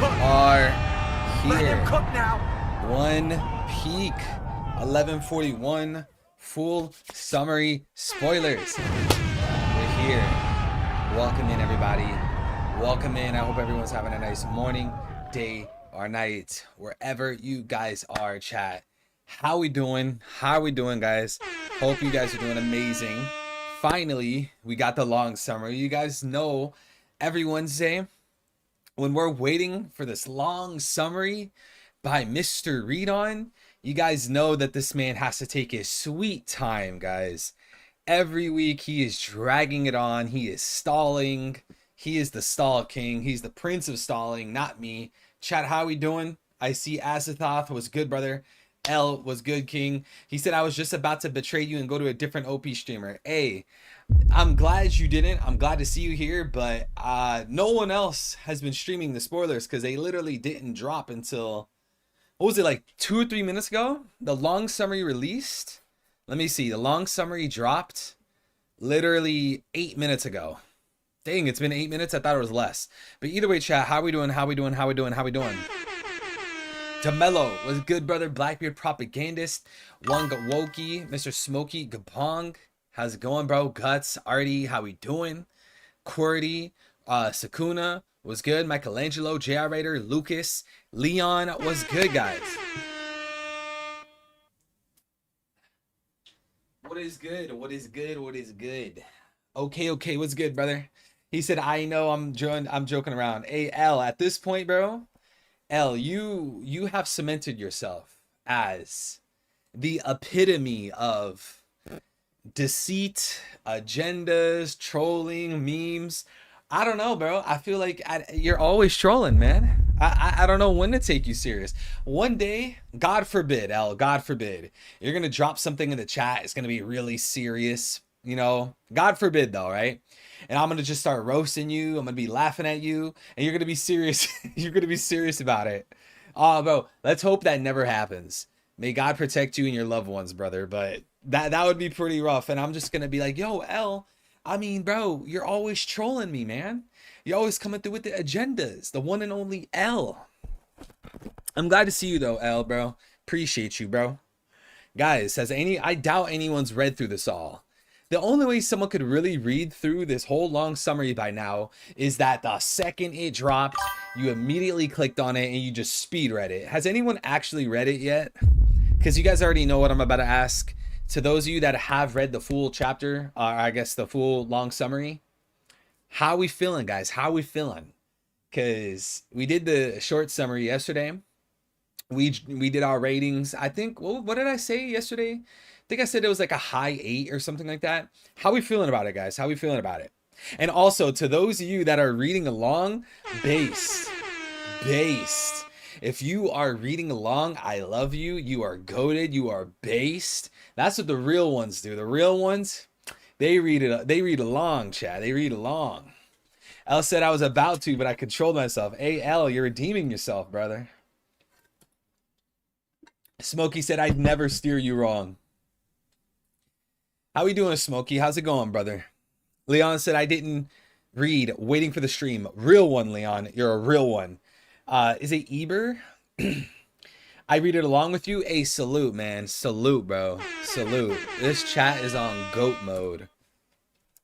are Let him here. cook now. One Peak, 11:41, full summary spoilers. We're here. Welcome in, everybody. Welcome in. I hope everyone's having a nice morning, day, or night, wherever you guys are, chat. How we doing? How we doing, guys? Hope you guys are doing amazing. Finally, we got the long summary. You guys know every Wednesday when we're waiting for this long summary by Mr. Read On, you guys know that this man has to take his sweet time, guys. Every week he is dragging it on. He is stalling. He is the stall king. He's the prince of stalling, not me. Chat, how we doing? I see Azathoth was good, brother. L was good, king. He said, I was just about to betray you and go to a different OP streamer. Hey, I'm glad you didn't. I'm glad to see you here, but no one else has been streaming the spoilers because they literally didn't drop until, what was it, like 2 or 3 minutes ago? The long summary released. Let me see. The long summary dropped literally 8 minutes ago. Dang, it's been 8 minutes. I thought it was less. But either way, chat, how we doing? How we doing? How we doing? How we doing? Demello was good, brother. Blackbeard propagandist. Wanga Woki. Mr. Smokey Gapong. How's it going, bro? Guts. Artie, how we doing? Qwerty. Sakuna was good. Michelangelo. JR Raider. Lucas. Leon was good, guys. What is good? What is good? What is good? Okay, what's good, brother? He said, I know I'm joking around. Hey, L, at this point, bro, L, you have cemented yourself as the epitome of deceit, agendas, trolling, memes. I don't know, bro. I feel like you're always trolling, man. I don't know when to take you serious. One day, God forbid, L, God forbid, you're going to drop something in the chat. It's going to be really serious, you know? God forbid, though, right? And I'm going to just start roasting you. I'm going to be laughing at you. And you're going to be serious. You're going to be serious about it. Bro, let's hope that never happens. May God protect you and your loved ones, brother. But that would be pretty rough. And I'm just going to be like, yo, L, I mean, bro, you're always trolling me, man. You're always coming through with the agendas. The one and only L. I'm glad to see you, though, L, bro. Appreciate you, bro. Guys, I doubt anyone's read through this all. The only way someone could really read through this whole long summary by now is that the second it dropped, you immediately clicked on it and you just speed read it. Has anyone actually read it yet? Because you guys already know what I'm about to ask. To those of you that have read the full chapter, or I guess the full long summary, how we feeling, guys? How we feeling? Because we did the short summary yesterday. We did our ratings. I think, what did I say yesterday? I think I said it was like a high 8 or something like that. How we feeling about it, guys? How we feeling about it? And also, to those of you that are reading along, based. If you are reading along, I love you. You are goated. You are based. That's what the real ones do. The real ones, they read along, chat. They read along. L said I was about to, but I controlled myself. Hey, L, you're redeeming yourself, brother. Smokey said I'd never steer you wrong. How we doing, Smokey? How's it going, brother? Leon said I didn't read. Waiting for the stream. Real one, Leon. You're a real one. Is it Eber? I read it along with you. Hey, salute, man. Salute, bro. Salute. This chat is on GOAT mode.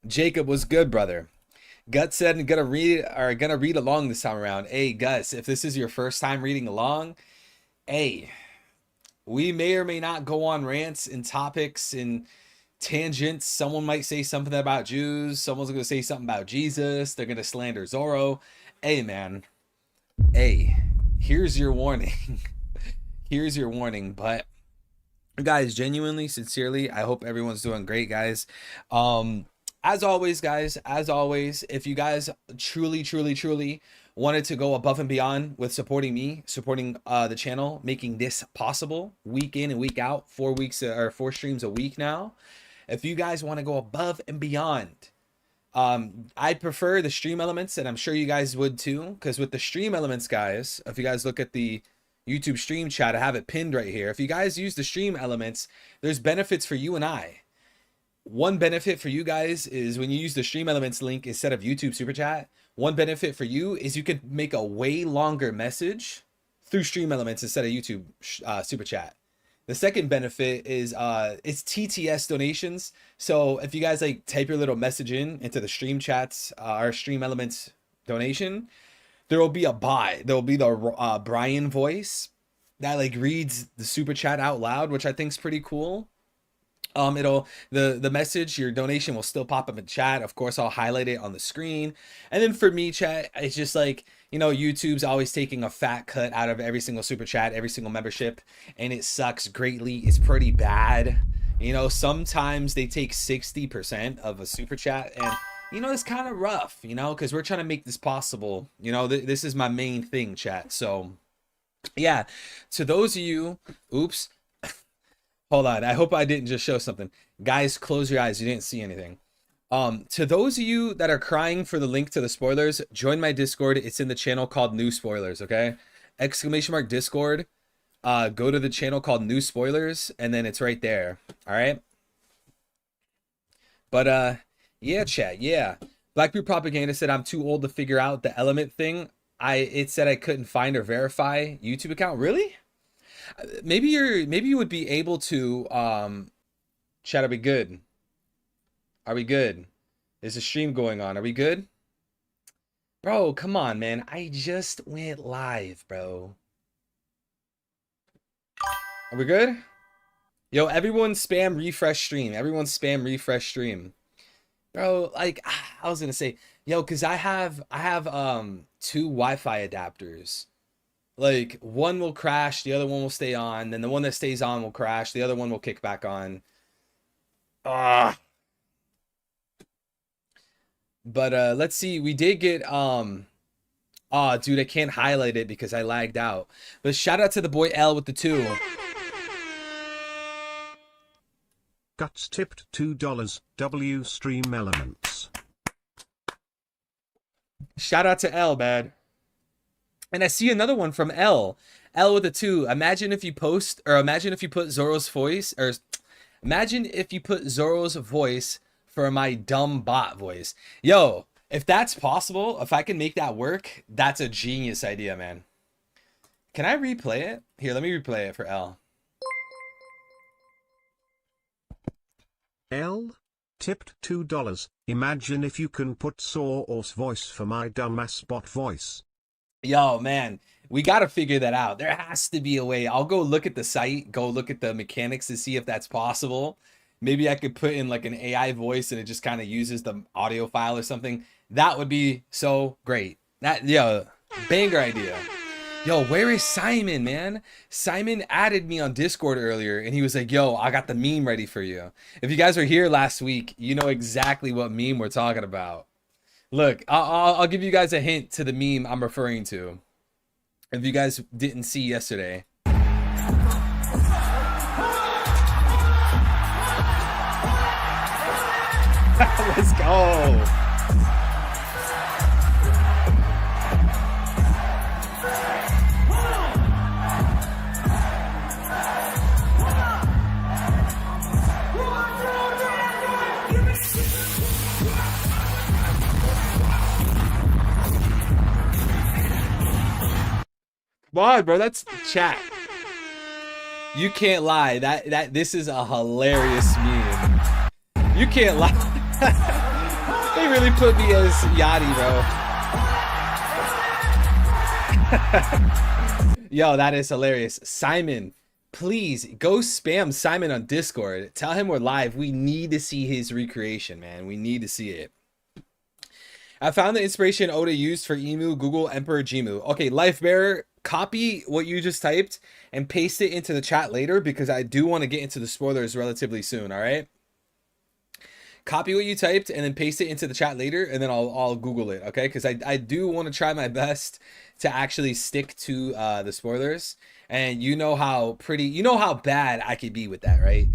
Jacob was good, brother. Gut said I'm gonna read along this time around. Hey, Gus, if this is your first time reading along, hey, we may or may not go on rants and topics and tangents. Someone might say something about Jews. Someone's gonna say something about Jesus. They're gonna slander Zorro. Hey, man. Hey, here's your warning. Here's your warning. But guys, genuinely, sincerely, I hope everyone's doing great, guys. As always, guys, if you guys truly wanted to go above and beyond with supporting me, supporting the channel, making this possible week in and week out, 4 weeks or 4 streams a week now. If you guys want to go above and beyond, I prefer the stream elements, and I'm sure you guys would too, because with the stream elements, guys, if you guys look at the YouTube stream chat, I have it pinned right here. If you guys use the stream elements, there's benefits for you and I. one benefit for you guys is when you use the Stream Elements link instead of YouTube Super Chat, one benefit for you is you could make a way longer message through Stream Elements instead of YouTube Super Chat. The second benefit is it's TTS donations. So if you guys like type your little message into the stream chats, our Stream Elements donation, there will be a bot. There will be the Brian voice that like reads the super chat out loud, which I think is pretty cool. It'll the message, your donation will still pop up in chat. Of course, I'll highlight it on the screen. And then for me, chat, it's just like, you know, YouTube's always taking a fat cut out of every single super chat, every single membership, and it sucks greatly. It's pretty bad. You know, sometimes they take 60% of a super chat, and you know, it's kind of rough, you know, because we're trying to make this possible. You know, this is my main thing, chat. So yeah, to those of you, oops, hold on. I hope I didn't just show something. Guys, close your eyes. You didn't see anything. To those of you that are crying for the link to the spoilers, join my Discord. It's in the channel called New Spoilers, okay? Exclamation mark Discord. Go to the channel called New Spoilers, and then it's right there. All right? But, yeah, chat, yeah. Blackbeard Propaganda said I'm too old to figure out the element thing. It said I couldn't find or verify YouTube account. Really? Maybe you would be able to chat. Are we good? Are we good? There's a stream going on. Are we good? Bro, come on, man. I just went live, bro. Are we good? Yo, everyone spam refresh stream. Everyone spam refresh stream. Bro, like I was gonna say, yo, cause I have two Wi-Fi adapters. Like one will crash, the other one will stay on, then the one that stays on will crash, the other one will kick back on. But let's see, we did get dude, I can't highlight it because I lagged out. But shout out to the boy L with the 2. Guts tipped $2 W Stream Elements. Shout out to L, man. And I see another one from L. L with a 2. Imagine if you put Zoro's voice, or imagine if you put Zoro's voice for my dumb bot voice. Yo, if that's possible, if I can make that work, that's a genius idea, man. Can I replay it? Here, let me replay it for L. L tipped $2. Imagine if you can put Zoro's voice for my dumbass bot voice. Yo, man, we got to figure that out. There has to be a way. I'll go look at the site, go look at the mechanics to see if that's possible. Maybe I could put in like an AI voice and it just kind of uses the audio file or something. That would be so great. That, yo, banger idea. Yo, where is Simon, man? Simon added me on Discord earlier and he was like, yo, I got the meme ready for you. If you guys were here last week, you know exactly what meme we're talking about. Look, I'll give you guys a hint to the meme I'm referring to. If you guys didn't see yesterday. Let's go. Come on, bro. That's chat. You can't lie. This is a hilarious meme. You can't lie. They really put me as Yachty, bro. Yo, that is hilarious. Simon, please go spam Simon on Discord. Tell him we're live. We need to see his recreation, man. We need to see it. I found the inspiration Oda used for Emu, Google, Emperor, Jimu. Okay, Lifebearer, copy what you just typed and paste it into the chat later because I do want to get into the spoilers relatively soon, all right? Copy what you typed and then paste it into the chat later and then I'll Google it, okay? Because I do want to try my best to actually stick to the spoilers. And you know how bad I could be with that, right?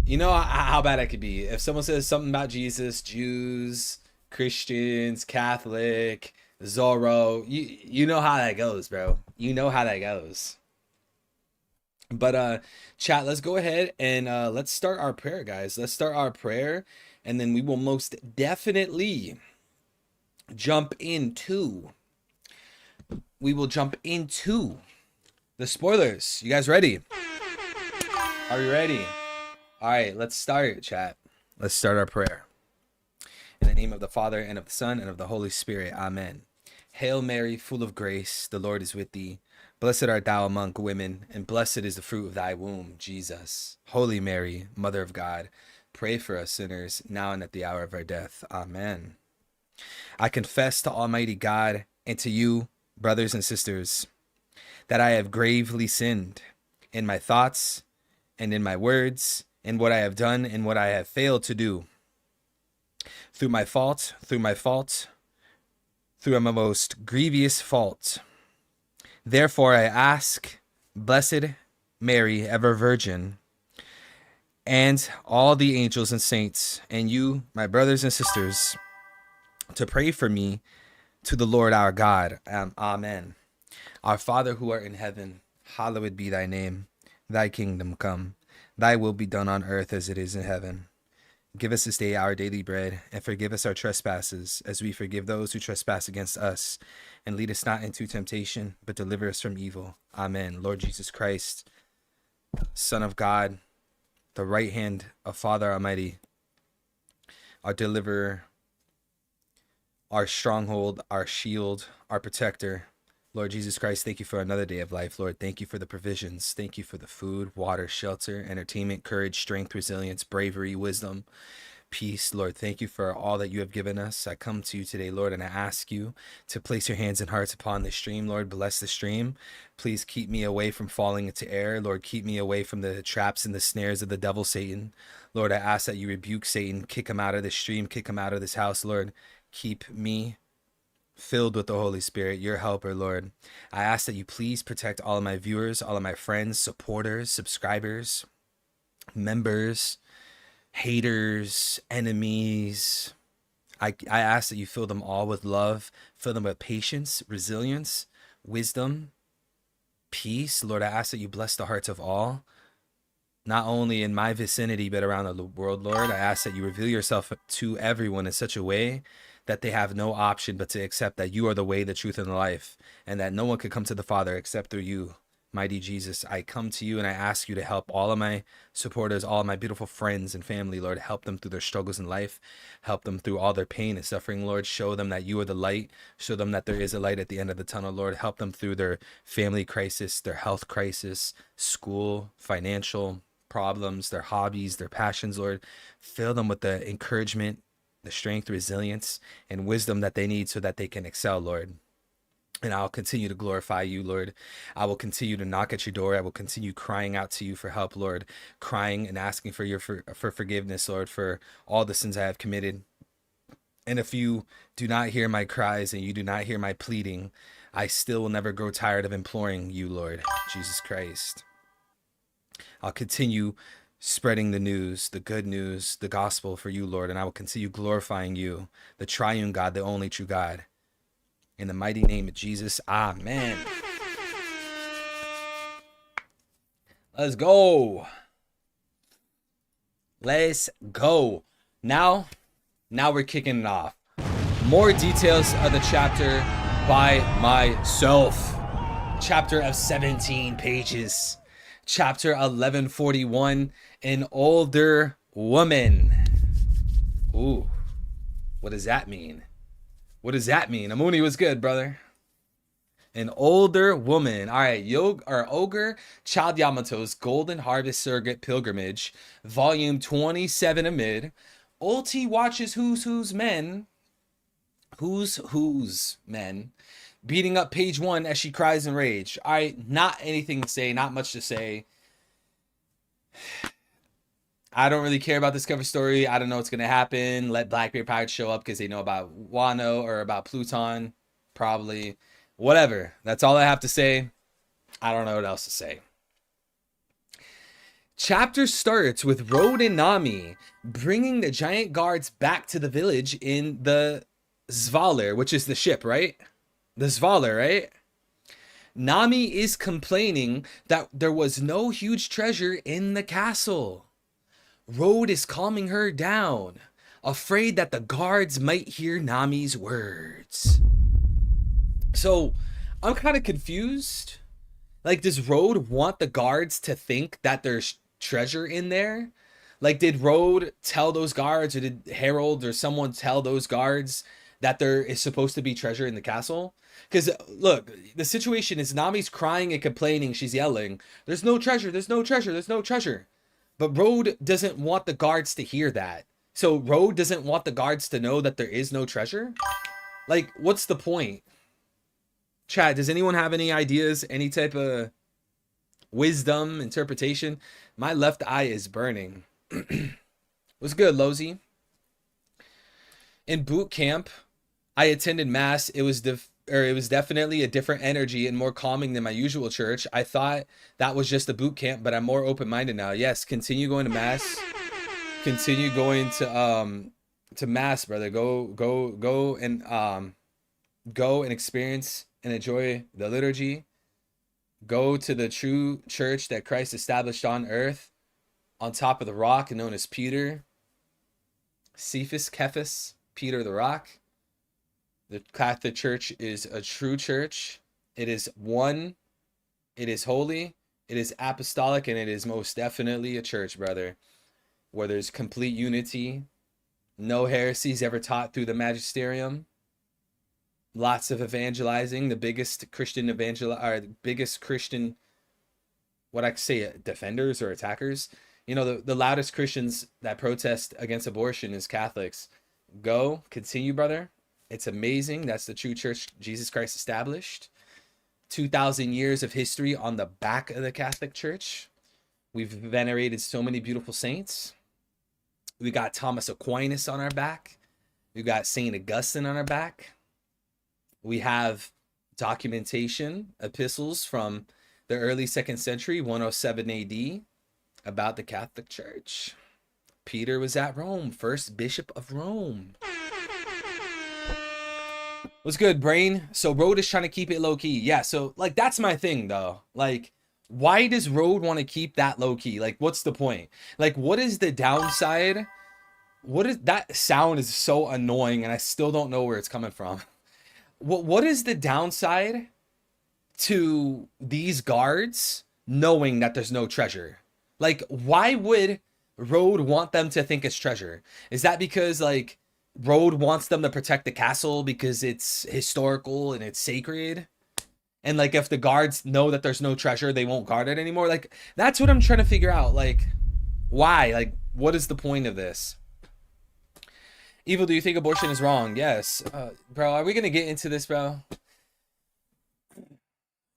You know how bad I could be. If someone says something about Jesus, Jews, Christians, Catholic, Zoro, you know how that goes, bro. You know how that goes. But chat, let's go ahead and let's start our prayer, guys. Let's start our prayer, and then we will most definitely jump into the spoilers. You guys ready? Are we ready? All right, let's start, chat. Let's start our prayer. In the name of the Father, and of the Son, and of the Holy Spirit. Amen. Hail Mary, full of grace, the Lord is with thee. Blessed art thou among women, and blessed is the fruit of thy womb, Jesus. Holy Mary, Mother of God, pray for us sinners, now and at the hour of our death. Amen. I confess to Almighty God and to you, brothers and sisters, that I have gravely sinned in my thoughts and in my words, in what I have done and what I have failed to do. Through my fault, through a most grievous fault. Therefore I ask, Blessed Mary, ever Virgin, and all the angels and saints, and you, my brothers and sisters, to pray for me to the Lord our God. Amen. Our Father who art in heaven, hallowed be thy name. Thy kingdom come. Thy will be done on earth as it is in heaven. Give us this day our daily bread, and forgive us our trespasses, as we forgive those who trespass against us. And lead us not into temptation, but deliver us from evil. Amen. Lord Jesus Christ, Son of God, the right hand of Father Almighty, our deliverer, our stronghold, our shield, our protector. Lord Jesus Christ, thank you for another day of life. Lord, thank you for the provisions. Thank you for the food, water, shelter, entertainment, courage, strength, resilience, bravery, wisdom, peace. Lord, thank you for all that you have given us. I come to you today, Lord, and I ask you to place your hands and hearts upon the stream. Lord, bless the stream. Please keep me away from falling into error. Lord, keep me away from the traps and the snares of the devil, Satan. Lord, I ask that you rebuke Satan, kick him out of the stream, kick him out of this house. Lord, keep me filled with the Holy Spirit, your helper, Lord. I ask that you please protect all of my viewers, all of my friends, supporters, subscribers, members, haters, enemies. I ask that you fill them all with love, fill them with patience, resilience, wisdom, peace. Lord, I ask that you bless the hearts of all, not only in my vicinity, but around the world, Lord. I ask that you reveal yourself to everyone in such a way that they have no option but to accept that you are the way, the truth, and the life, and that no one could come to the Father except through you. Mighty Jesus, I come to you and I ask you to help all of my supporters, all of my beautiful friends and family, Lord. Help them through their struggles in life. Help them through all their pain and suffering, Lord. Show them that you are the light. Show them that there is a light at the end of the tunnel, Lord. Help them through their family crisis, their health crisis, school, financial problems, their hobbies, their passions, Lord. Fill them with the encouragement, the strength, resilience, and wisdom that they need so that they can excel, Lord. And I'll continue to glorify you, Lord. I will continue to knock at your door. I will continue crying out to you for help, Lord. Crying and asking for for forgiveness, Lord, for all the sins I have committed. And if you do not hear my cries and you do not hear my pleading, I still will never grow tired of imploring you, Lord Jesus Christ. I'll continue spreading the news, the good news, the gospel for you, Lord, and I will continue glorifying you, the triune God, the only true God. In the mighty name of Jesus, amen. Let's go. Let's go. Now we're kicking it off. More details of the chapter by myself. Chapter of 17 pages. Chapter 1141, an older woman. Ooh, what does that mean? What does that mean? Amuni was good, brother. An older woman. All right, Ogre Child Yamato's Golden Harvest Surrogate Pilgrimage, Volume 27 amid. Ulti watches Who's Men. Who's Men. Beating up page 1 as she cries in rage. All right, not anything to say, not much to say. I don't really care about this cover story. I don't know what's going to happen. Let Blackbeard Pirates show up because they know about Wano or about Pluton. Probably. Whatever. That's all I have to say. I don't know what else to say. Chapter starts with Road and Nami bringing the giant guards back to the village in the Zvaler, which is the ship, right? The Zvaler, right? Nami is complaining that there was no huge treasure in the castle. Road is calming her down, afraid that the guards might hear Nami's words. So, I'm kind of confused. Like, does Road want the guards to think that there's treasure in there? Like, did Road tell those guards, or did Harold or someone tell those guards that there is supposed to be treasure in the castle? Because, look, the situation is Nami's crying and complaining. She's yelling, there's no treasure, there's no treasure, there's no treasure. But Road doesn't want the guards to hear that. So Road doesn't want the guards to know that there is no treasure? Like, what's the point? Chat, does anyone have any ideas, any type of wisdom, interpretation? My left eye is burning. What's good, Lozy? In boot camp, I attended mass. It was definitely a different energy and more calming than my usual church. I thought that was just a boot camp, but I'm more open-minded now. Yes, continue going to mass. Continue going to mass, brother. Go and experience and enjoy the liturgy. Go to the true church that Christ established on earth, on top of the rock, known as Peter. Cephas, Peter the rock. The Catholic Church is a true church. It is one. It is holy. It is apostolic, and it is most definitely a church, brother, where there's complete unity. No heresies ever taught through the magisterium. Lots of evangelizing. The biggest Christian what I could say, defenders or attackers. You know, the loudest Christians that protest against abortion is Catholics. Go, continue, brother. It's amazing. That's the true church Jesus Christ established. 2,000 years of history on the back of the Catholic Church. We've venerated so many beautiful saints. We got Thomas Aquinas on our back. We got St. Augustine on our back. We have documentation, epistles from the early 2nd century, 107 AD, about the Catholic Church. Peter was at Rome, first bishop of Rome. What's good, brain? So Road is trying to keep it low key. Yeah, so like that's my thing though. Like, why does Road want to keep that low key? Like, what's the point? Like, what is the downside? What is that sound is so annoying, and I still don't know where it's coming from. What is the downside to these guards knowing that there's no treasure? Like, why would Road want them to think it's treasure? Is that because like Road wants them to protect the castle because it's historical and it's sacred? And like if the guards know that there's no treasure, they won't guard it anymore? Like, that's what I'm trying to figure out. Like, why? Like, what is the point of this? Evil, do you think abortion is wrong? Yes. Bro, are we going to get into this, bro?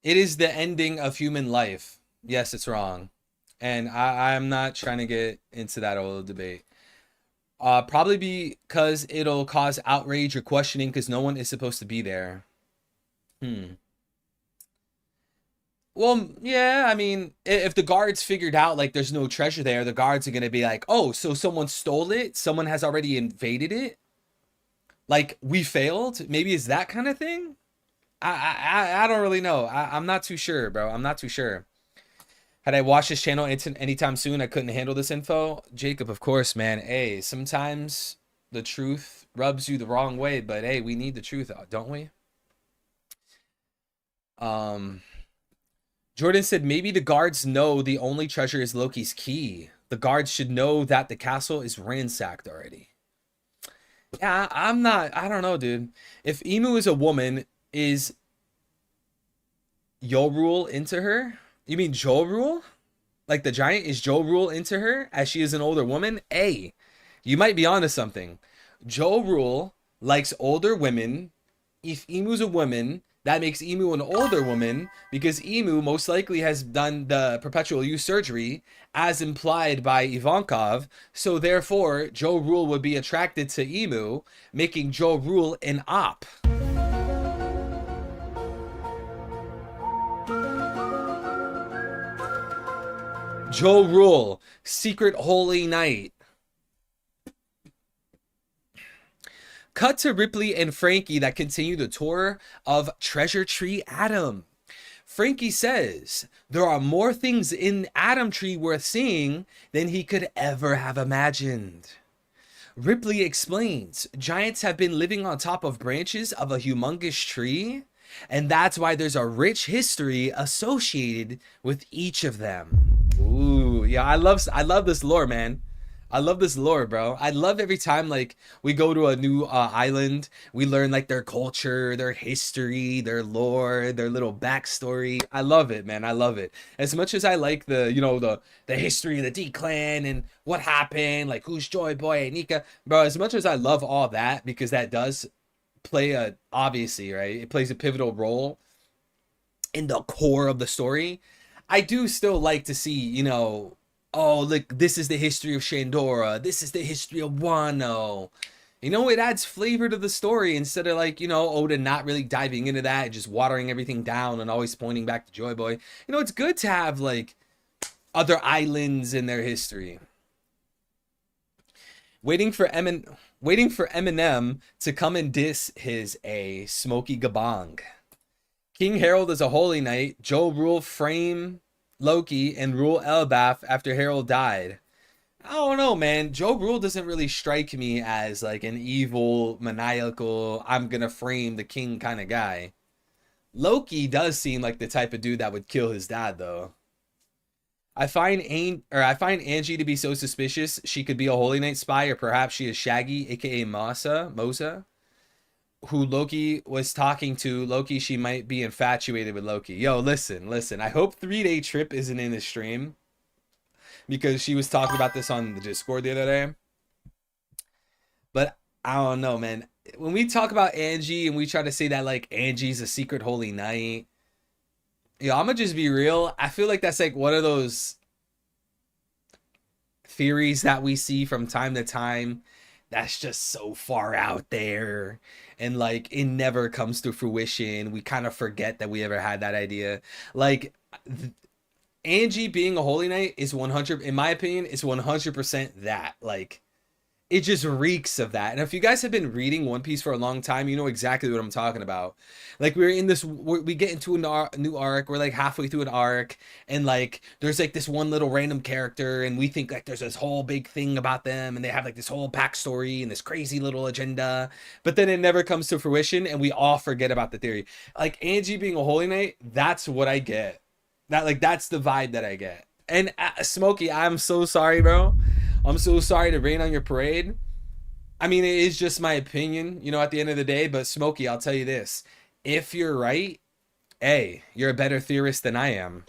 It is the ending of human life. Yes, it's wrong. And I'm not trying to get into that old debate. Probably because it'll cause outrage or questioning because no one is supposed to be there. Well, yeah, I mean, if the guards figured out like there's no treasure there, the guards are going to be like, oh, so someone stole it? Someone has already invaded it? Like, we failed? Maybe it's that kind of thing? I don't really know. I'm not too sure, bro. I'm not too sure. Had I watched this channel anytime soon, I couldn't handle this info. Jacob, of course, man. Hey, sometimes the truth rubs you the wrong way, but hey, we need the truth, don't we? Jordan said maybe the guards know the only treasure is Loki's key. The guards should know that the castle is ransacked already. Yeah, I don't know, dude. If Emu is a woman, is Yorul into her? You mean Jorul? Like the giant, is Jorul into her as she is an older woman? Hey, you might be onto something. Jorul likes older women. If Emu's a woman, that makes Emu an older woman because Emu most likely has done the perpetual youth surgery as implied by Ivankov. So therefore, Jorul would be attracted to Emu, making Jorul an op. Jorul, secret holy knight. Cut to Ripley and Frankie that continue the tour of Treasure Tree Adam. Frankie says there are more things in Adam Tree worth seeing than he could ever have imagined. Ripley explains giants have been living on top of branches of a humongous tree, and that's why there's a rich history associated with each of them. Ooh, yeah, I love this lore, man. I love this lore, bro. I love every time like we go to a new island, we learn like their culture, their history, their lore, their little backstory. I love it, man. I love it. As much as I like the, the history of the D clan and what happened, like who's Joy Boy and Nika, bro. As much as I love all that, because that does play a, obviously, right? It plays a pivotal role in the core of the story. I do still like to see, oh, look, this is the history of Shandora. This is the history of Wano. It adds flavor to the story instead of like, Oda not really diving into that and just watering everything down and always pointing back to Joy Boy. It's good to have like other islands in their history. Waiting for Eminem to come and diss his a Smokey Gabong. King Harold is a holy knight. Joe Rule frame Loki and rule Elbaf after Harold died. I don't know, man. Joe Rule doesn't really strike me as like an evil, maniacal, I'm gonna frame the king kind of guy. Loki does seem like the type of dude that would kill his dad, though. I find Angie to be so suspicious. She could be a Holy Knight spy, or perhaps she is Shaggy, aka Mosa, who Loki was talking to. Loki, she might be infatuated with Loki. Yo, listen. I hope 3-Day Trip isn't in the stream, because she was talking about this on the Discord the other day. But I don't know, man. When we talk about Angie and we try to say that like Angie's a secret Holy Knight, I'm gonna just be real. I feel like that's like one of those theories that we see from time to time that's just so far out there, and like it never comes to fruition. We kind of forget that we ever had that idea. Like Angie being a Holy Knight is 100, in my opinion, is 100% that. Like it just reeks of that. And if you guys have been reading One Piece for a long time, you know exactly what I'm talking about. Like we get into a new arc. We're like halfway through an arc, and like there's like this one little random character, and we think like there's this whole big thing about them, and they have like this whole backstory and this crazy little agenda. But then it never comes to fruition, and we all forget about the theory. Like Angie being a Holy Knight, that's what I get. That's the vibe that I get. And Smokey, I'm so sorry, bro. I'm so sorry to rain on your parade. I mean, it is just my opinion, at the end of the day. But Smokey, I'll tell you this. If you're right, hey, you're a better theorist than I am.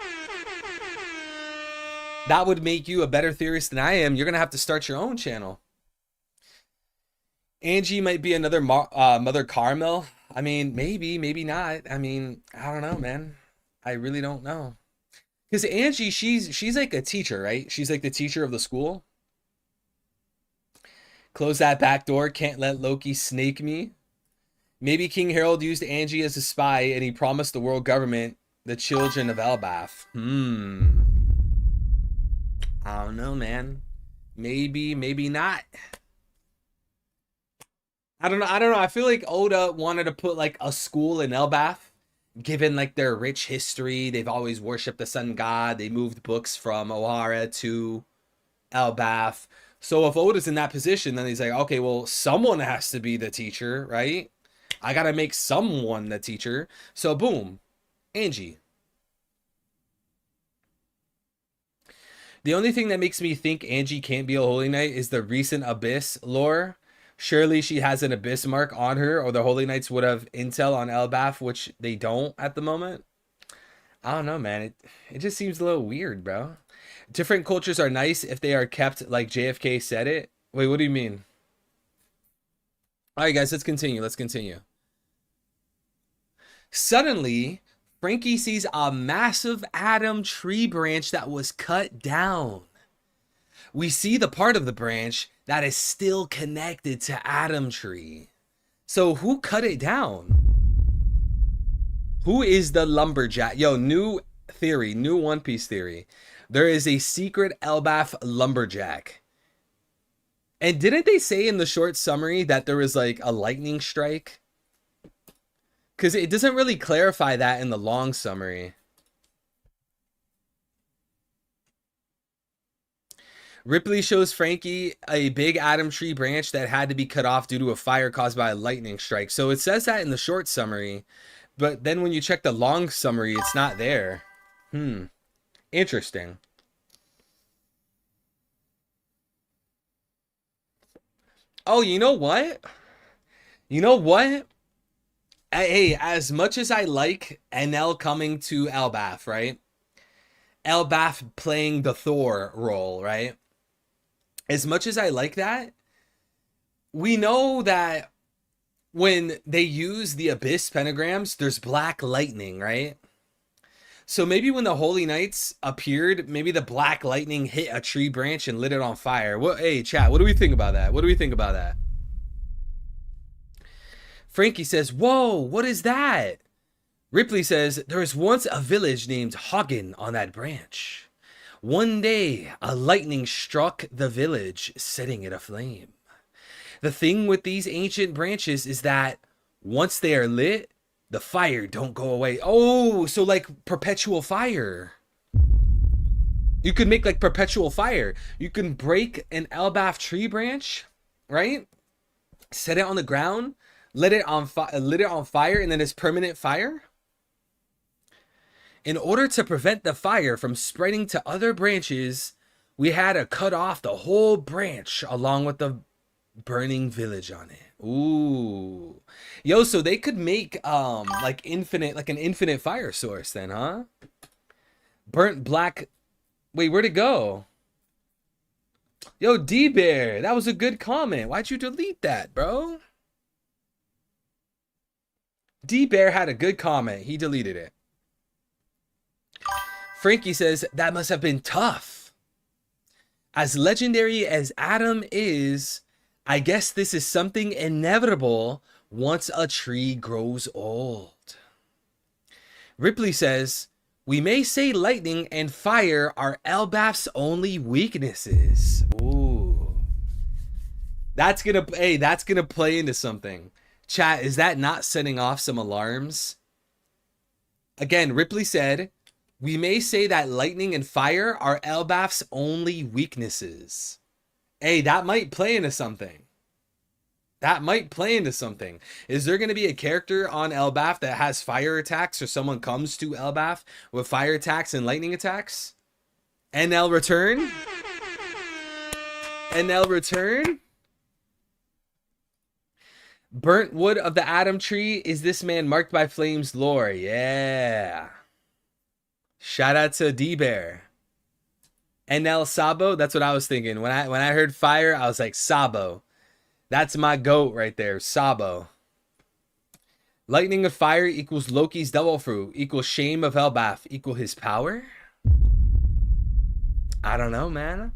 That would make you a better theorist than I am. You're going to have to start your own channel. Angie might be another Mother Carmel. I mean, maybe not. I mean, I don't know, man. I really don't know. Because Angie, she's like a teacher, right? She's like the teacher of the school. Close that back door. Can't let Loki snake me. Maybe King Harold used Angie as a spy, and he promised the world government the children of Elbaf. I don't know, man. Maybe not. I don't know. I feel like Oda wanted to put like a school in Elbaf, given like their rich history. They've always worshipped the sun god. They moved books from Ohara to Elbaf. So if Oda's in that position, then he's like, okay, well, someone has to be the teacher, right? I gotta make someone the teacher. So boom, Angie. The only thing that makes me think Angie can't be a Holy Knight is the recent Abyss lore. Surely she has an Abyss mark on her, or the Holy Knights would have intel on Elbaf, which they don't at the moment. I don't know, man. It just seems a little weird, bro. Different cultures are nice if they are kept like JFK said it. Wait, what do you mean? All right, guys, let's continue. Suddenly, Frankie sees a massive Adam tree branch that was cut down. We see the part of the branch that is still connected to Adam Tree. So who cut it down? Who is the lumberjack? Yo, new theory, new One Piece theory. There is a secret Elbaf lumberjack. And didn't they say in the short summary that there was like a lightning strike? Because it doesn't really clarify that in the long summary. Ripley shows Frankie a big Adam tree branch that had to be cut off due to a fire caused by a lightning strike. So it says that in the short summary, but then when you check the long summary, it's not there. Interesting. Oh, you know what? You know what? Hey, as much as I like NL coming to Elbaf, right? Elbaf playing the Thor role, right? As much as I like that, we know that when they use the Abyss pentagrams, there's black lightning, right? So maybe when the Holy Knights appeared, maybe the black lightning hit a tree branch and lit it on fire. What? Hey, chat, what do we think about that? What do we think about that? Frankie says, whoa, what is that? Ripley says, there was once a village named Hagen on that branch. One day, a lightning struck the village, setting it aflame. The thing with these ancient branches is that once they are lit, the fire don't go away. Oh, so like perpetual fire. You could make like perpetual fire. You can break an Elbaf tree branch, right? Set it on the ground, lit it on fire, and then it's permanent fire. In order to prevent the fire from spreading to other branches, we had to cut off the whole branch along with the burning village on it. Ooh. Yo, so they could make like an infinite fire source then, huh? Burnt black. Wait, where'd it go? Yo, D-Bear, that was a good comment. Why'd you delete that, bro? D-Bear had a good comment. He deleted it. Frankie says, that must have been tough. As legendary as Adam is, I guess this is something inevitable once a tree grows old. Ripley says, we may say lightning and fire are Elbaf's only weaknesses. Ooh. That's gonna play into something. Chat, is that not setting off some alarms? Again, Ripley said, we may say that lightning and fire are Elbaf's only weaknesses. Hey, that might play into something. That might play into something. Is there going to be a character on Elbaf that has fire attacks, or someone comes to Elbaf with fire attacks and lightning attacks? NL return? NL return? Burnt wood of the Adam tree. Is this man marked by flames lore? Yeah. Shout out to D-Bear. NL Sabo, that's what I was thinking. When I heard fire, I was like, Sabo. That's my goat right there, Sabo. Lightning of fire equals Loki's devil fruit, equals shame of Elbaf, equal his power? I don't know, man.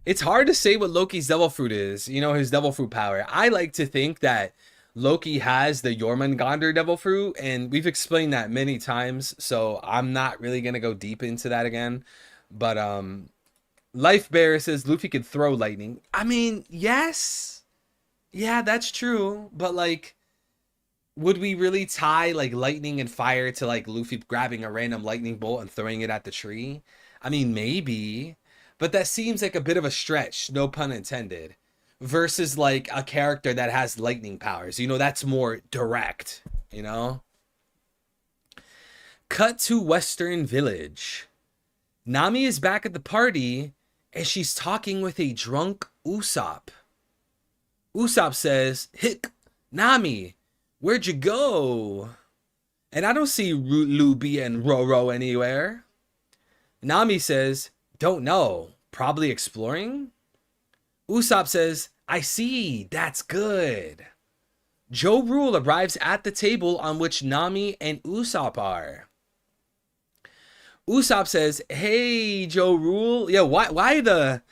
It's hard to say what Loki's devil fruit is, you know, his devil fruit power. I like to think that Loki has the Jormungandr devil fruit, and we've explained that many times, so I'm not really going to go deep into that again. But Life Bear says Luffy could throw lightning. I mean, yes. Yeah, that's true. But like, would we really tie like lightning and fire to like Luffy grabbing a random lightning bolt and throwing it at the tree? I mean, maybe. But that seems like a bit of a stretch, no pun intended. Versus like a character that has lightning powers. You know, that's more direct, you know? Cut to Western Village. Nami is back at the party and she's talking with a drunk Usopp. Usopp says, Hick, Nami, where'd you go? And I don't see Luby and Roro anywhere. Nami says, don't know, probably exploring? Usopp says, I see, that's good. Joe Rule arrives at the table on which Nami and Usopp are. Usopp says, hey, Joe Rule. Yeah, why the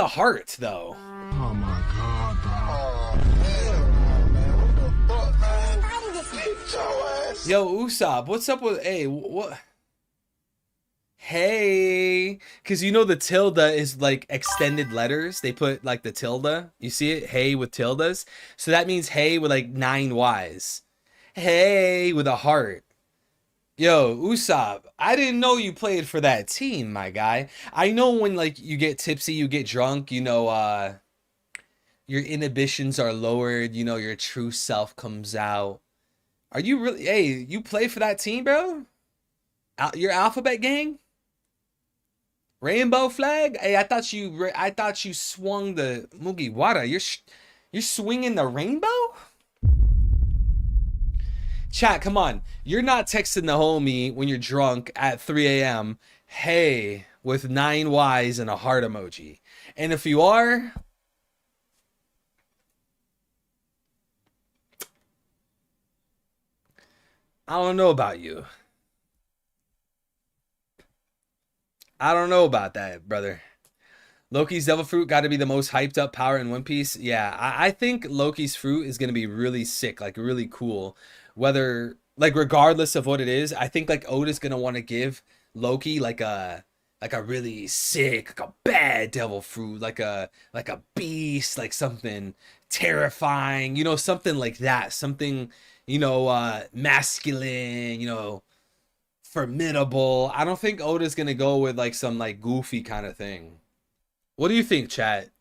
heart, though? Oh my god, bro. Oh, man. What the fuck, man? How did this get your ass? Yo, Usopp, what's up with, hey, what? Hey, because you know the tilde is like extended letters. They put like the tilde. You see it? Hey with tildes. So that means hey with like 9 Y's. Hey with a heart. Yo, Usopp, I didn't know you played for that team, my guy. I know when like you get tipsy, you get drunk, your inhibitions are lowered, your true self comes out. Are you really, hey, you play for that team, bro? Your alphabet gang? Rainbow flag? Hey, I thought you swung the Mugiwara. You're swinging the rainbow? Chat, come on. You're not texting the homie when you're drunk at 3 a.m. Hey, with 9 Ys and a heart emoji. And if you are, I don't know about you. I don't know about that, brother. Loki's Devil Fruit got to be the most hyped up power in One Piece. Yeah, I think Loki's fruit is going to be really sick, like really cool. Whether, like, regardless of what it is, I think like Oda's going to want to give Loki like a really sick, like a bad devil fruit, like a beast, like something terrifying, something like that. Something, masculine, formidable. I don't think Oda's going to go with like some like goofy kind of thing. What do you think, chat?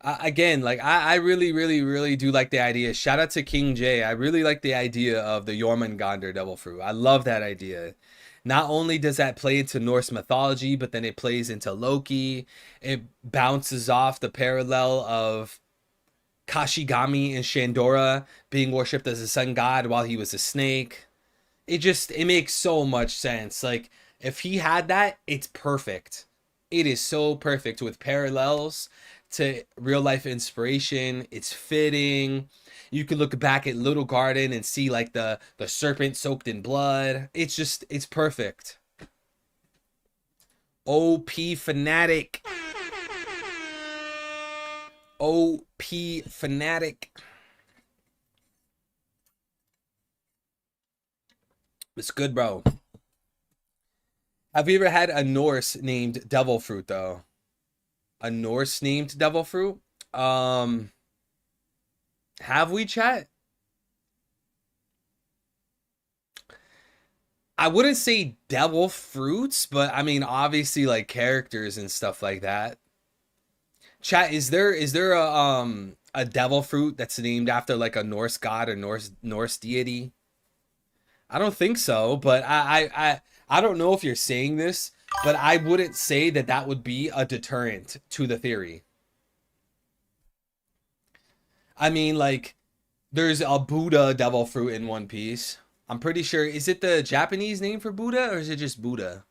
Again, like I really, really, really do like the idea. Shout out to King J. I really like the idea of the Jormungandr Devil Fruit. I love that idea. Not only does that play into Norse mythology, but then it plays into Loki. It bounces off the parallel of Kashigami and Shandora being worshipped as a sun god while he was a snake. It makes so much sense. Like if he had that, it's perfect. It is so perfect with parallels to real life inspiration. It's fitting. You could look back at Little Garden and see like the serpent soaked in blood. It's perfect. OP fanatic. OP fanatic. It's good, bro. Have you ever had a Norse named Devil Fruit though? A Norse named Devil Fruit? Have we, chat? I wouldn't say devil fruits, but I mean obviously like characters and stuff like that. Chat, is there a devil fruit that's named after like a Norse god or Norse deity? I don't think so, but I don't know if you're saying this, but I wouldn't say that that would be a deterrent to the theory. I mean, like, there's a Buddha devil fruit in One Piece. I'm pretty sure. Is it the Japanese name for Buddha or is it just Buddha?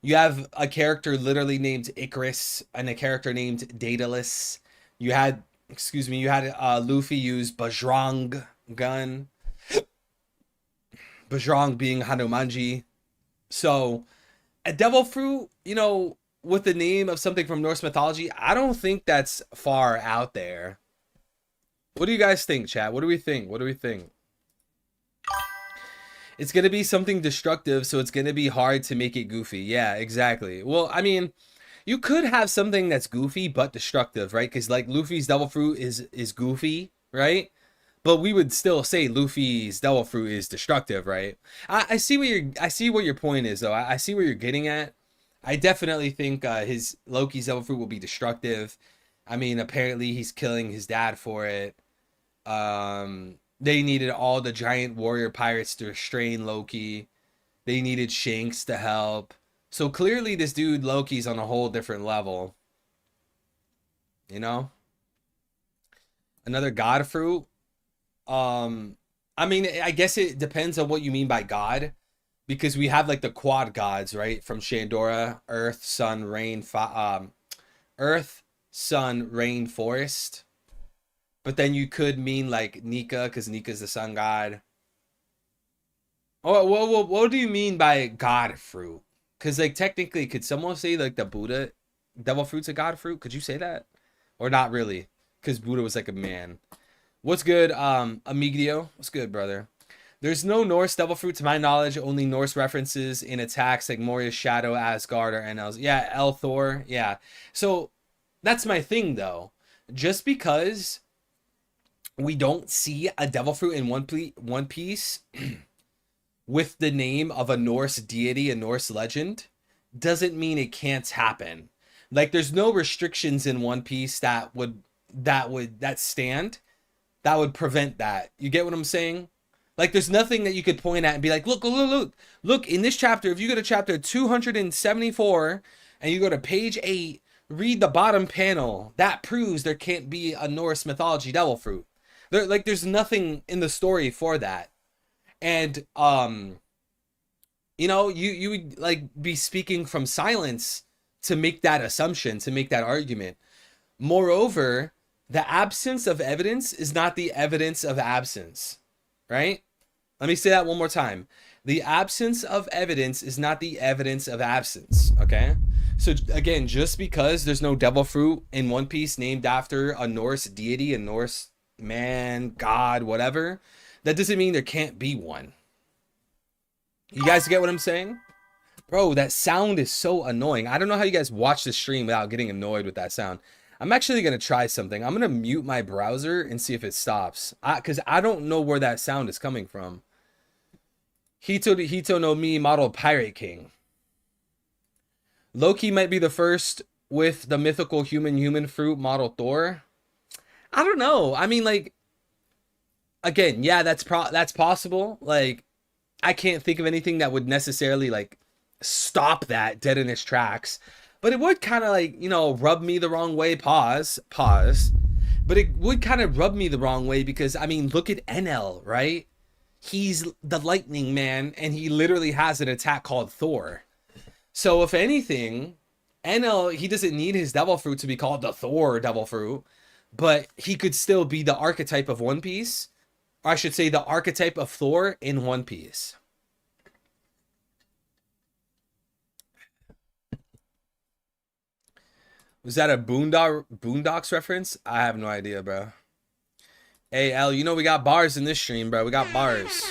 You have a character literally named Icarus and a character named Daedalus. You had Luffy use Bajrang gun. Bajrang being Hanumanji. So, a devil fruit, with the name of something from Norse mythology, I don't think that's far out there. What do you guys think, chat? What do we think? What do we think? It's going to be something destructive, so it's going to be hard to make it goofy. Yeah, exactly. Well, I mean, you could have something that's goofy but destructive, right? Because like Luffy's devil fruit is goofy, right? But we would still say Luffy's devil fruit is destructive, right? I see what your point is though. I see where you're getting at. I definitely think his Loki's devil fruit will be destructive. I mean, apparently he's killing his dad for it. They needed all the giant warrior pirates to restrain Loki. They needed Shanks to help. So clearly this dude Loki's on a whole different level. You know? Another god fruit. I mean, I guess it depends on what you mean by god. Because we have like the quad gods, right? From Shandora, Earth, Sun, Rain, Earth, Sun, Rain, Forest. But then you could mean like Nika, because Nika's the sun god. Oh, what do you mean by god fruit? Because like technically, could someone say like the Buddha devil fruit's a god fruit? Could you say that? Or not really? Because Buddha was like a man. What's good, Amigdio? What's good, brother? There's no Norse devil fruit to my knowledge, only Norse references in attacks like Moria's Shadow, Asgard, or NL's. Yeah, Elthor. Yeah. So that's my thing though. Just because we don't see a devil fruit in One Piece with the name of a Norse deity, a Norse legend, doesn't mean it can't happen. Like there's no restrictions in One Piece that stand that would prevent that. You get what I'm saying? Like there's nothing that you could point at and be like, look, in this chapter, if you go to chapter 274 and you go to page 8, read the bottom panel, that proves there can't be a Norse mythology devil fruit. There's nothing in the story for that. And you would like be speaking from silence to make that assumption, to make that argument. Moreover, the absence of evidence is not the evidence of absence, right? Let me say that one more time. The absence of evidence is not the evidence of absence, okay? So again, just because there's no devil fruit in One Piece named after a Norse deity, a Norse man, god, whatever, that doesn't mean there can't be one. You guys get what I'm saying? Bro, that sound is so annoying. I don't know how you guys watch the stream without getting annoyed with that sound. I'm actually going to try something. I'm going to mute my browser and see if it stops. Because I don't know where that sound is coming from. Hito no Mi model Pirate King. Loki might be the first with the mythical human fruit model Thor. I don't know. I mean, like, again, yeah, that's possible. Like, I can't think of anything that would necessarily, like, stop that dead in its tracks. But it would kind of, like, rub me the wrong way. Pause. But it would kind of rub me the wrong way because, I mean, look at NL, right? He's the lightning man, and he literally has an attack called Thor. So, if anything, NL, he doesn't need his devil fruit to be called the Thor devil fruit, but he could still be the archetype of One Piece. Or I should say the archetype of Thor in One Piece. Was that a Boondocks reference? I have no idea, bro. Hey, L, we got bars in this stream, bro. We got bars.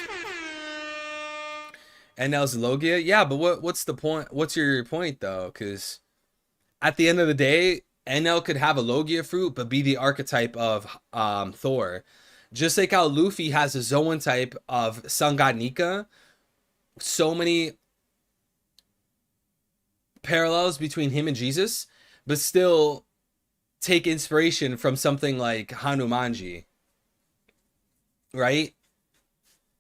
NL's Logia? Yeah, but what's the point? What's your point, though? Because at the end of the day, NL could have a Logia fruit, but be the archetype of Thor. Just like how Luffy has a Zoan type of Sun God Nika. So many parallels between him and Jesus, but still take inspiration from something like Hanumanji. Right?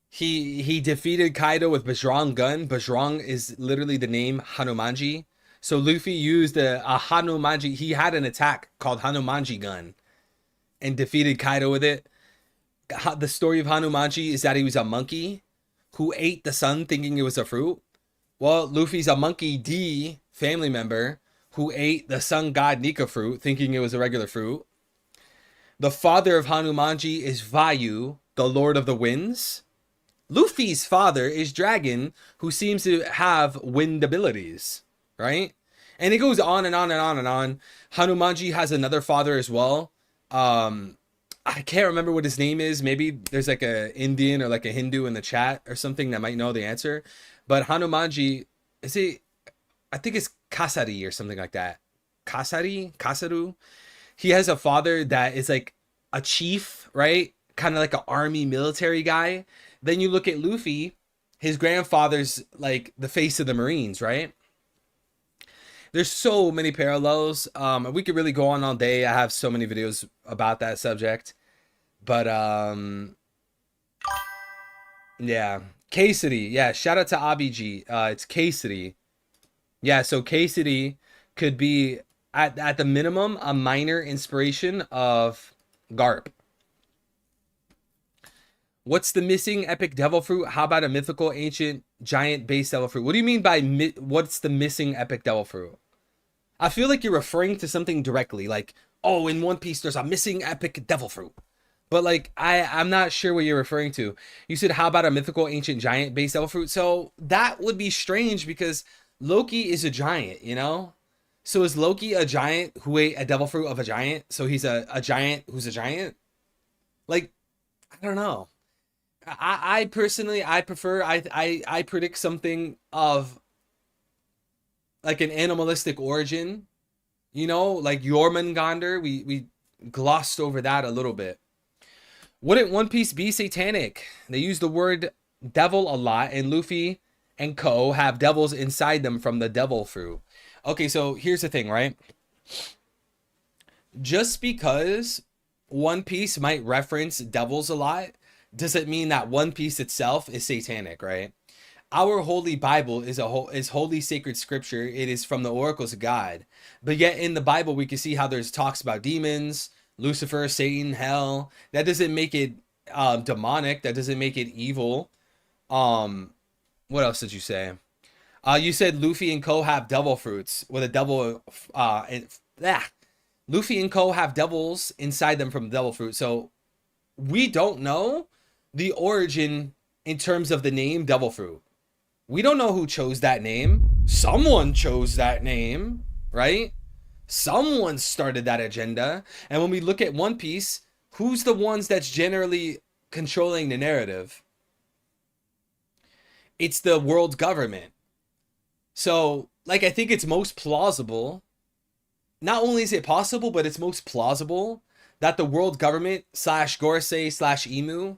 He defeated Kaido with Bajrang gun. Bajrang is literally the name Hanumanji. So Luffy used a Hanumanji. He had an attack called Hanumanji gun and defeated Kaido with it. The story of Hanumanji is that he was a monkey who ate the sun thinking it was a fruit. Well, Luffy's a monkey D family member who ate the sun god Nika fruit thinking it was a regular fruit. The father of Hanumanji is Vayu, the Lord of the Winds. Luffy's father is Dragon, who seems to have wind abilities, right? And it goes on and on and on and on. Hanumanji has another father as well. I can't remember what his name is. Maybe there's like a Indian or like a Hindu in the chat or something that might know the answer. But Hanumanji, I think it's Kasari or something like that. Kasaru. He has a father that is like a chief, right? Kind of like an army military guy. Then you look at Luffy, his grandfather's like the face of the Marines, right? There's so many parallels. We could really go on all day. I have so many videos about that subject. But yeah. K-City. Yeah, shout out to Abiji. It's K-City. Yeah, so K-City could be at the minimum a minor inspiration of Garp. What's the missing epic devil fruit? How about a mythical ancient giant base devil fruit? What do you mean by what's the missing epic devil fruit? I feel like you're referring to something directly, like, oh, in One Piece there's a missing epic devil fruit. But like I'm not sure what you're referring to. You said how about a mythical ancient giant base devil fruit? So that would be strange because Loki is a giant, So is Loki a giant who ate a devil fruit of a giant? So he's a giant who's a giant? Like, I don't know. I personally, I prefer, I predict something of like an animalistic origin, like Jormungandr. We glossed over that a little bit. Wouldn't One Piece be satanic? They use the word devil a lot, and Luffy and Co have devils inside them from the devil fruit. Okay, so here's the thing, right? Just because One Piece might reference devils a lot doesn't mean that One Piece itself is satanic, right? Our holy Bible is holy sacred scripture. It is from the oracles of God. But yet in the Bible we can see how there's talks about demons, Lucifer, Satan, hell. That doesn't make it demonic. That doesn't make it evil. What else did you say? You said Luffy and Co have devil fruits with a devil. Luffy and Co have devils inside them from devil fruit. So we don't know the origin in terms of the name devil fruit. We don't know who chose that name. Someone chose that name, right? Someone started that agenda. And when we look at One Piece, who's the ones that's generally controlling the narrative? It's the world government. So, like, I think it's most plausible. Not only is it possible, but it's most plausible that the world government / Gorosei / Emu,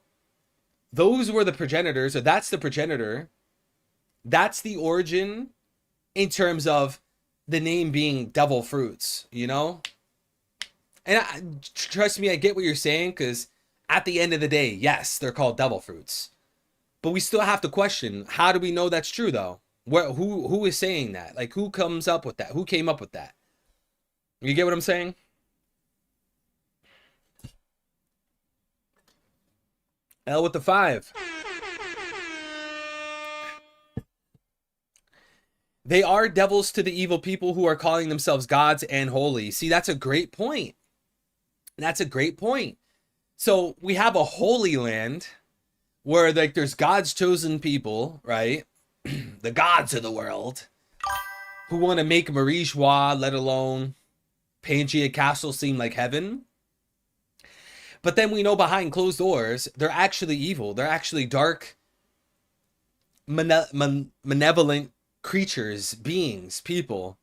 those were the progenitors, or that's the progenitor. That's the origin in terms of the name being devil fruits, you know? And trust me, I get what you're saying, because at the end of the day, yes, they're called devil fruits. But we still have to question, how do we know that's true, though? Who is saying that? Like, who comes up with that? Who came up with that? You get what I'm saying? L with the 5. They are devils to the evil people who are calling themselves gods and holy. See, that's a great point. That's a great point. So we have a holy land where, like, there's God's chosen people, right? The gods of the world who want to make Marie-Joie, let alone Pangea Castle, seem like heaven. But then we know behind closed doors, they're actually evil. They're actually dark, malevolent creatures, beings, people.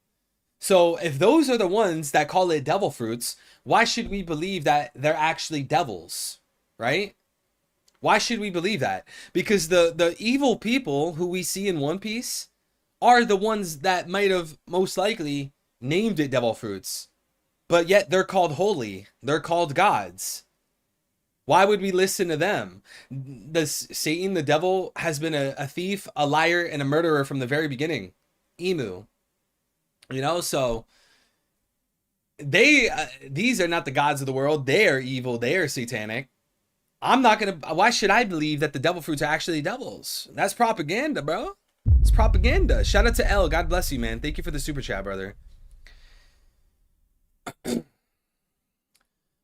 So if those are the ones that call it devil fruits, why should we believe that they're actually devils, right? Why should we believe that? Because the evil people who we see in One Piece are the ones that might have most likely named it devil fruits. But yet they're called holy. They're called gods. Why would we listen to them? Satan, the devil, has been a thief, a liar, and a murderer from the very beginning. Emu. You know, so these are not the gods of the world. They are evil. They are satanic. I'm not going to... Why should I believe that the devil fruits are actually devils? That's propaganda, bro. It's propaganda. Shout out to L. God bless you, man. Thank you for the super chat, brother.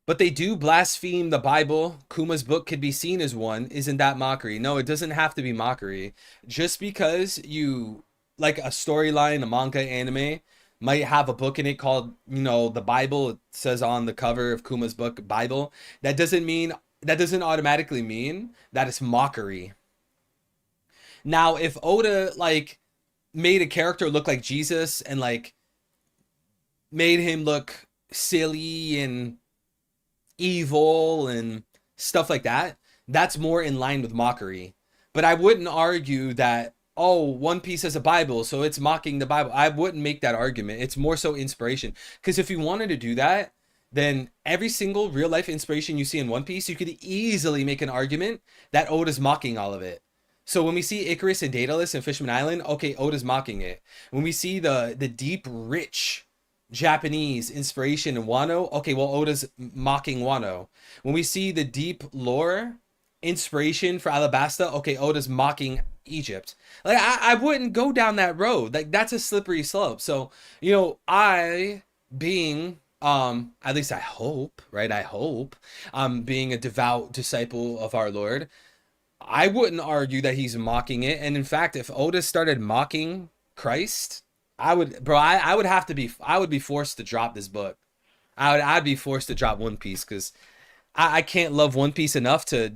But they do blaspheme the Bible. Kuma's book could be seen as one. Isn't that mockery? No, it doesn't have to be mockery. Just because you, like, a storyline, a manga, anime, might have a book in it called, you know, the Bible. It says on the cover of Kuma's book, Bible. That doesn't automatically mean that it's mockery. Now, if Oda, like, made a character look like Jesus and, like, made him look silly and evil and stuff like that, that's more in line with mockery. But I wouldn't argue that, oh, One Piece has a Bible, so it's mocking the Bible. I wouldn't make that argument. It's more so inspiration. Because if you wanted to do that, then every single real life inspiration you see in One Piece, you could easily make an argument that Oda's mocking all of it. So when we see Icarus and Daedalus and Fishman Island, okay, Oda's mocking it. When we see the deep, rich Japanese inspiration in Wano, okay, well, Oda's mocking Wano. When we see the deep lore inspiration for Alabasta, okay, Oda's mocking Egypt. Like, I wouldn't go down that road. Like, that's a slippery slope. So, you know, I, being, at least I hope, right? I hope, being a devout disciple of our Lord, I wouldn't argue that he's mocking it. And in fact, if Oda started mocking Christ, I would be forced to drop this book. I'd be forced to drop One Piece, because I can't love One Piece enough to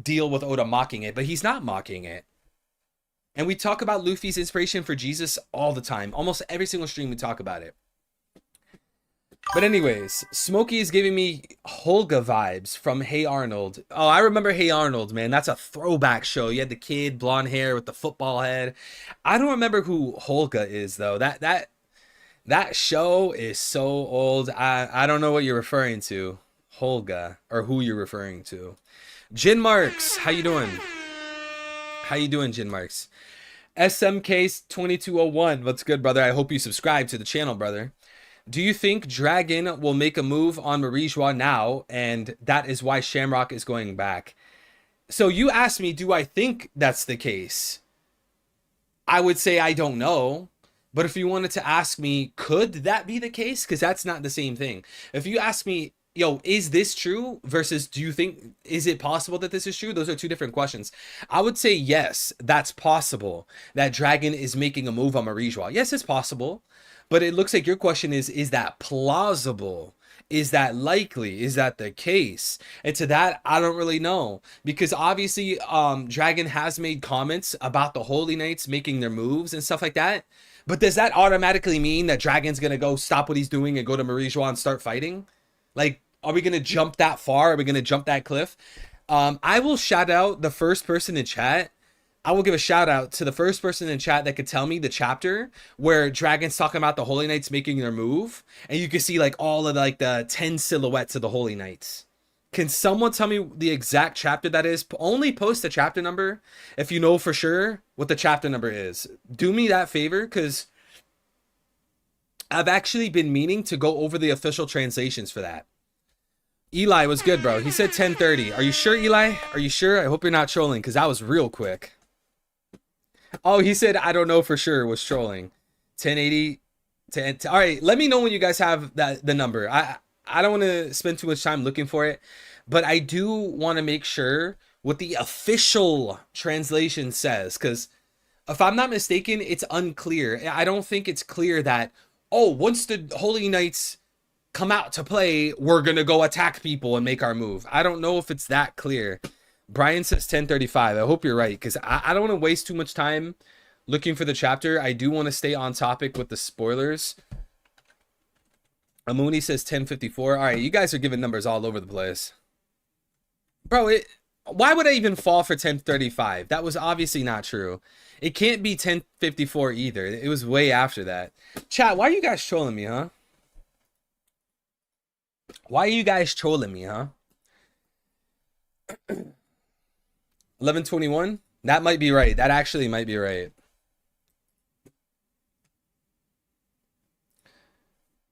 deal with Oda mocking it, but he's not mocking it. And we talk about Luffy's inspiration for Jesus all the time. Almost every single stream we talk about it. But anyways, Smokey is giving me Holga vibes from Hey Arnold. Oh, I remember Hey Arnold, man. That's a throwback show. You had the kid, blonde hair with the football head. I don't remember who Holga is though. That show is so old. I don't know what you're referring to, Holga, or who you're referring to. Jin Marks, how you doing? How you doing, Jin Marks? SMK 2201, what's good, brother? I hope you subscribe to the channel, brother. Do you think Dragon will make a move on Marijois now, and that is why Shamrock is going back? So you asked me, do I think that's the case? I would say I don't know. But if you wanted to ask me, could that be the case? Because that's not the same thing. If you ask me, yo, is this true? Versus, do you think, is it possible that this is true? Those are two different questions. I would say yes, that's possible. That Dragon is making a move on Marijois. Yes, it's possible. But it looks like your question is that plausible? Is that likely? Is that the case? And to that, I don't really know. Because obviously, Dragon has made comments about the Holy Knights making their moves and stuff like that. But does that automatically mean that Dragon's going to go stop what he's doing and go to Marijois and start fighting? Like, are we going to jump that far? Are we going to jump that cliff? I will shout out the first person in chat. I will give a shout out to the first person in chat that could tell me the chapter where Dragon's talking about the Holy Knights making their move. And you can see like all of like the 10 silhouettes of the Holy Knights. Can someone tell me the exact chapter that is? Only post the chapter number if you know for sure what the chapter number is. Do me that favor, because I've actually been meaning to go over the official translations for that. Eli was good, bro. He said 10:30. Are you sure, Eli? Are you sure? I hope you're not trolling, because that was real quick. Oh, he said I don't know for sure was trolling. 1080. All right, let me know when you guys have the number. I don't want to spend too much time looking for it, but I do want to make sure what the official translation says, because if I'm not mistaken, it's unclear. I don't think it's clear that, oh, once the Holy Knights come out to play, we're going to go attack people and make our move. I don't know if it's that clear. Brian says 10:35. I hope you're right, because I don't want to waste too much time looking for the chapter. I do want to stay on topic with the spoilers. Amuni says 10:54. All right, you guys are giving numbers all over the place. Bro, why would I even fall for 10:35? That was obviously not true. It can't be 10:54 either. It was way after that. Chat, why are you guys trolling me, huh? Why are you guys trolling me, huh? 11:21? That might be right. That actually might be right.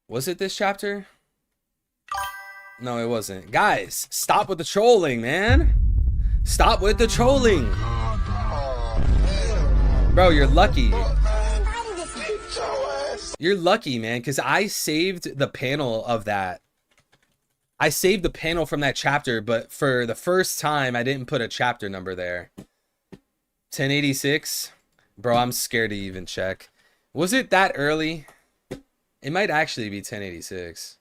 Was it this chapter? No, it wasn't. Guys, stop with the trolling, man. Stop with the trolling. Bro, you're lucky. You're lucky, man, because I saved the panel of that. I saved the panel from that chapter, but for the first time, I didn't put a chapter number there. 1086? Bro, I'm scared to even check. Was it that early? It might actually be 1086.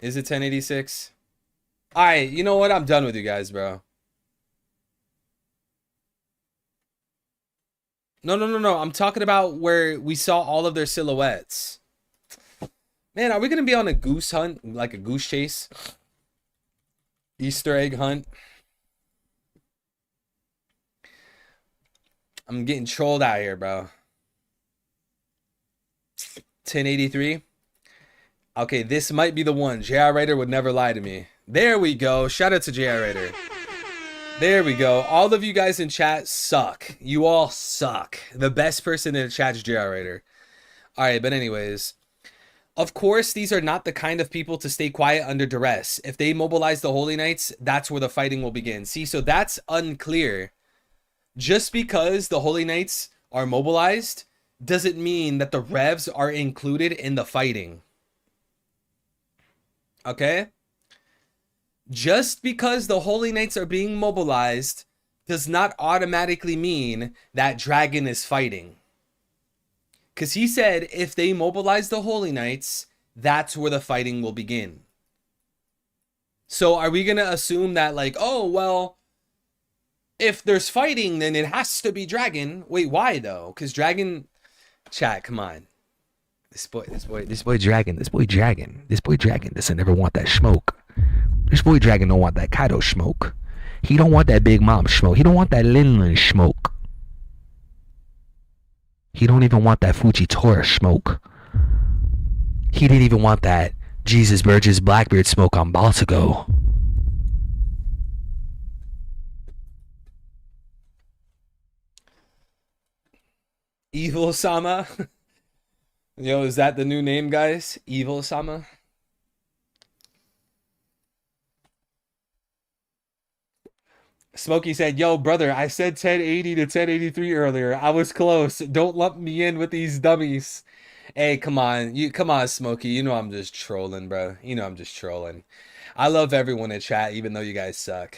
Is it 1086? Alright, you know what? I'm done with you guys, bro. No. I'm talking about where we saw all of their silhouettes. Man, are we going to be on a goose hunt? Like a goose chase? Easter egg hunt? I'm getting trolled out here, bro. 1083. Okay, this might be the one. JR Writer would never lie to me. There we go. Shout out to JR Writer. There we go. All of you guys in chat suck. You all suck. The best person in the chat is JR Writer. Alright, but anyways. Of course, these are not the kind of people to stay quiet under duress. If they mobilize the Holy Knights, that's where the fighting will begin. See, so that's unclear. Just because the Holy Knights are mobilized doesn't mean that the revs are included in the fighting. Okay? Just because the Holy Knights are being mobilized does not automatically mean that Dragon is fighting. Because he said if they mobilize the Holy Knights, that's where the fighting will begin. So are we going to assume that like, oh, well, if there's fighting, then it has to be Dragon. Wait, why though? Because Dragon... Chat, come on. This boy Dragon doesn't ever want that smoke. This boy Dragon don't want that Kaido smoke. He don't want that Big Mom smoke. He don't want that Linlin smoke. He don't even want that Fujitora smoke. He didn't even want that Jesus Burgess Blackbeard smoke on Baltigo. Evil Sama. Yo, is that the new name, guys? Evil Sama. Smokey said, yo, brother, I said 1080 to 1083 earlier. I was close. Don't lump me in with these dummies. Hey, come on. Come on, Smokey. You know I'm just trolling, bro. You know I'm just trolling. I love everyone in chat, even though you guys suck.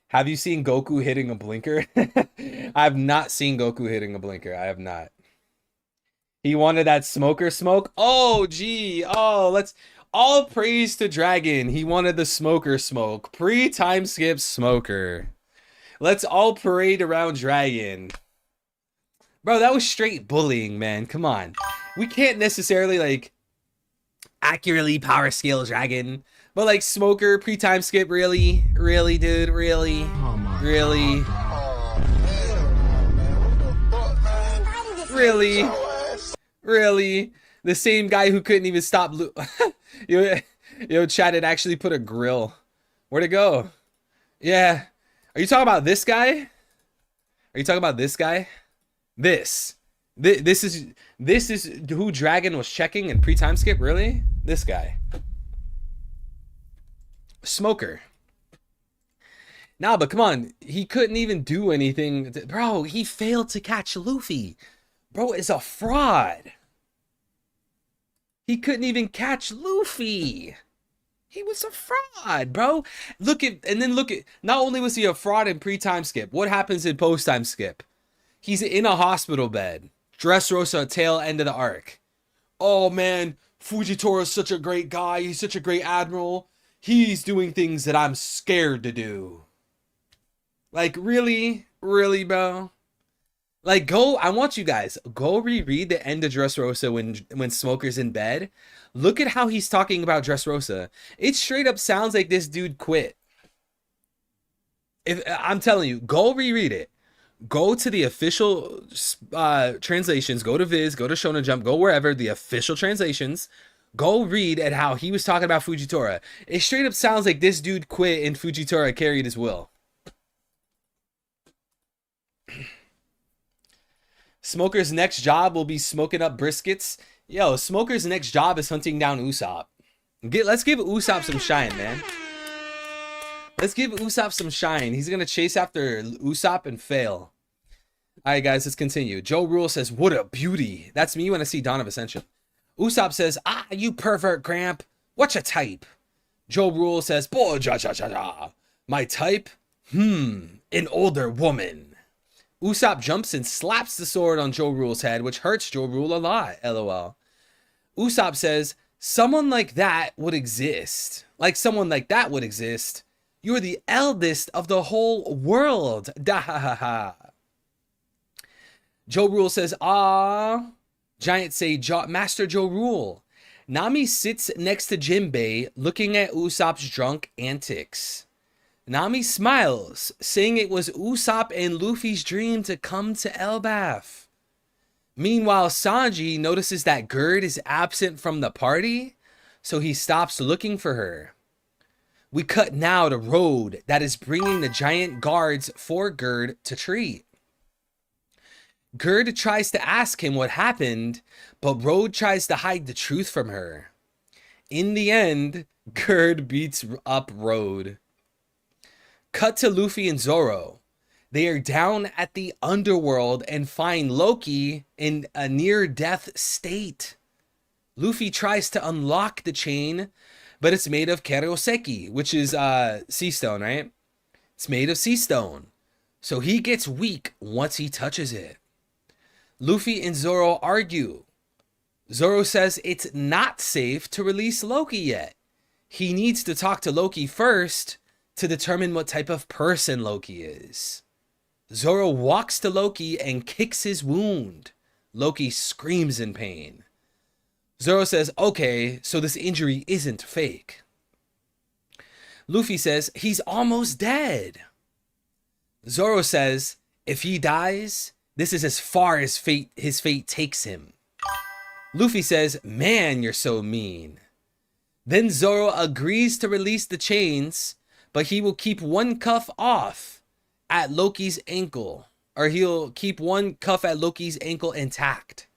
Have you seen Goku hitting a blinker? I have not seen Goku hitting a blinker. I have not. He wanted that smoker smoke. Oh, gee. Oh, let's... All praise to Dragon. He wanted the smoker smoke. Pre-time skip smoker. Let's all parade around Dragon. Bro, that was straight bullying, man. Come on. We can't necessarily, like, accurately power scale Dragon. But, like, smoker, pre-time skip, really? Really, dude? Really? Really? Really? Really? The same guy who couldn't even stop... Yo, chat, it actually put a grill. Where'd it go? Yeah. Are you talking about this guy? Are you talking about this guy? This is who Dragon was checking in pre-time skip? Really? This guy. Smoker. Nah, but come on. He couldn't even do anything. Bro, he failed to catch Luffy. Bro is a fraud. He couldn't even catch Luffy. He was a fraud, bro. Look at, not only was he a fraud in pre-time skip, what happens in post-time skip? He's in a hospital bed. Dressrosa, tail end of the arc. Oh man, Fujitora is such a great guy. He's such a great admiral. He's doing things that I'm scared to do. Like, really? Really, bro? Like, I want you guys, go reread the end of Dressrosa when Smoker's in bed. Look at how he's talking about Dressrosa. It straight up sounds like this dude quit. I'm telling you, go reread it. Go to the official translations. Go to Viz, go to Shonen Jump, go wherever, the official translations. Go read at how he was talking about Fujitora. It straight up sounds like this dude quit and Fujitora carried his will. Smoker's next job will be smoking up briskets. Yo, Smoker's next job is hunting down Usopp. Let's give Usopp some shine, man. Let's give Usopp some shine. He's going to chase after Usopp and fail. All right, guys, let's continue. Joe Rule says, what a beauty. That's me when I see Dawn of Ascension. Usopp says, ah, you pervert, Gramp. What's your type? Joe Rule says, boy, ja. My type? An older woman. Usopp jumps and slaps the sword on Joe Rule's head, which hurts Joe Rule a lot, lol. Usopp says, someone like that would exist. Like someone like that would exist. You're the eldest of the whole world. Da ha ha ha. Joe Rule says, ah. Giants say, Master Joe Rule. Nami sits next to Jinbei, looking at Usopp's drunk antics. Nami smiles, saying it was Usopp and Luffy's dream to come to Elbaf. Meanwhile, Sanji notices that Gerd is absent from the party, so he stops looking for her. We cut now to Road that is bringing the giant guards for Gerd to treat. Gerd tries to ask him what happened, but Road tries to hide the truth from her. In the end, Gerd beats up Road. Cut to Luffy and Zoro. They are down at the underworld and find Loki in a near-death state. Luffy tries to unlock the chain, but it's made of Keroseki, which is sea stone, right? It's made of sea stone. So he gets weak once he touches it. Luffy and Zoro argue. Zoro says it's not safe to release Loki yet. He needs to talk to Loki first to determine what type of person Loki is. Zoro walks to Loki and kicks his wound. Loki screams in pain. Zoro says, okay, so this injury isn't fake. Luffy says, he's almost dead. Zoro says, if he dies, this is as far as his fate takes him. Luffy says, man, you're so mean. Then Zoro agrees to release the chains, but he will keep one cuff off at Loki's ankle. Or he'll keep one cuff at Loki's ankle intact.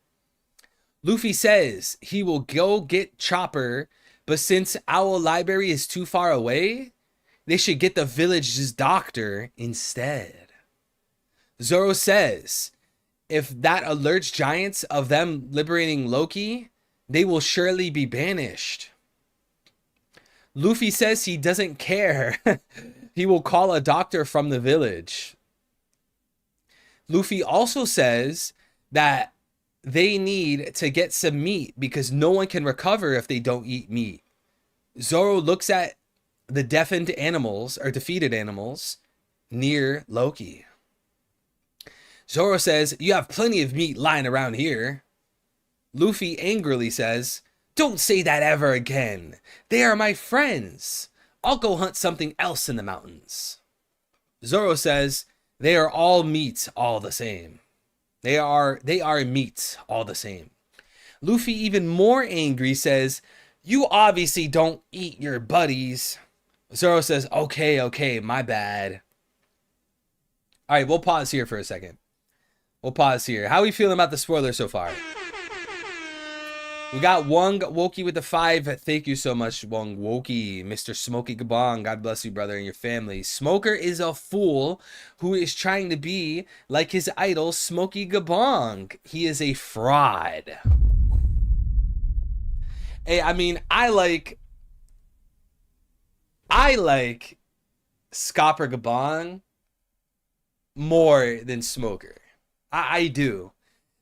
Luffy says he will go get Chopper, but since Owl Library is too far away, they should get the village's doctor instead. Zoro says if that alerts giants of them liberating Loki, they will surely be banished. Luffy says he doesn't care. He will call a doctor from the village. Luffy also says that they need to get some meat because no one can recover if they don't eat meat. Zoro looks at the deafened animals or defeated animals near Loki. Zoro says, you have plenty of meat lying around here. Luffy angrily says, don't say that ever again. They are my friends. I'll go hunt something else in the mountains. Zoro says, they are all meat all the same. They are meat all the same. Luffy, even more angry, says, you obviously don't eat your buddies. Zoro says, okay, my bad. All right, we'll pause here for a second. How are we feeling about the spoilers so far? We got Wong Woki with the 5. Thank you so much, Wong Woki. Mr. Smokey Gabong. God bless you, brother, and your family. Smoker is a fool who is trying to be like his idol, Smokey Gabong. He is a fraud. Hey, I mean, I like Scopper Gabong more than Smoker. I do.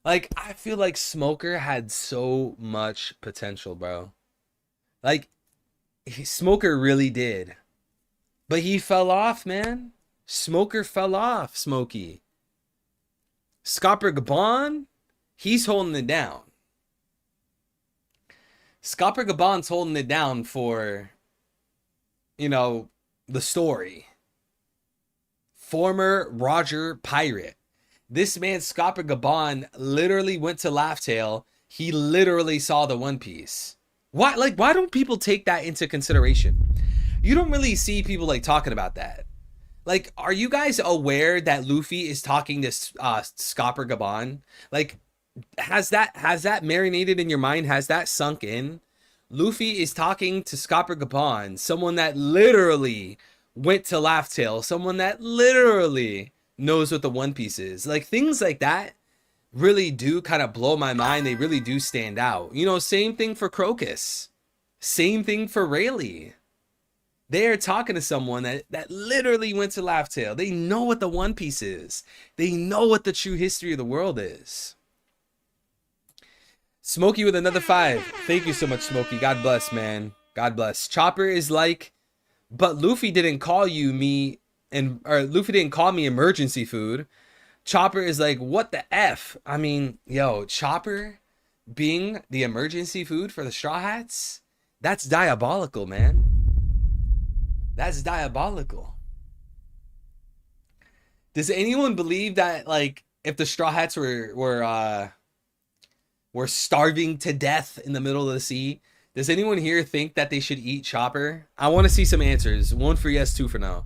Like, I feel like Smoker had so much potential, bro. Like, Smoker really did. But he fell off, man. Smoker fell off, Smokey. Scopper Gabon, he's holding it down. Scopper Gabon's holding it down for, you know, the story. Former Roger Pirate. This man, Scopper Gabon, literally went to Laugh Tale. He literally saw the One Piece. Why don't people take that into consideration? You don't really see people like talking about that. Like, are you guys aware that Luffy is talking to Scopper Gabon? Like, has that marinated in your mind? Has that sunk in? Luffy is talking to Scopper Gabon, someone that literally went to Laugh Tale, someone that literally knows what the One Piece is. Like, things like that really do kind of blow my mind. They really do stand out. You know, same thing for Crocus. Same thing for Rayleigh. They are talking to someone that literally went to Laugh Tale. They know what the One Piece is. They know what the true history of the world is. Smokey with another 5. Thank you so much, Smokey. God bless, man. God bless. Chopper is like, but Luffy didn't call you me, or Luffy didn't call me emergency food. Chopper is like, what the F? I mean, yo, Chopper being the emergency food for the Straw Hats? That's diabolical, man. That's diabolical. Does anyone believe that, like, if the Straw Hats were starving to death in the middle of the sea, does anyone here think that they should eat Chopper? I want to see some answers. 1 for yes, 2 for no.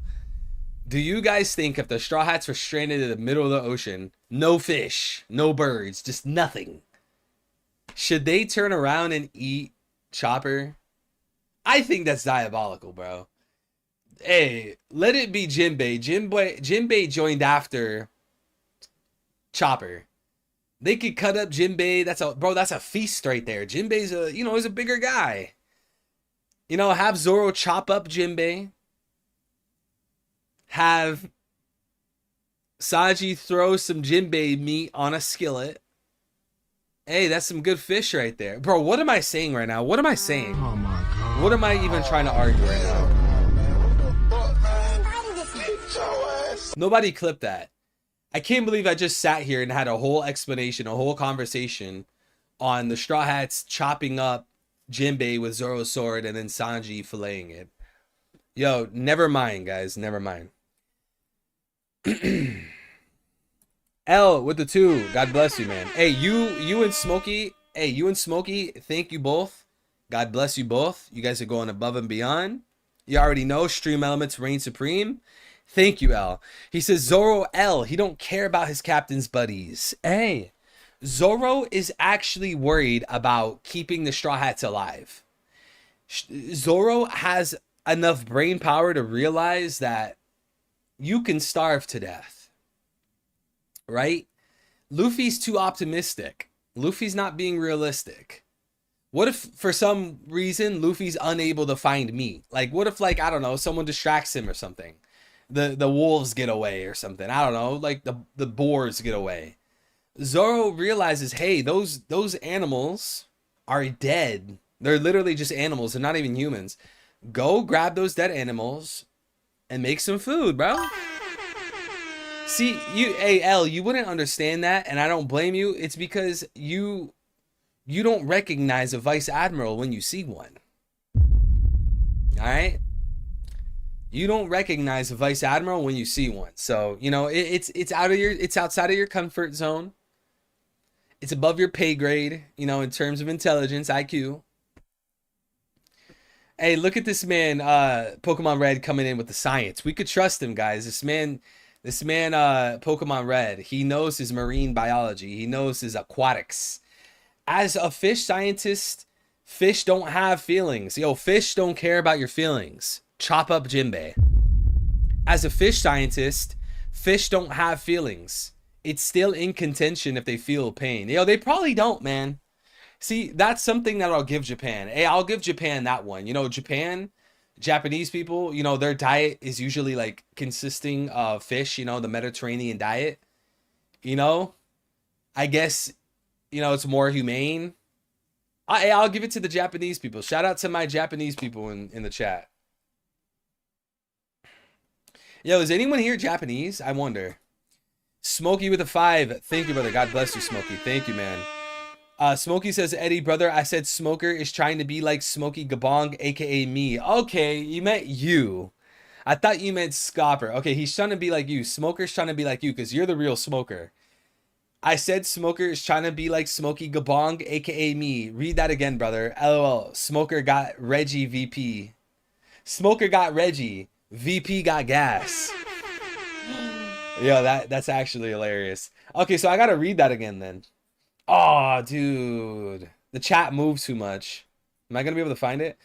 Do you guys think if the Straw Hats were stranded in the middle of the ocean, no fish, no birds, just nothing, should they turn around and eat Chopper? I think that's diabolical, bro. Hey, let it be Jinbei. Jinbei joined after Chopper. They could cut up Jinbei. That's a feast right there. Jinbei's he's a bigger guy. You know, have Zoro chop up Jinbei. Have Saji throw some Jinbei meat on a skillet. Hey, that's some good fish right there. Bro, what am I saying right now? What am I saying? Oh my God. What am I even trying to argue right now? Nobody clipped that. I can't believe I just sat here and had a whole explanation, a whole conversation on the Straw Hats chopping up Jinbei with Zoro's sword and then Sanji filleting it. Yo, never mind, guys. Never mind. L with the 2. God bless you, man. Hey, you and Smokey. Hey, you and Smokey. Thank you both. God bless you both. You guys are going above and beyond. You already know Stream Elements reign supreme. Thank you, L. He says Zoro L. He don't care about his captain's buddies. Hey, Zoro is actually worried about keeping the Straw Hats alive. Zoro has enough brain power to realize that you can starve to death. Right? Luffy's too optimistic. Luffy's not being realistic. What if for some reason Luffy's unable to find meat? Like what if, like, I don't know, someone distracts him or something? The wolves get away or something. I don't know, like the boars get away. Zoro realizes, hey, those animals are dead. They're literally just animals. They're not even humans. Go grab those dead animals and make some food, bro. See, L, you wouldn't understand that, and I don't blame you. It's because you don't recognize a vice admiral when you see one. All right? You don't recognize a vice admiral when you see one. So, you know, it's outside of your comfort zone. It's above your pay grade, you know, in terms of intelligence, IQ. Hey, look at this man, Pokemon Red coming in with the science. We could trust him, guys. This man, Pokemon Red, he knows his marine biology. He knows his aquatics. As a fish scientist, fish don't have feelings. Yo, fish don't care about your feelings. Chop up Jinbei. As a fish scientist, fish don't have feelings. It's still in contention if they feel pain. Yo, they probably don't, man. See, that's something that I'll give Japan. Hey, I'll give Japan that one. You know, Japanese people, you know, their diet is usually like consisting of fish, you know, the Mediterranean diet. You know, I guess, you know, it's more humane. I'll give it to the Japanese people. Shout out to my Japanese people in the chat. Yo, is anyone here Japanese? I wonder. Smokey with a 5. Thank you, brother. God bless you, Smokey. Thank you, man. Smokey says, Eddie, brother, I said Smoker is trying to be like Smokey Gabong, aka me. Okay, you meant you. I thought you meant Scopper. Okay, he's trying to be like you. Smoker's trying to be like you because you're the real Smoker. I said Smoker is trying to be like Smokey Gabong, aka me. Read that again, brother. LOL. Smoker got Reggie VP. Smoker got Reggie. VP got gas. Yo, that's actually hilarious. Okay, so I gotta read that again then. Oh, dude. The chat moves too much. Am I gonna be able to find it?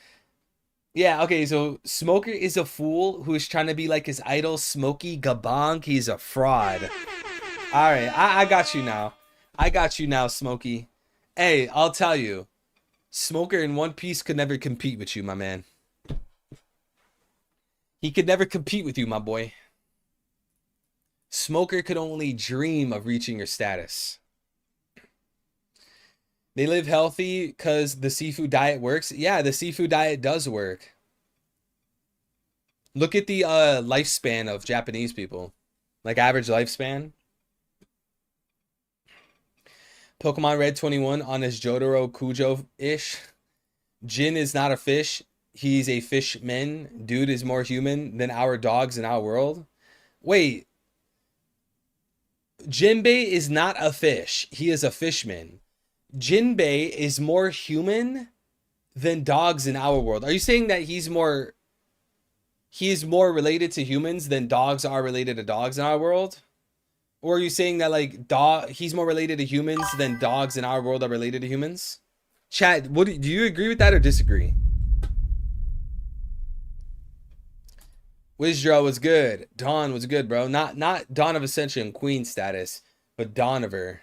Yeah, okay, so Smoker is a fool who is trying to be like his idol, Smokey Gabong. He's a fraud. Alright, I got you now. I got you now, Smokey. Hey, I'll tell you. Smoker in One Piece could never compete with you, my man. He could never compete with you, my boy. Smoker could only dream of reaching your status. They live healthy because the seafood diet works. Yeah, the seafood diet does work. Look at the lifespan of Japanese people. Like average lifespan. Pokemon Red 21 on his Jotaro Kujo-ish. Jin is not a fish. He's a fishman. Dude is more human than our dogs in our world. Wait. Jinbei is not a fish. He is a fishman. Jinbei is more human than dogs in our world. Are you saying that he is more related to humans than dogs are related to dogs in our world? Or are you saying that like he's more related to humans than dogs in our world are related to humans? Chat, do you agree with that or disagree? Wizdra was good. Dawn was good, bro. Not Dawn of Ascension Queen status, but Dawn of her.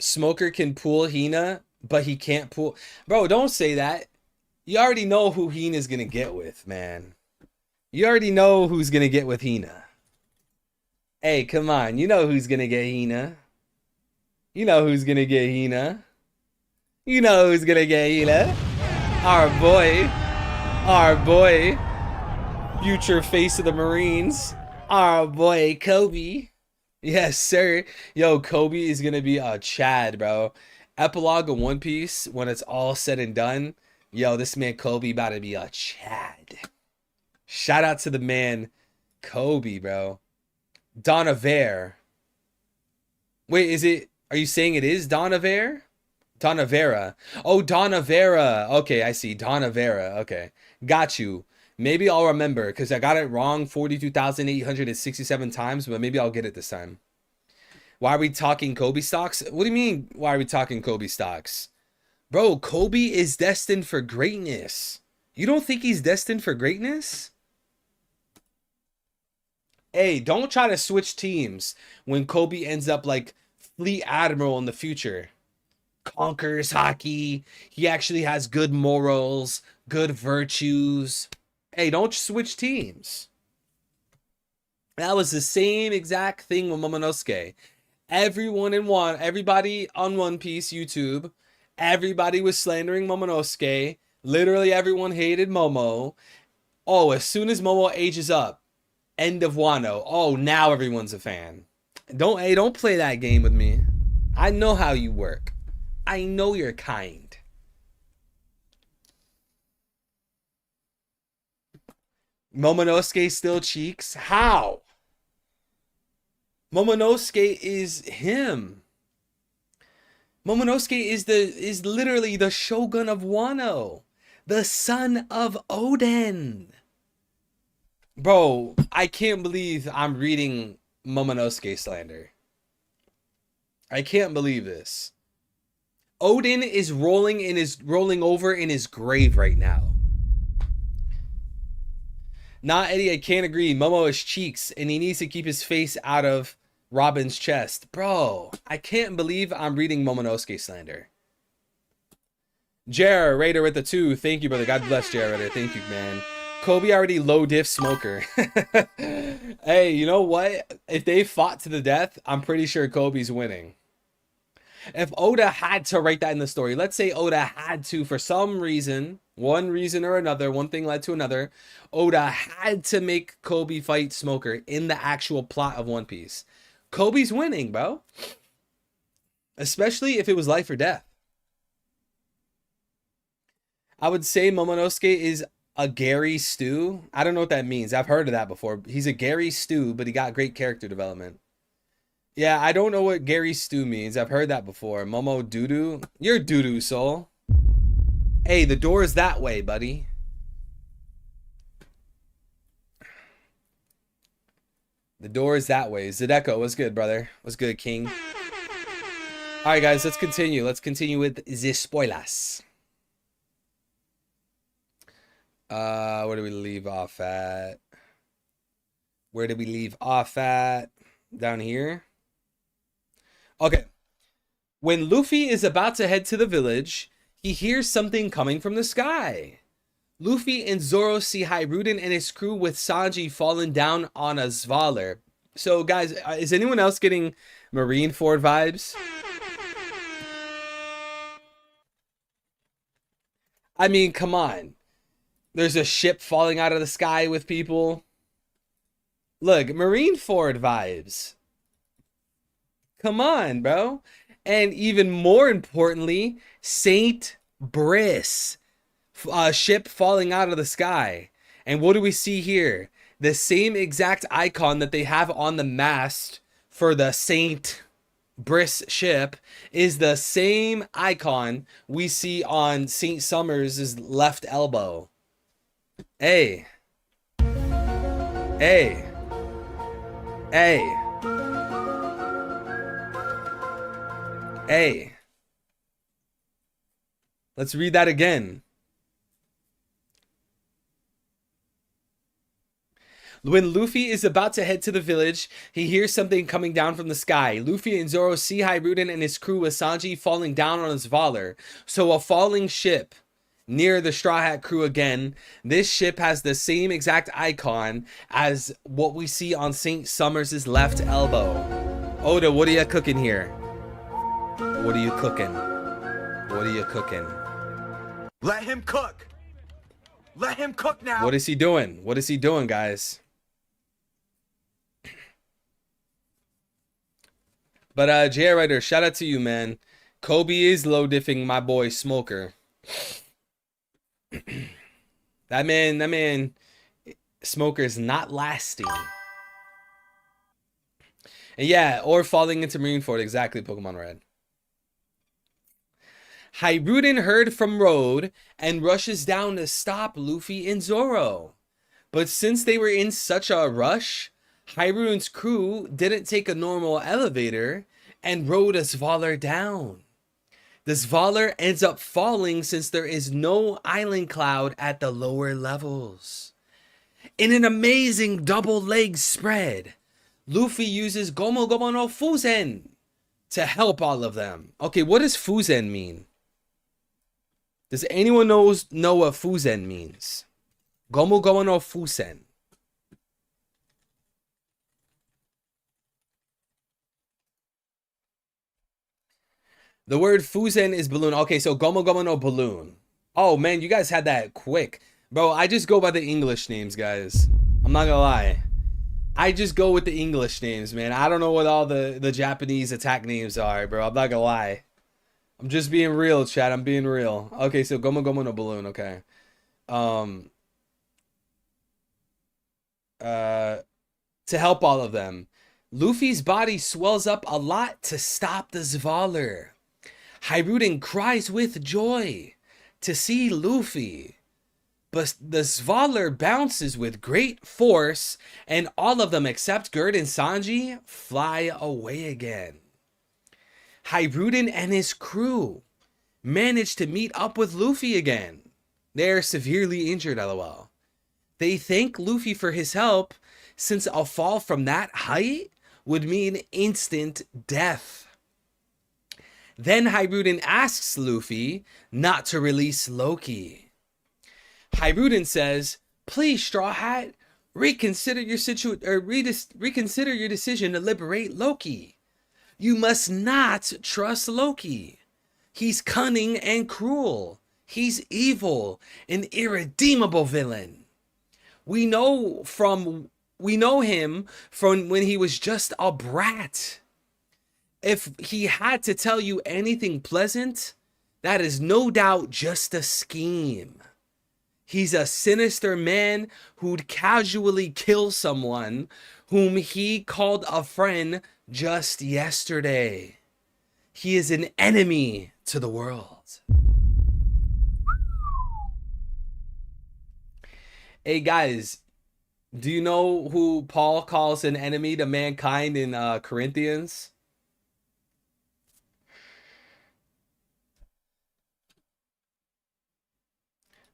Smoker can pull Hina, but he can't pull. Bro, don't say that. You already know who Hina's gonna get with, man. You already know who's gonna get with Hina. Hey, come on. You know who's gonna get Hina. You know who's gonna get Hina. You know who's gonna get Hina. Our boy, future face of the Marines, our boy Kobe. Yes, sir. Yo, Kobe is gonna be a Chad, bro. Epilogue of One Piece when it's all said and done. Yo, this man Kobe about to be a Chad. Shout out to the man Kobe, bro. Donaver. Wait, is it? Are you saying it is Donaver? Donavera. Oh, Donavera. Okay, I see. Donavera. Okay. Got you. Maybe I'll remember because I got it wrong 42,867 times, but maybe I'll get it this time. Why are we talking Kobe stocks? What do you mean, why are we talking Kobe stocks? Bro, Kobe is destined for greatness. You don't think he's destined for greatness? Hey, don't try to switch teams when Kobe ends up like Fleet Admiral in the future. Conquers hockey. He actually has good morals, good virtues. Hey, don't switch teams. That was the same exact thing with Momonosuke. Everybody on One Piece YouTube, everybody was slandering Momonosuke. Literally everyone hated Momo. Oh, as soon as Momo ages up, end of Wano. Oh, now everyone's a fan. Don't play that game with me. I know how you work. I know you're kind. Momonosuke still cheeks? How? Momonosuke is him. Momonosuke is literally the shogun of Wano, the son of Oden. Bro, I can't believe I'm reading Momonosuke slander. I can't believe this. Oden is rolling over in his grave right now. Nah, Eddie, I can't agree. Momo is cheeks, and he needs to keep his face out of Robin's chest. Bro, I can't believe I'm reading Momonosuke slander. Jer Raider with the 2. Thank you, brother. God bless Jer Raider. Thank you, man. Kobe already low diff smoker. Hey, you know what? If they fought to the death, I'm pretty sure Kobe's winning. If Oda had to write that in the story, let's say Oda had to, for some reason, one reason or another, one thing led to another, Oda had to make Kobe fight Smoker in the actual plot of One Piece. Kobe's winning, bro. Especially if it was life or death. I would say Momonosuke is a Gary Stew. I don't know what that means. I've heard of that before. He's a Gary Stew, but he got great character development. Yeah, I don't know what Gary Stew means. I've heard that before. Momo Doodoo. You're Doodoo, soul. Hey, the door is that way, buddy. The door is that way. Zedeko, what's good, brother? What's good, king? All right, guys, let's continue. Let's continue with the spoilers. Where do we leave off at? Where did we leave off at? Down here. Okay. When Luffy is about to head to the village, he hears something coming from the sky. Luffy and Zoro see Hiruden and his crew with Sanji falling down on a Zvalar. So, guys, is anyone else getting Marineford vibes? I mean, come on. There's a ship falling out of the sky with people. Look, Marineford vibes. Come on, bro. And even more importantly, Saint Brice. A ship falling out of the sky. And what do we see here? The same exact icon that they have on the mast for the Saint Brice ship is the same icon we see on Saint Summers' left elbow. Hey. Hey. Hey. Hey. Let's read that again. When Luffy is about to head to the village, he hears something coming down from the sky. Luffy and Zoro see Hiruden and his crew with Sanji falling down on his Valar. So a falling ship near the Straw Hat crew again. This ship has the same exact icon as what we see on Saint Summers' left elbow. Oda, what are you cooking here? What are you cooking? What are you cooking? Let him cook. Let him cook now. What is he doing? What is he doing, guys? But JR Writer, shout out to you, man. Kobe is low diffing my boy Smoker. That man, Smoker is not lasting. And yeah, or falling into Marineford, exactly, Pokemon Red. Hiruden heard from Road and rushes down to stop Luffy and Zoro. But since they were in such a rush, Hiruden's crew didn't take a normal elevator and rode a Zvalar down. The Zvalar ends up falling since there is no island cloud at the lower levels. In an amazing double leg spread, Luffy uses Gomu Gomu no Fuzen to help all of them. Okay, what does Fuzen mean? Does anyone know what Fuzen means? Gomu Gomu no Fuzen. The word Fuzen is balloon. Okay, so Gomu Gomu no balloon. Oh man, you guys had that quick. Bro, I just go by the English names, guys. I'm not gonna lie. I just go with the English names, man. I don't know what all the Japanese attack names are, bro. I'm not gonna lie. I'm just being real, chat. I'm being real. Okay, so Gomu Gomu no balloon, okay. To help all of them. Luffy's body swells up a lot to stop the Zvalar. Hiruden cries with joy to see Luffy. But the Zvalar bounces with great force, and all of them except Gerd and Sanji fly away again. Hiruden and his crew manage to meet up with Luffy again. They are severely injured, lol. They thank Luffy for his help, since a fall from that height would mean instant death. Then Hiruden asks Luffy not to release Loki. Hiruden says, "Please, Straw Hat, reconsider your reconsider your decision to liberate Loki. You must not trust Loki. He's cunning and cruel. He's evil, an irredeemable villain. We know him from when he was just a brat. If he had to tell you anything pleasant, that is no doubt just a scheme. He's a sinister man who'd casually kill someone whom he called a friend just yesterday. He is an enemy to the world." Hey guys, do you know who Paul calls an enemy to mankind in Corinthians?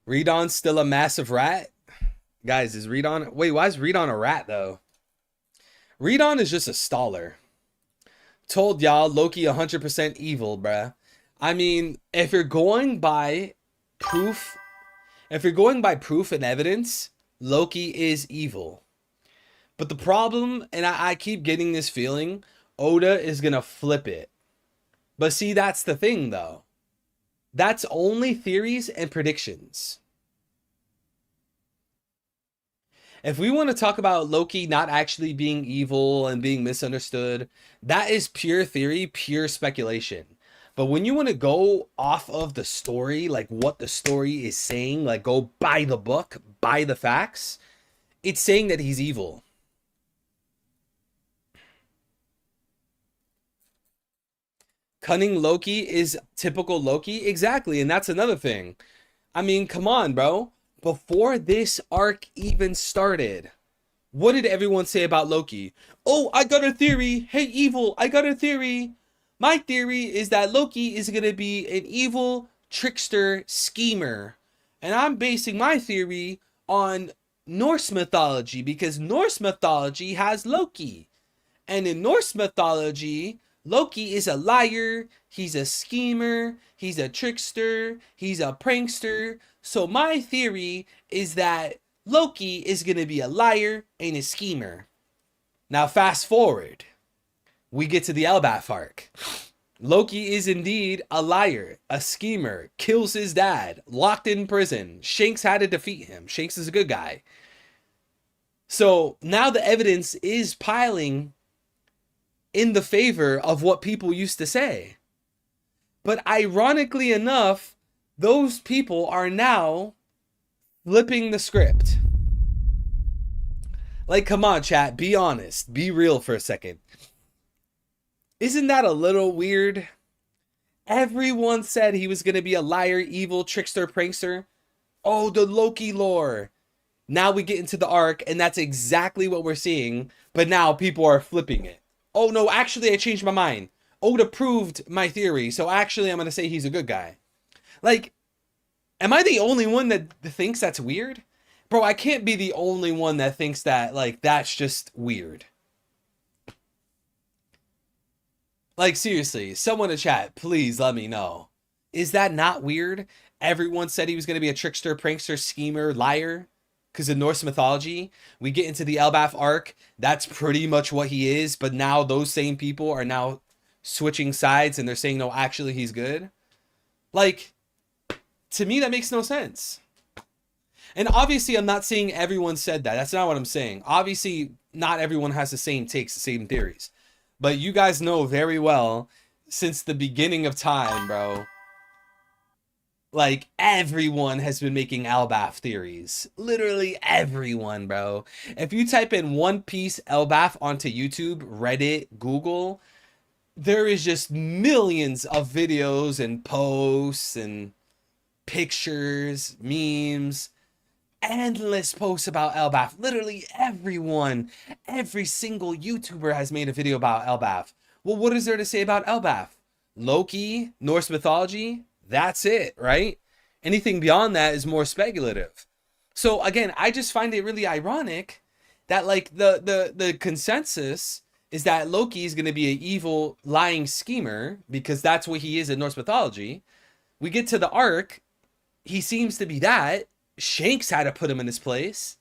Redon's still a massive rat? Guys, is Redon... Wait, why is Redon a rat, though? Redon is just a staller. Told y'all, Loki 100% evil, bruh. I mean, if you're going by proof... If you're going by proof and evidence, Loki is evil. But the problem, and I keep getting this feeling, Oda is going to flip it. But see, that's the thing, though. That's only theories and predictions. If we want to talk about Loki not actually being evil and being misunderstood, that is pure theory, pure speculation. But when you want to go off of the story, like what the story is saying, like go by the book, by the facts, it's saying that he's evil. Cunning Loki is typical Loki? Exactly, and that's another thing. I mean, come on, bro. Before this arc even started, what did everyone say about Loki? Oh, I got a theory. Hey, evil, I got a theory. My theory is that Loki is going to be an evil trickster schemer. And I'm basing my theory on Norse mythology because Norse mythology has Loki. And in Norse mythology, Loki is a liar, he's a schemer, he's a trickster, he's a prankster. So my theory is that Loki is going to be a liar and a schemer. Now fast forward, we get to the Elbaf arc. Loki is indeed a liar, a schemer, kills his dad, locked in prison. Shanks had to defeat him. Shanks is a good guy. So now the evidence is piling in the favor of what people used to say. But ironically enough, those people are now flipping the script. Like, come on, chat, be honest, be real for a second. Isn't that a little weird? Everyone said he was going to be a liar, evil, trickster, prankster. Oh, the Loki lore. Now we get into the arc, and that's exactly what we're seeing. But now people are flipping it. Oh, no, actually, I changed my mind. Oda proved my theory, so actually I'm going to say he's a good guy. Like, am I the only one that thinks that's weird? Bro, I can't be the only one that thinks that, like, that's just weird. Like, seriously, someone in chat, please let me know. Is that not weird? Everyone said he was going to be a trickster, prankster, schemer, liar. Because in Norse mythology, we get into the Elbaf arc. That's pretty much what he is. But now those same people are now switching sides and they're saying, no, actually, he's good. Like, to me, that makes no sense. And obviously, I'm not saying everyone said that. That's not what I'm saying. Obviously, not everyone has the same takes, the same theories. But you guys know very well, since the beginning of time, bro, like, everyone has been making Elbaf theories. Literally everyone, bro. If you type in One Piece Elbaf onto YouTube, Reddit, Google, there is just millions of videos and posts and pictures, memes, endless posts about Elbaf. Literally everyone, every single YouTuber has made a video about Elbaf. Well, what is there to say about Elbaf? Loki, Norse mythology, that's it, right? Anything beyond that is more speculative. So again, I just find it really ironic that, like, the consensus is that Loki is going to be an evil, lying schemer because that's what he is in Norse mythology. We get to the arc, he seems to be that. Shanks had to put him in his place.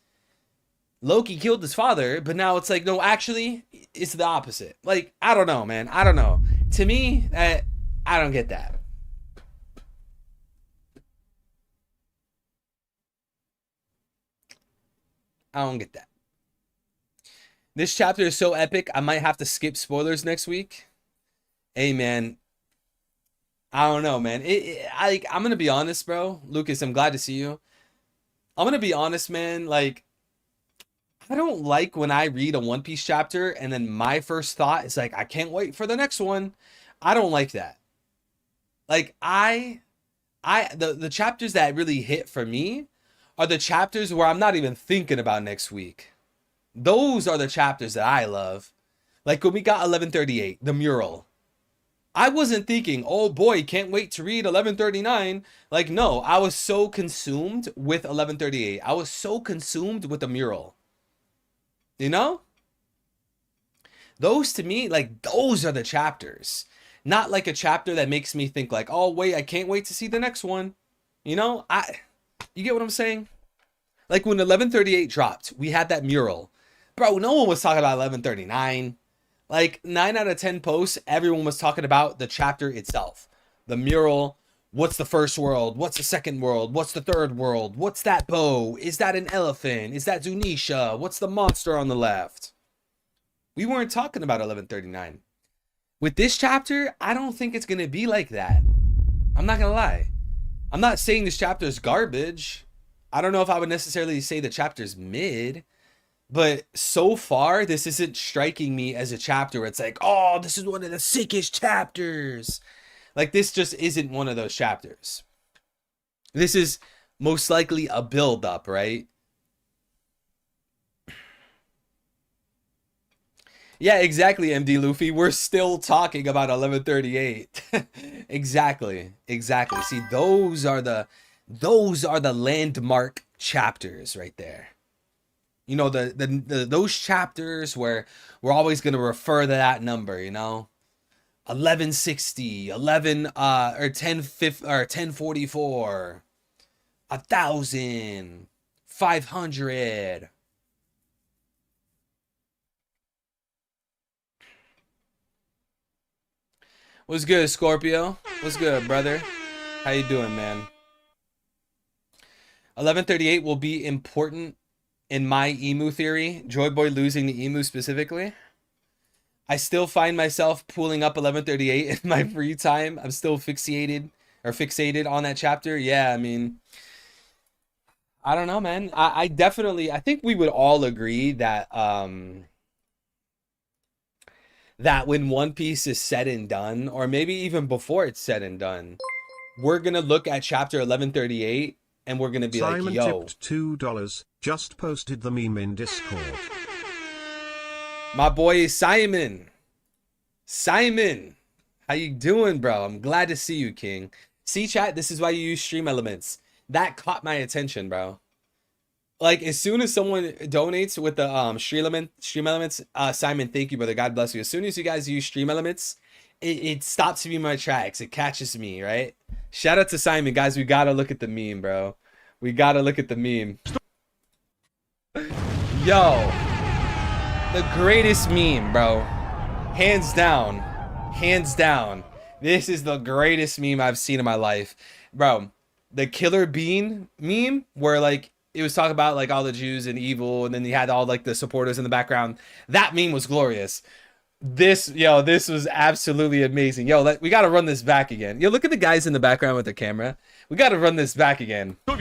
Loki killed his father, but now it's like, no, actually, it's the opposite. Like, I don't know, man. I don't know. To me, I don't get that. I don't get that. This chapter is so epic, I might have to skip spoilers next week. Hey, man. I don't know, man. I'm going to be honest, bro. Lucas, I'm glad to see you. I'm going to be honest, man. Like, I don't like when I read a One Piece chapter and then my first thought is like, I can't wait for the next one. I don't like that. Like, the chapters that really hit for me are the chapters where I'm not even thinking about next week. Those are the chapters that I love. Like when we got 1138, the mural. I wasn't thinking, oh boy, can't wait to read 1139. Like, no, I was so consumed with 1138. I was so consumed with the mural. You know? Those to me, like, those are the chapters. Not like a chapter that makes me think like, oh wait, I can't wait to see the next one. You know? You get what I'm saying? Like when 1138 dropped, we had that mural. Bro, no one was talking about 1139. Like 9 out of 10 posts, everyone was talking about the chapter itself. The mural. What's the first world? What's the second world? What's the third world? What's that bow? Is that an elephant? Is that Zunisha? What's the monster on the left? We weren't talking about 1139. With this chapter, I don't think it's going to be like that. I'm not going to lie. I'm not saying this chapter is garbage. I don't know if I would necessarily say the chapter's mid. But so far, this isn't striking me as a chapter where it's like, oh, this is one of the sickest chapters. Like, this just isn't one of those chapters. This is most likely a build-up, right? Yeah, exactly, MD Luffy. We're still talking about 1138. Exactly. See, those are the landmark chapters right there. You know, those chapters where we're always going to refer to that number, you know? 1160, 1044, 1000, 500. What's good, Scorpio? What's good, brother? How you doing, man? 1138 will be important in my emu theory. Joy Boy losing the emu specifically. I still find myself pulling up 1138 in my free time. I'm still fixated on that chapter. Yeah, I mean, I don't know, man. I definitely, I think we would all agree that when One Piece is said and done, or maybe even before it's said and done, we're gonna look at chapter 1138 and we're gonna be Simon like, yo, tipped $2, just posted the meme in Discord. my boy Simon. Simon, how you doing, bro? I'm glad to see you, King. See, chat, this is why you use stream elements. That caught my attention, bro. Like, as soon as someone donates with the stream elements, Simon, thank you, brother. God bless you. As soon as you guys use stream elements, it stops me in my tracks. It catches me, right? Shout out to Simon, guys. We gotta look at the meme, bro. We gotta look at the meme. Yo, the greatest meme, bro. Hands down. Hands down. This is the greatest meme I've seen in my life. Bro, the Killer Bean meme, where like it was talking about like all the Jews and evil, and then you had all like the supporters in the background. That meme was glorious. This was absolutely amazing. Yo, we gotta run this back again. Yo, look at the guys in the background with the camera. We gotta run this back again. Yo,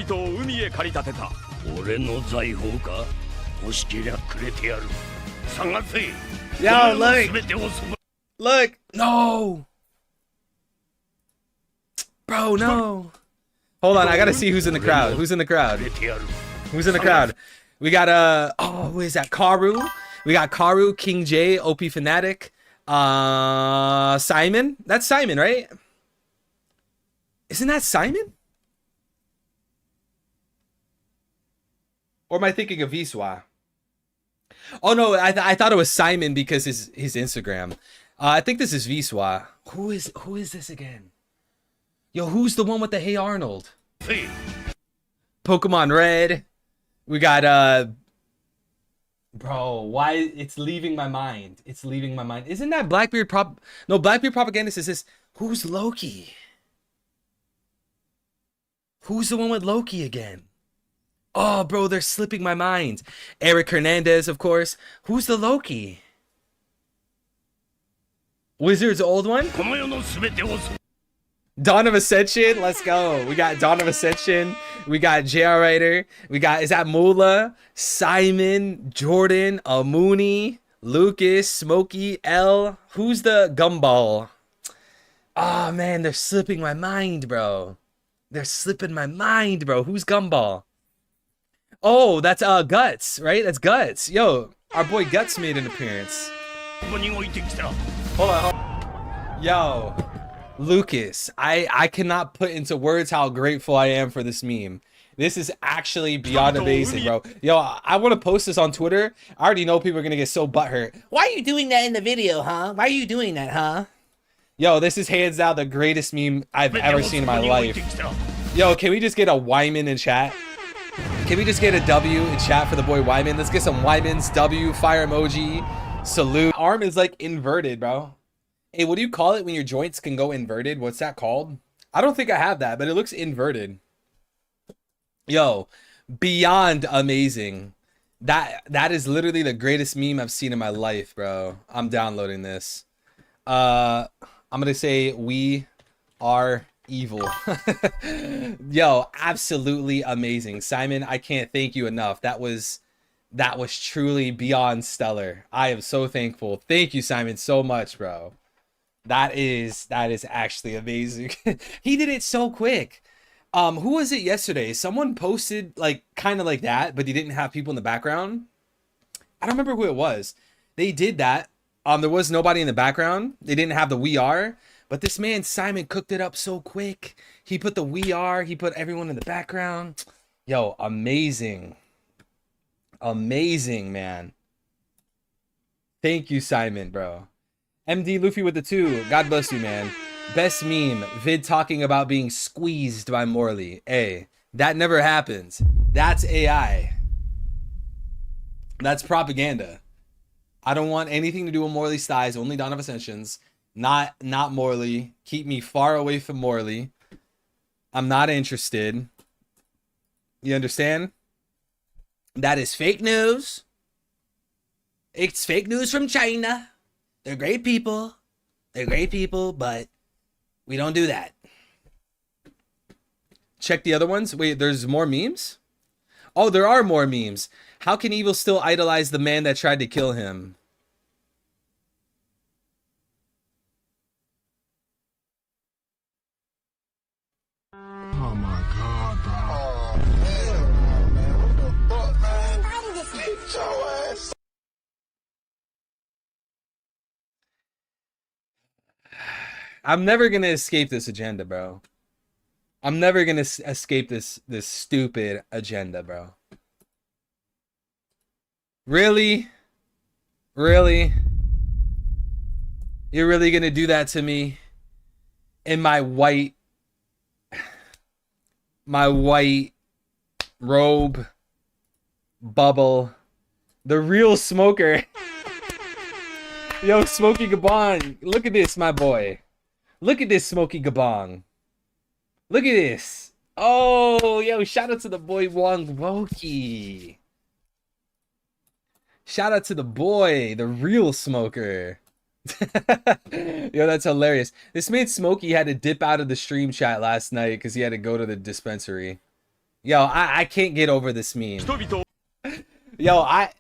look, no, bro, no. Hold on, I gotta see who's in the crowd. Who's in the crowd? Who's in the crowd? We got who is that? Karu. We got Karu, King J, OP Fanatic, Simon. That's Simon, right? Isn't that Simon? Or am I thinking of Viswa? Oh no, I thought it was Simon because his Instagram. I think this is Viswa. Who is this again? Yo, who's the one with the Hey Arnold? Pokemon Red. We got bro, why it's leaving my mind. It's leaving my mind. Isn't that Blackbeard No, Blackbeard Propagandist is this. Who's Loki? Who's the one with Loki again? Oh, bro, they're slipping my mind. Eric Hernandez, of course. Who's the Loki? Wizard's old one? Dawn of Ascension, let's go. We got Dawn of Ascension. We got JR Ryder. We got, is that Mula? Simon, Jordan, Mooney, Lucas, Smokey, L. Who's the Gumball? Oh, man, they're slipping my mind, bro. They're slipping my mind, bro. Who's Gumball? Oh, that's Guts, right? That's Guts. Yo, our boy Guts made an appearance. Hold on. Yo, Lucas, I cannot put into words how grateful I am for this meme. This is actually beyond amazing, bro. Yo, I want to post this on Twitter. I already know people are going to get so butthurt. Why are you doing that in the video, huh? Why are you doing that, huh? Yo, this is hands down the greatest meme I've ever seen in my life. Yo, can we just get a Wyman in chat? Can we just get a W in chat for the boy Wyman? Let's get some Wymans, W, fire emoji, salute. Arm is like inverted, bro. Hey, what do you call it when your joints can go inverted? What's that called? I don't think I have that, but it looks inverted. Yo, beyond amazing. That is literally the greatest meme I've seen in my life, bro. I'm downloading this. I'm gonna say we are evil. Yo, absolutely amazing. Simon, I can't thank you enough. That was truly beyond stellar. I am so thankful. Thank you, Simon, so much, bro. That is actually amazing. He did it so quick. Who was it yesterday? Someone posted like kind of like that, but he didn't have people in the background. I don't remember who it was. They did that. There was nobody in the background. They didn't have the we are. But this man, Simon, cooked it up so quick. He put the we are. He put everyone in the background. Yo, amazing. Amazing, man. Thank you, Simon, bro. MD Luffy with the 2. God bless you, man. Best meme. Vid talking about being squeezed by Morley. Hey, that never happens. That's AI. That's propaganda. I don't want anything to do with Morley's thighs. Only Dawn of Ascensions. Not Morley. Keep me far away from Morley. I'm not interested. You understand? That is fake news. It's fake news from China. They're great people. They're great people, but we don't do that. Check the other ones. Wait, there's more memes? Oh, there are more memes. How can evil still idolize the man that tried to kill him? Oh my god, bro. Oh, hell no, man. What the fuck, man? Get your ass. I'm never gonna escape this agenda, bro. I'm never gonna escape this stupid agenda, bro. Really? Really? You're really gonna do that to me? In my white robe bubble. The real smoker. Yo, Smokey Gabong. Look at this, my boy. Look at this, Smokey Gabong. Look at this. Oh, yo, shout out to the boy Wong Woki. Shout out to the boy, the real smoker. Yo, that's hilarious. This made Smokey had to dip out of the stream chat last night because he had to go to the dispensary. Yo, I can't get over this meme. Yo, I'm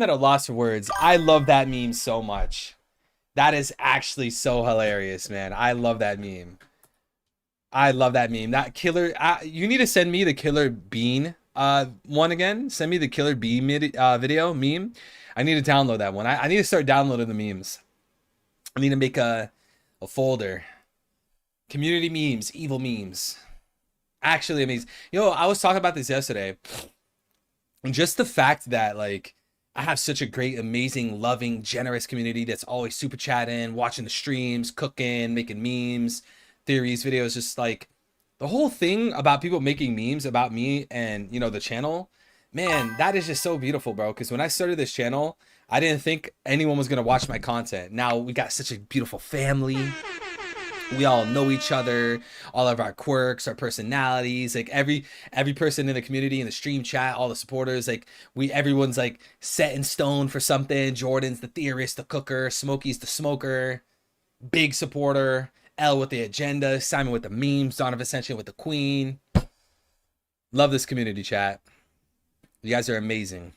at a loss for words. I love that meme so much. That is actually so hilarious, man. I love that meme. I love that meme. That killer. You need to send me the Killer Bean one again. Send me the Killer Bean video meme. I need to download that one. I need to start downloading the memes. I need to make a folder. Community memes, evil memes. Actually amazing. Yo, I was talking about this yesterday. And just the fact that like I have such a great, amazing, loving, generous community that's always super chatting, watching the streams, cooking, making memes, theories, videos, just like the whole thing about people making memes about me and, you know, the channel, man, that is just so beautiful, bro. Because when I started this channel, I didn't think anyone was going to watch my content. Now we got such a beautiful family. We all know each other, all of our quirks, our personalities, like every person in the community, in the stream chat, all the supporters, like everyone's like set in stone for something. Jordan's the theorist, the cooker, Smokey's the smoker, big supporter, L with the agenda, Simon with the memes, Dawn of Ascension with the queen. Love this community chat. You guys are amazing.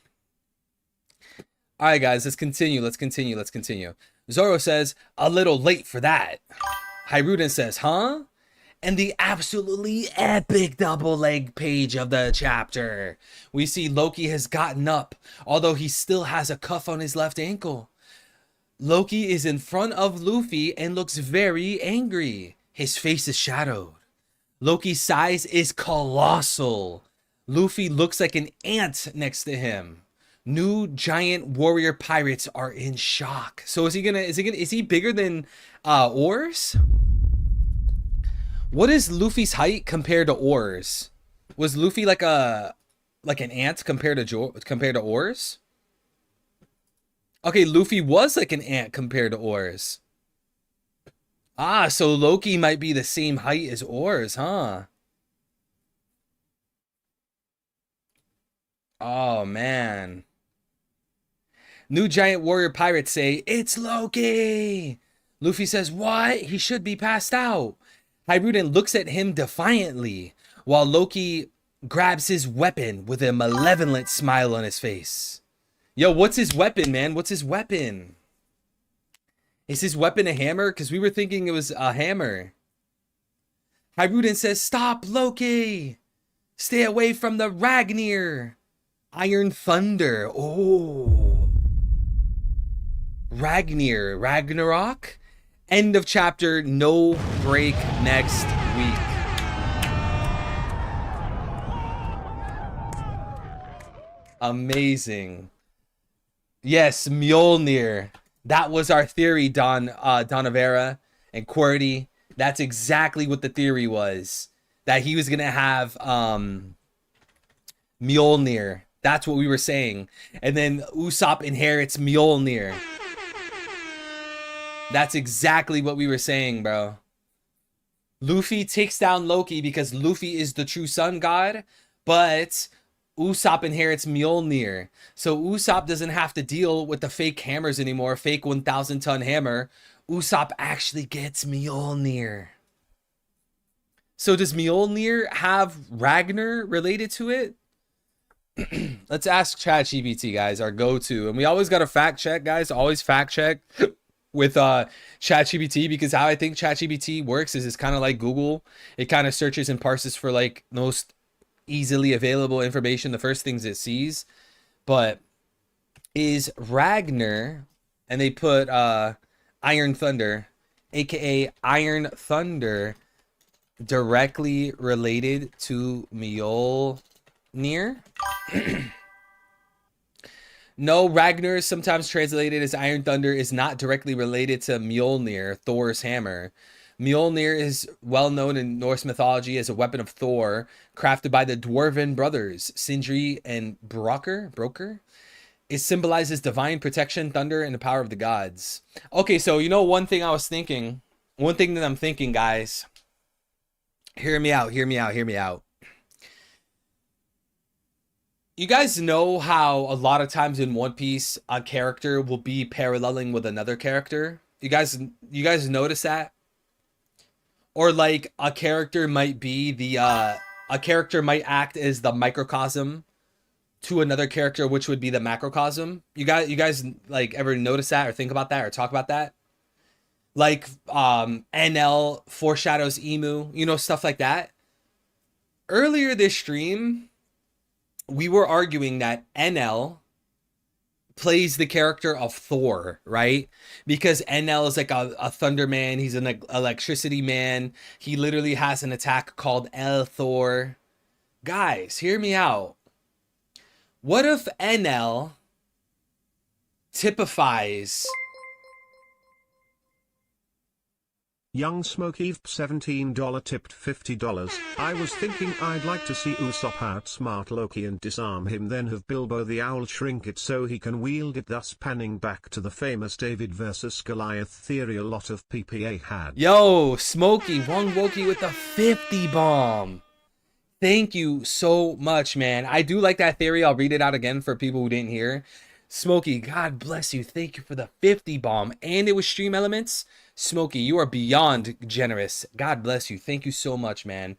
All right, guys, let's continue. Zoro says, a little late for that. Hyruden says, huh? And the absolutely epic double leg page of the chapter. We see Loki has gotten up, although he still has a cuff on his left ankle. Loki is in front of Luffy and looks very angry. His face is shadowed. Loki's size is colossal. Luffy looks like an ant next to him. New giant warrior pirates are in shock. So is he bigger than Oars? What is Luffy's height compared to Oars? Was Luffy like an ant compared to Oars? Okay, Luffy was like an ant compared to Oars. Ah, so Loki might be the same height as Oars, huh? Oh man. New giant warrior pirates say, it's Loki! Luffy says, what? He should be passed out. Hyruden looks at him defiantly, while Loki grabs his weapon with a malevolent smile on his face. Yo, what's his weapon, man? What's his weapon? Is his weapon a hammer? Because we were thinking it was a hammer. Hyruden says, stop, Loki! Stay away from the Ragnir! Iron Thunder. Oh. Ragnarok. End of chapter. No break next week. Amazing. Yes, Mjolnir. That was our theory, Donavera and QWERTY. That's exactly what the theory was. That he was gonna have Mjolnir. That's what we were saying. And then Usopp inherits Mjolnir. That's exactly what we were saying, bro. Luffy takes down Loki because Luffy is the true sun god, but Usopp inherits Mjolnir. So Usopp doesn't have to deal with the fake hammers anymore, fake 1,000-ton hammer. Usopp actually gets Mjolnir. So does Mjolnir have Ragnar related to it? Let's ask ChatGPT, guys, our go-to. And we always got to fact check, guys. Always fact check with ChatGPT, because how I think ChatGPT works is it's kind of like Google. It kind of searches and parses for like most easily available information, the first things it sees. But is Ragnar, and they put Iron Thunder, aka Iron Thunder, directly related to Mjolnir? No, Ragnar, sometimes translated as Iron Thunder, is not directly related to Mjolnir, Thor's hammer. Mjolnir is well known in Norse mythology as a weapon of Thor, crafted by the Dwarven brothers, Sindri and Broker. It symbolizes divine protection, thunder, and the power of the gods. Okay, so you know one thing that I'm thinking, guys. Hear me out. You guys know how a lot of times in One Piece a character will be paralleling with another character? You guys notice that? Or like a character might be a character might act as the microcosm to another character, which would be the macrocosm. You guys like ever notice that or think about that or talk about that? Like NL foreshadows Emu, you know, stuff like that. Earlier this stream, we were arguing that NL plays the character of Thor, right? Because NL is like a thunder man. He's an electricity man. He literally has an attack called El Thor. Guys, hear me out. What if NL typifies... Young Smokey $17 tipped $50. I was thinking I'd like to see Usopp outsmart Loki and disarm him, then have Bilbo the Owl shrink it so he can wield it, thus panning back to the famous David versus Goliath theory a lot of PPA had. Yo, Smokey, Wong Woki with the 50 bomb. Thank you so much, man. I do like that theory. I'll read it out again for people who didn't hear. Smokey, God bless you. Thank you for the 50 bomb. And it was stream elements. Smokey, you are beyond generous. God bless you. Thank you so much, man.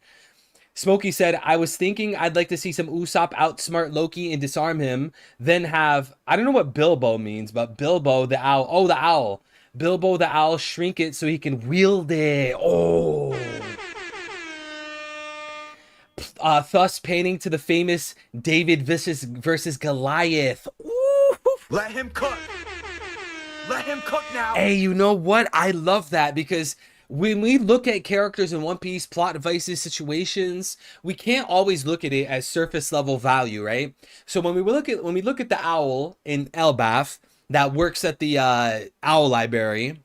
Smokey said, I was thinking I'd like to see some Usopp outsmart Loki and disarm him. Then have, I don't know what Bilbo means, but Bilbo the Owl. Oh, the Owl. Bilbo the Owl shrink it so he can wield it. Oh. Thus painting to the famous David versus Goliath. Ooh. Let him cook. Let him cook now. Hey, you know what? I love that, because when we look at characters in One Piece, plot devices, situations, we can't always look at it as surface level value, right? So when we look at the owl in Elbaf that works at the owl library,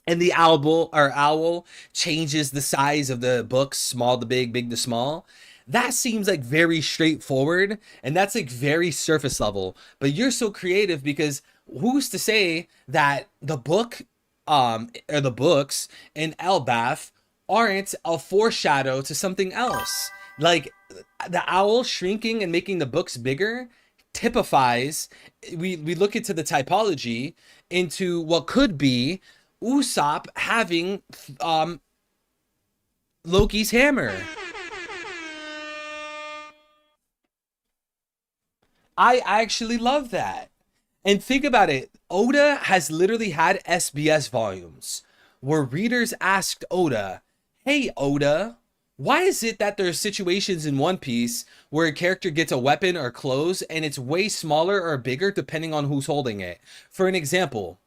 and the owl changes the size of the books, small to big, big to small. That seems like very straightforward, and that's like very surface level. But you're so creative, because who's to say that the book, or the books in Elbaf aren't a foreshadow to something else? Like the owl shrinking and making the books bigger typifies. We look into the typology into what could be Usopp having Loki's hammer. I actually love that. And think about it. Oda has literally had SBS volumes where readers asked Oda, hey Oda, why is it that there are situations in One Piece where a character gets a weapon or clothes and it's way smaller or bigger depending on who's holding it? For an example,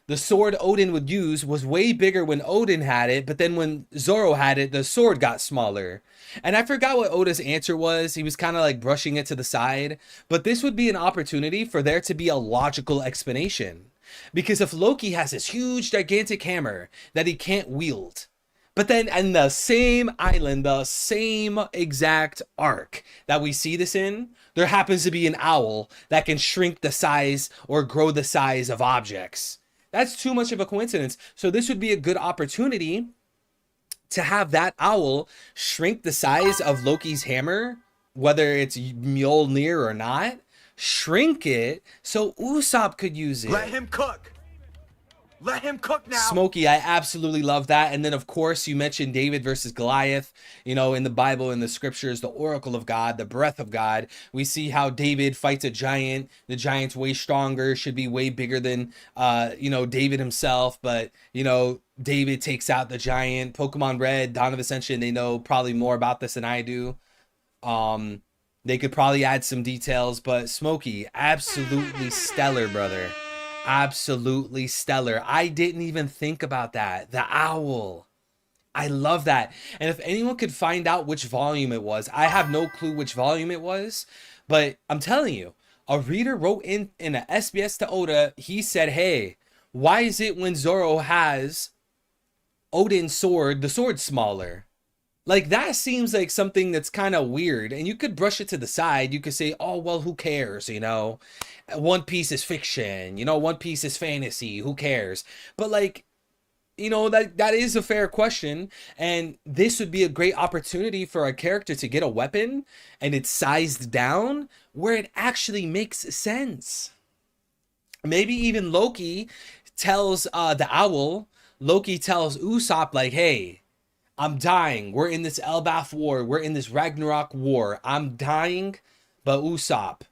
the sword Odin would use was way bigger when Odin had it, but then when Zoro had it, the sword got smaller. And I forgot what Oda's answer was. He was kind of like brushing it to the side. But this would be an opportunity for there to be a logical explanation. Because if Loki has this huge, gigantic hammer that he can't wield, but then in the same island, the same exact arc that we see this in, there happens to be an owl that can shrink the size or grow the size of objects. That's too much of a coincidence. So this would be a good opportunity to have that owl shrink the size of Loki's hammer whether it's Mjolnir or not, shrink it so Usopp could use it. Let him cook. Let him cook now. Smokey, I absolutely love that. And then, of course, you mentioned David versus Goliath. You know, in the Bible, in the scriptures, the oracle of God, the breath of God. We see how David fights a giant. The giant's way stronger, should be way bigger than, you know, David himself. But, you know, David takes out the giant. Pokemon Red, Dawn of Ascension, they know probably more about this than I do. They could probably add some details, but Smokey, absolutely stellar, brother. Absolutely stellar. I didn't even think about that. The owl. I love that. And if anyone could find out which volume it was, I have no clue which volume it was, but I'm telling you, a reader wrote in an SBS to Oda. He said, hey, why is it when Zoro has Odin's sword, the sword's smaller? Like, that seems like something that's kind of weird. And you could brush it to the side. You could say, oh, well, who cares, you know? One Piece is fiction, you know, One Piece is fantasy, who cares? But, like, you know, that is a fair question. And this would be a great opportunity for a character to get a weapon and it's sized down where it actually makes sense. Maybe even Loki tells the owl, Loki tells Usopp, like, hey, I'm dying. We're in this Elbaf war. We're in this Ragnarok war. I'm dying, but Usopp,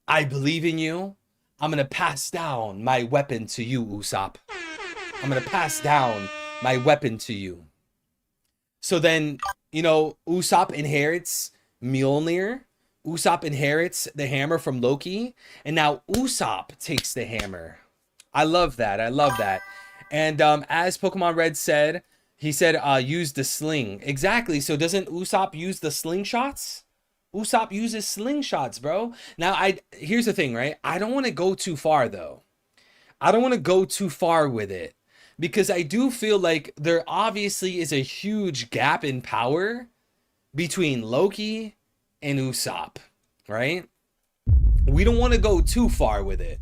I believe in you. I'm going to pass down my weapon to you, Usopp. I'm going to pass down my weapon to you. So then, you know, Usopp inherits Mjolnir. Usopp inherits the hammer from Loki. And now Usopp takes the hammer. I love that. I love that. And as Pokemon Red said, he said, use the sling. Exactly. So doesn't Usopp use the slingshots? Usopp uses slingshots, bro. Now, here's the thing, right? I don't want to go too far, though. I don't want to go too far with it. Because I do feel like there obviously is a huge gap in power between Loki and Usopp, right? We don't want to go too far with it.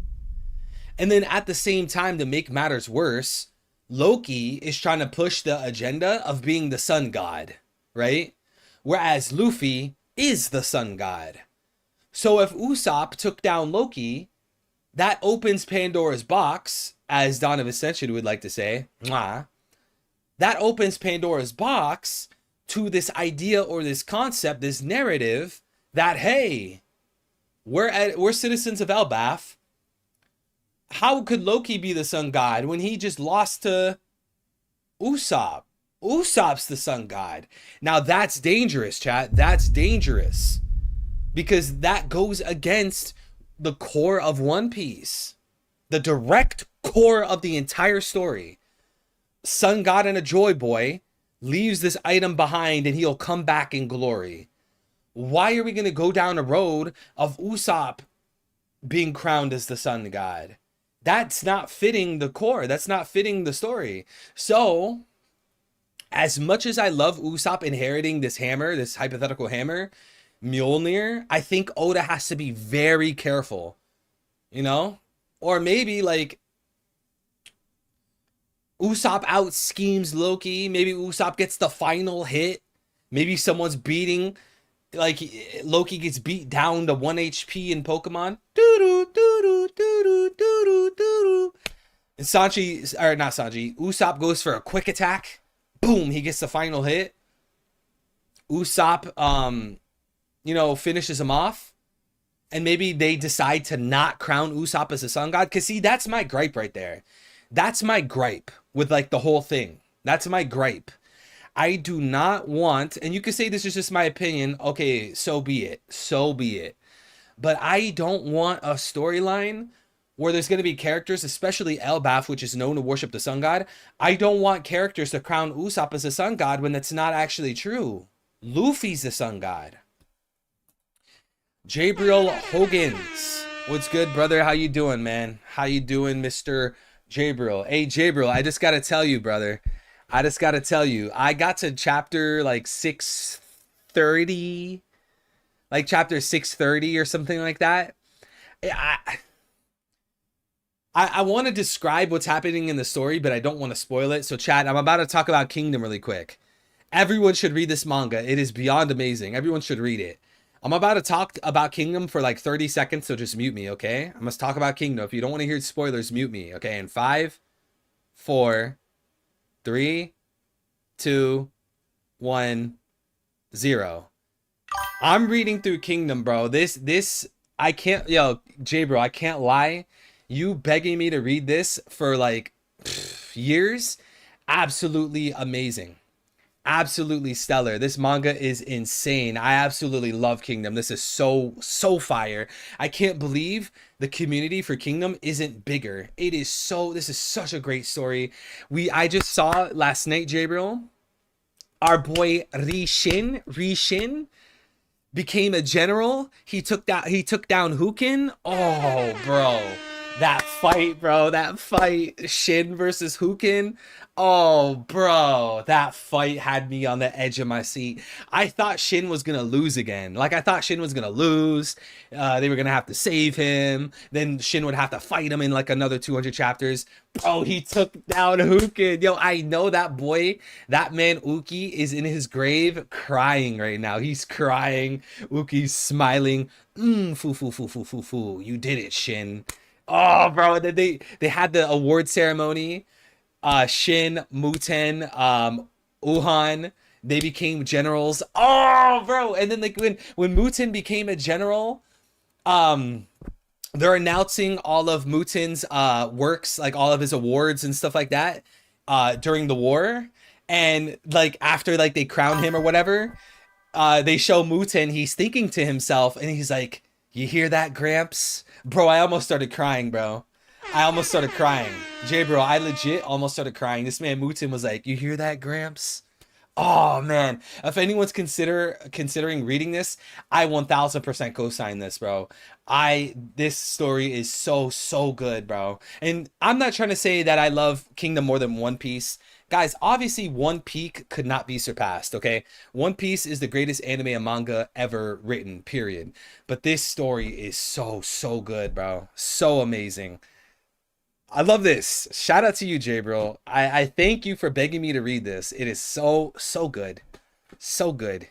And then at the same time, to make matters worse, Loki is trying to push the agenda of being the sun god, right? Whereas Luffy is the sun god. So if Usopp took down Loki, that opens Pandora's box, as Dawn of Ascension would like to say. Mwah. That opens Pandora's box to this idea or this concept, this narrative that, hey, we're citizens of Elbaf. How could Loki be the sun god when he just lost to Usopp? Usopp's the sun god. Now that's dangerous, chat. That's dangerous. Because that goes against the core of One Piece. The direct core of the entire story. Sun god and a joy boy leaves this item behind and he'll come back in glory. Why are we going to go down a road of Usopp being crowned as the sun god? That's not fitting the core. That's not fitting the story. So, as much as I love Usopp inheriting this hammer, this hypothetical hammer, Mjolnir, I think Oda has to be very careful. You know? Or maybe, like, Usopp out schemes Loki. Maybe Usopp gets the final hit. Maybe someone's beating... Like, Loki gets beat down to 1 HP in Pokemon. Doo-doo, doo-doo, doo-doo, doo-doo, doo-doo. And Sanji, or not Sanji, Usopp goes for a quick attack. Boom, he gets the final hit. Usopp, you know, finishes him off. And maybe they decide to not crown Usopp as a sun god. Because, see, that's my gripe right there. That's my gripe with, like, the whole thing. That's my gripe. I do not want, and you could say this is just my opinion, okay, so be it, so be it. But I don't want a storyline where there's going to be characters, especially Elbaf, which is known to worship the sun god. I don't want characters to crown Usopp as a sun god when that's not actually true. Luffy's the sun god. Jabriel Hogans. What's good, brother? How you doing, man? How you doing, Mr. Jabriel? Hey, Jabriel, I just got to tell you, brother. I just got to tell you, I got to chapter like 630, like chapter 630 or something like that. I want to describe what's happening in the story, but I don't want to spoil it. So chat, I'm about to talk about Kingdom really quick. Everyone should read this manga. It is beyond amazing. Everyone should read it. I'm about to talk about Kingdom for like 30 seconds, so just mute me, okay? I must talk about Kingdom. If you don't want to hear spoilers, mute me, okay? In 5, 4, 3, 2, 1, 0. I'm reading through Kingdom, bro. This I can't, yo, J bro, I can't lie. You begging me to read this for like years, absolutely amazing. Absolutely stellar. This manga is insane. I absolutely love Kingdom. This is so fire. I can't believe the community for Kingdom isn't bigger. It is so, this is such a great story. I just saw last night, Gabriel, our boy Rishin became a general. He took down Hukin. Oh, bro. That fight, bro. That fight. Shin versus Hukin. Oh, bro. That fight had me on the edge of my seat. I thought Shin was going to lose again. Like, I thought Shin was going to lose. They were going to have to save him. Then Shin would have to fight him in like another 200 chapters. Bro, he took down Hukin. Yo, I know that boy, that man Uki is in his grave crying right now. He's crying. Uki's smiling. Foo. You did it, Shin. Oh, bro, they had the award ceremony. Shin, Muten, Uhan, they became generals. Oh, bro, and then like when Muten became a general, they're announcing all of Muten's works, like all of his awards and stuff like that, during the war, and like after like they crown him or whatever, they show Muten. He's thinking to himself, and he's like, "You hear that, Gramps?" Bro, I almost started crying, bro. I almost started crying. J bro, I legit almost started crying. This man Muten was like, "You hear that, Gramps?" Oh man. If anyone's considering reading this, I 1000% co-sign this, bro. This story is so good, bro. And I'm not trying to say that I love Kingdom more than One Piece. Guys, obviously One Peak could not be surpassed, okay? One Piece is the greatest anime and manga ever written, period. But this story is so good, bro. So amazing. I love this. Shout out to you, J bro. I thank you for begging me to read this. It is so good. So good.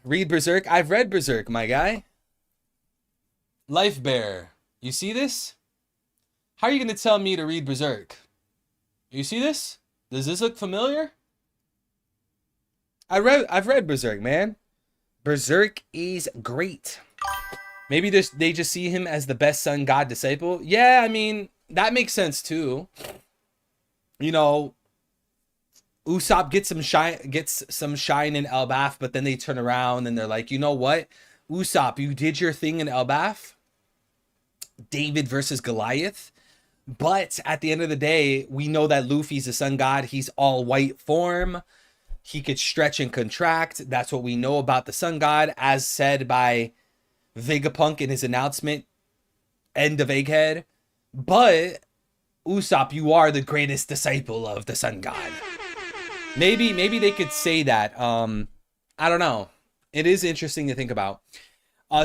Read Berserk. I've read Berserk, my guy. Life Bear. You see this? How are you going to tell me to read Berserk? You see this? Does this look familiar? I've read Berserk, man. Berserk is great. Maybe they just see him as the best sun god disciple. Yeah, I mean, that makes sense too. You know, Usopp gets some shine in Elbaf, but then they turn around and they're like, "You know what? Usopp, you did your thing in Elbaf. David versus Goliath. But at the end of the day, we know that Luffy's a sun god. He's all white form. He could stretch and contract. That's what we know about the sun god, as said by Vegapunk in his announcement, end of Egghead. But Usopp, you are the greatest disciple of the sun god." Maybe they could say that. I don't know. It is interesting to think about.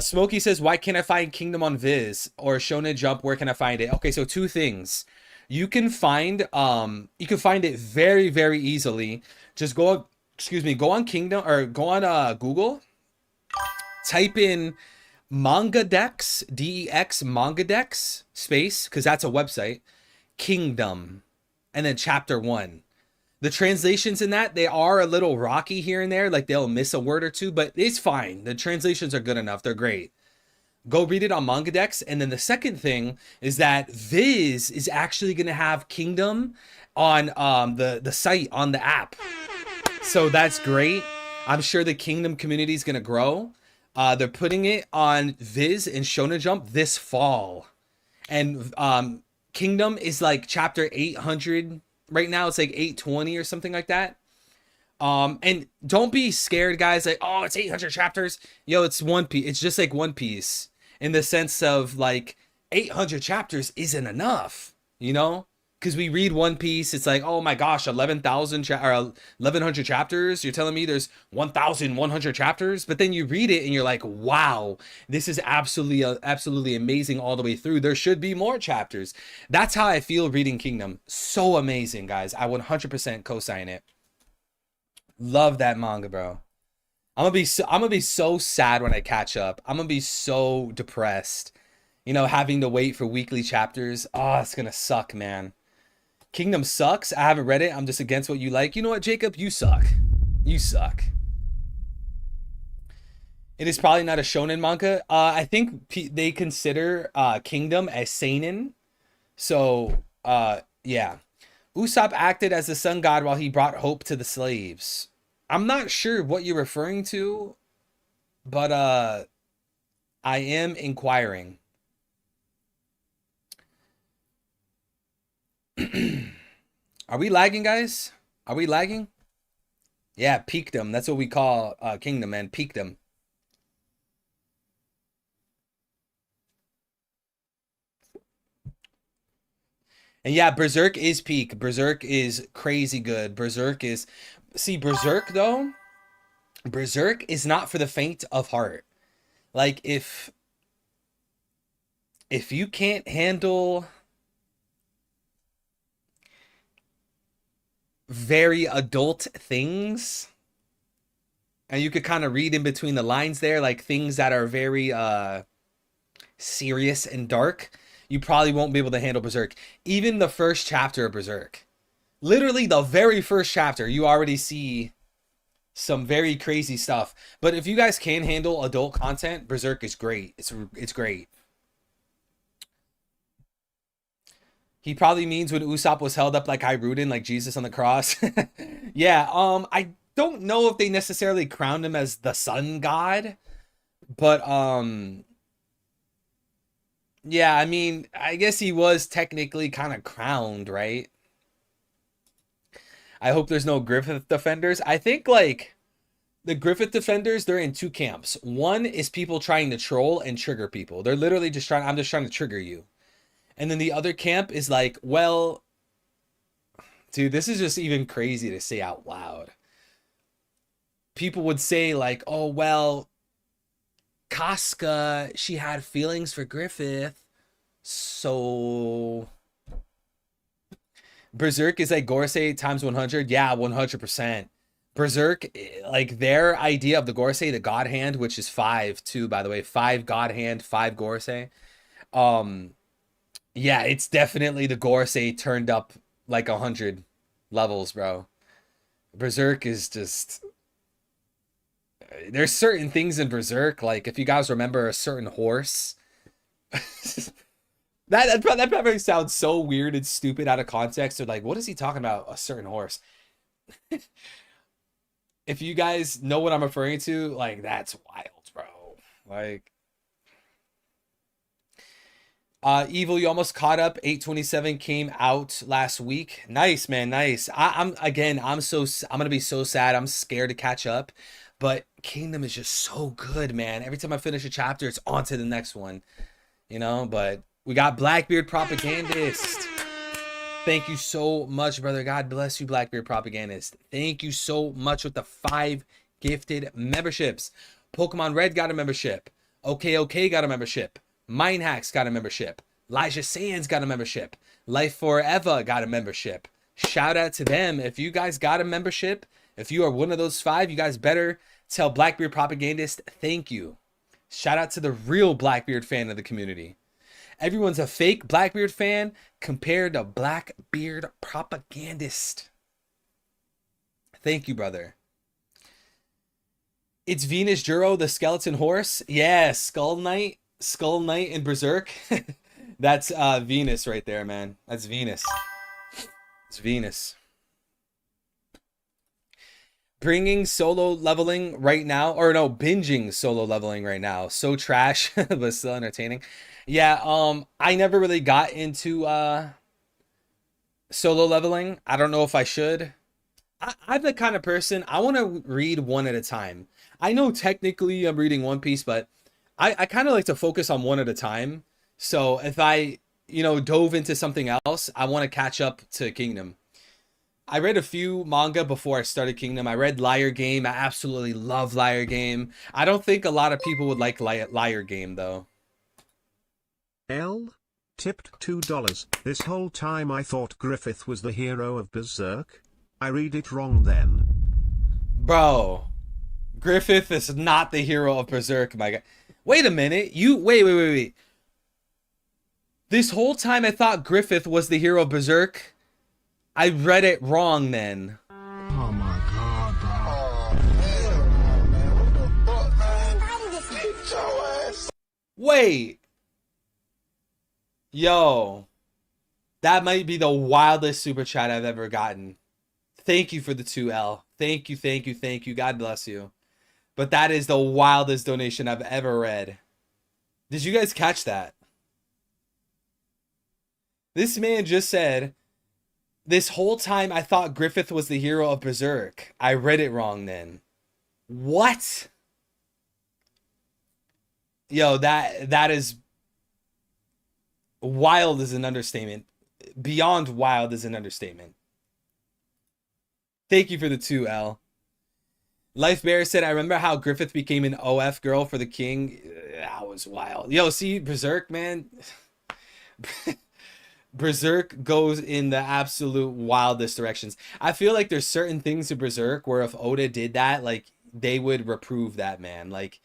Smokey says, "Why can't I find Kingdom on Viz or Shonen Jump? Where can I find it?" Okay, so two things. You can find it very easily. Just go on Kingdom, or go on Google. Type in Manga Dex, DEX, Manga Dex, space, because that's a website, Kingdom, and then chapter 1. The translations in that, they are a little rocky here and there, like they'll miss a word or two, but it's fine. The translations are good enough. They're great. Go read it on Manga Dex. And then the second thing is that Viz is actually going to have Kingdom on the site, on the app. So that's great. I'm sure the Kingdom community is going to grow. They're putting it on Viz and Shonen Jump this fall. And Kingdom is like chapter 800 right now. It's like 820 or something like that. And don't be scared, guys. Like, oh, it's 800 chapters. Yo, it's One Piece. It's just like One Piece in the sense of like 800 chapters isn't enough, you know? Because we read One Piece, it's like, oh my gosh, 1100 chapters. You're telling me there's 1,100 chapters, but then you read it and you're like, wow, this is absolutely amazing all the way through. There should be more chapters. That's how I feel reading Kingdom. So amazing, guys. I 100% co-sign it. Love that manga, bro. I'm gonna be so sad when I catch up. I'm gonna be so depressed. You know, having to wait for weekly chapters. Oh, it's gonna suck, man. Kingdom sucks. I haven't read it. I'm just against what you like. You know what, Jacob? You suck. You suck. It is probably not a shonen manga. I think they consider Kingdom as seinen. So, yeah. Usopp acted as the sun god while he brought hope to the slaves. I'm not sure what you're referring to, but I am inquiring. Are we lagging, guys? Are we lagging? Yeah, peakdom. That's what we call Kingdom, man. Peakdom. And yeah, Berserk is peak. Berserk is crazy good. Berserk is... See, Berserk, though, Berserk is not for the faint of heart. Like, if you can't handle very adult things, and you could kind of read in between the lines there, like things that are very serious and dark, you probably won't be able to handle Berserk. Even the first chapter of Berserk, literally the very first chapter, you already see some very crazy stuff. But if you guys can handle adult content, Berserk is great. It's great. He probably means when Usopp was held up like Hiruden, like Jesus on the cross. Yeah, I don't know if they necessarily crowned him as the sun god, but yeah, I mean, I guess he was technically kind of crowned, right? I hope there's no Griffith defenders. I think like the Griffith defenders, they're in two camps. One is people trying to troll and trigger people. They're literally just trying, I'm just trying to trigger you. And then the other camp is like, well, dude, this is just even crazy to say out loud. People would say like, oh, well, Casca, she had feelings for Griffith. So Berserk is like Gorosei times 100. Yeah, 100%. Berserk, like their idea of the Gorosei, the God Hand, which is 5 too, by the way, 5 God Hand, 5 Gorosei. Yeah, it's definitely the Gorosei turned up like 100 levels, bro. Berserk is just... There's certain things in Berserk, like if you guys remember a certain horse... that probably sounds so weird and stupid out of context. Or like, what is he talking about? A certain horse. If you guys know what I'm referring to, like, that's wild, bro. Like... Evil, you almost caught up. 827 came out last week. Nice, man, nice. I'm gonna be so sad. I'm scared to catch up, but Kingdom is just so good, man. Every time I finish a chapter, it's on to the next one, you know. But we got Blackbeard Propagandist. Thank you so much, brother. God bless you, Blackbeard Propagandist. Thank you so much with the 5 gifted memberships. Pokemon Red got a membership. Okay got a membership. Mindhacks got a membership. Elijah Sands got a membership. Life Forever got a membership. Shout out to them. If you guys got a membership, if you are one of those 5, you guys better tell Blackbeard Propagandist thank you. Shout out to the real Blackbeard fan of the community. Everyone's a fake Blackbeard fan compared to Blackbeard Propagandist. Thank you, brother. It's Venus Juro, the skeleton horse. Yeah, Skull Knight and Berserk. That's Venus right there, man. That's Venus. It's Venus. Bringing solo leveling right now, or no, binging solo leveling right now. So trash, but still entertaining. Yeah, I never really got into solo leveling. I don't know if I should. I'm the kind of person, I want to read one at a time. I know technically I'm reading One Piece, but I kind of like to focus on one at a time. So if I, dove into something else, I want to catch up to Kingdom. I read a few manga before I started Kingdom. I read Liar Game. I absolutely love Liar Game. I don't think a lot of people would like Liar Game, though. L tipped $2. This whole time I thought Griffith was the hero of Berserk. I read it wrong then. Bro, Griffith is not the hero of Berserk, my guy. Wait a minute. Wait. This whole time I thought Griffith was the hero of Berserk. I read it wrong then. Oh my god, dog. Oh, hell no, man. What the fuck, man? Get your ass. Wait. Yo. That might be the wildest super chat I've ever gotten. Thank you for the 2L. Thank you. God bless you. But that is the wildest donation I've ever read. Did you guys catch that? This man just said, this whole time I thought Griffith was the hero of Berserk. I read it wrong then. What? Yo, that is wild is an understatement. Beyond wild is an understatement. Thank you for the 2L. Life Bear said, I remember how Griffith became an OF girl for the king. That was wild. Yo, see, Berserk, man. Berserk goes in the absolute wildest directions. I feel like there's certain things to Berserk where if Oda did that, like, they would reprove that man. Like,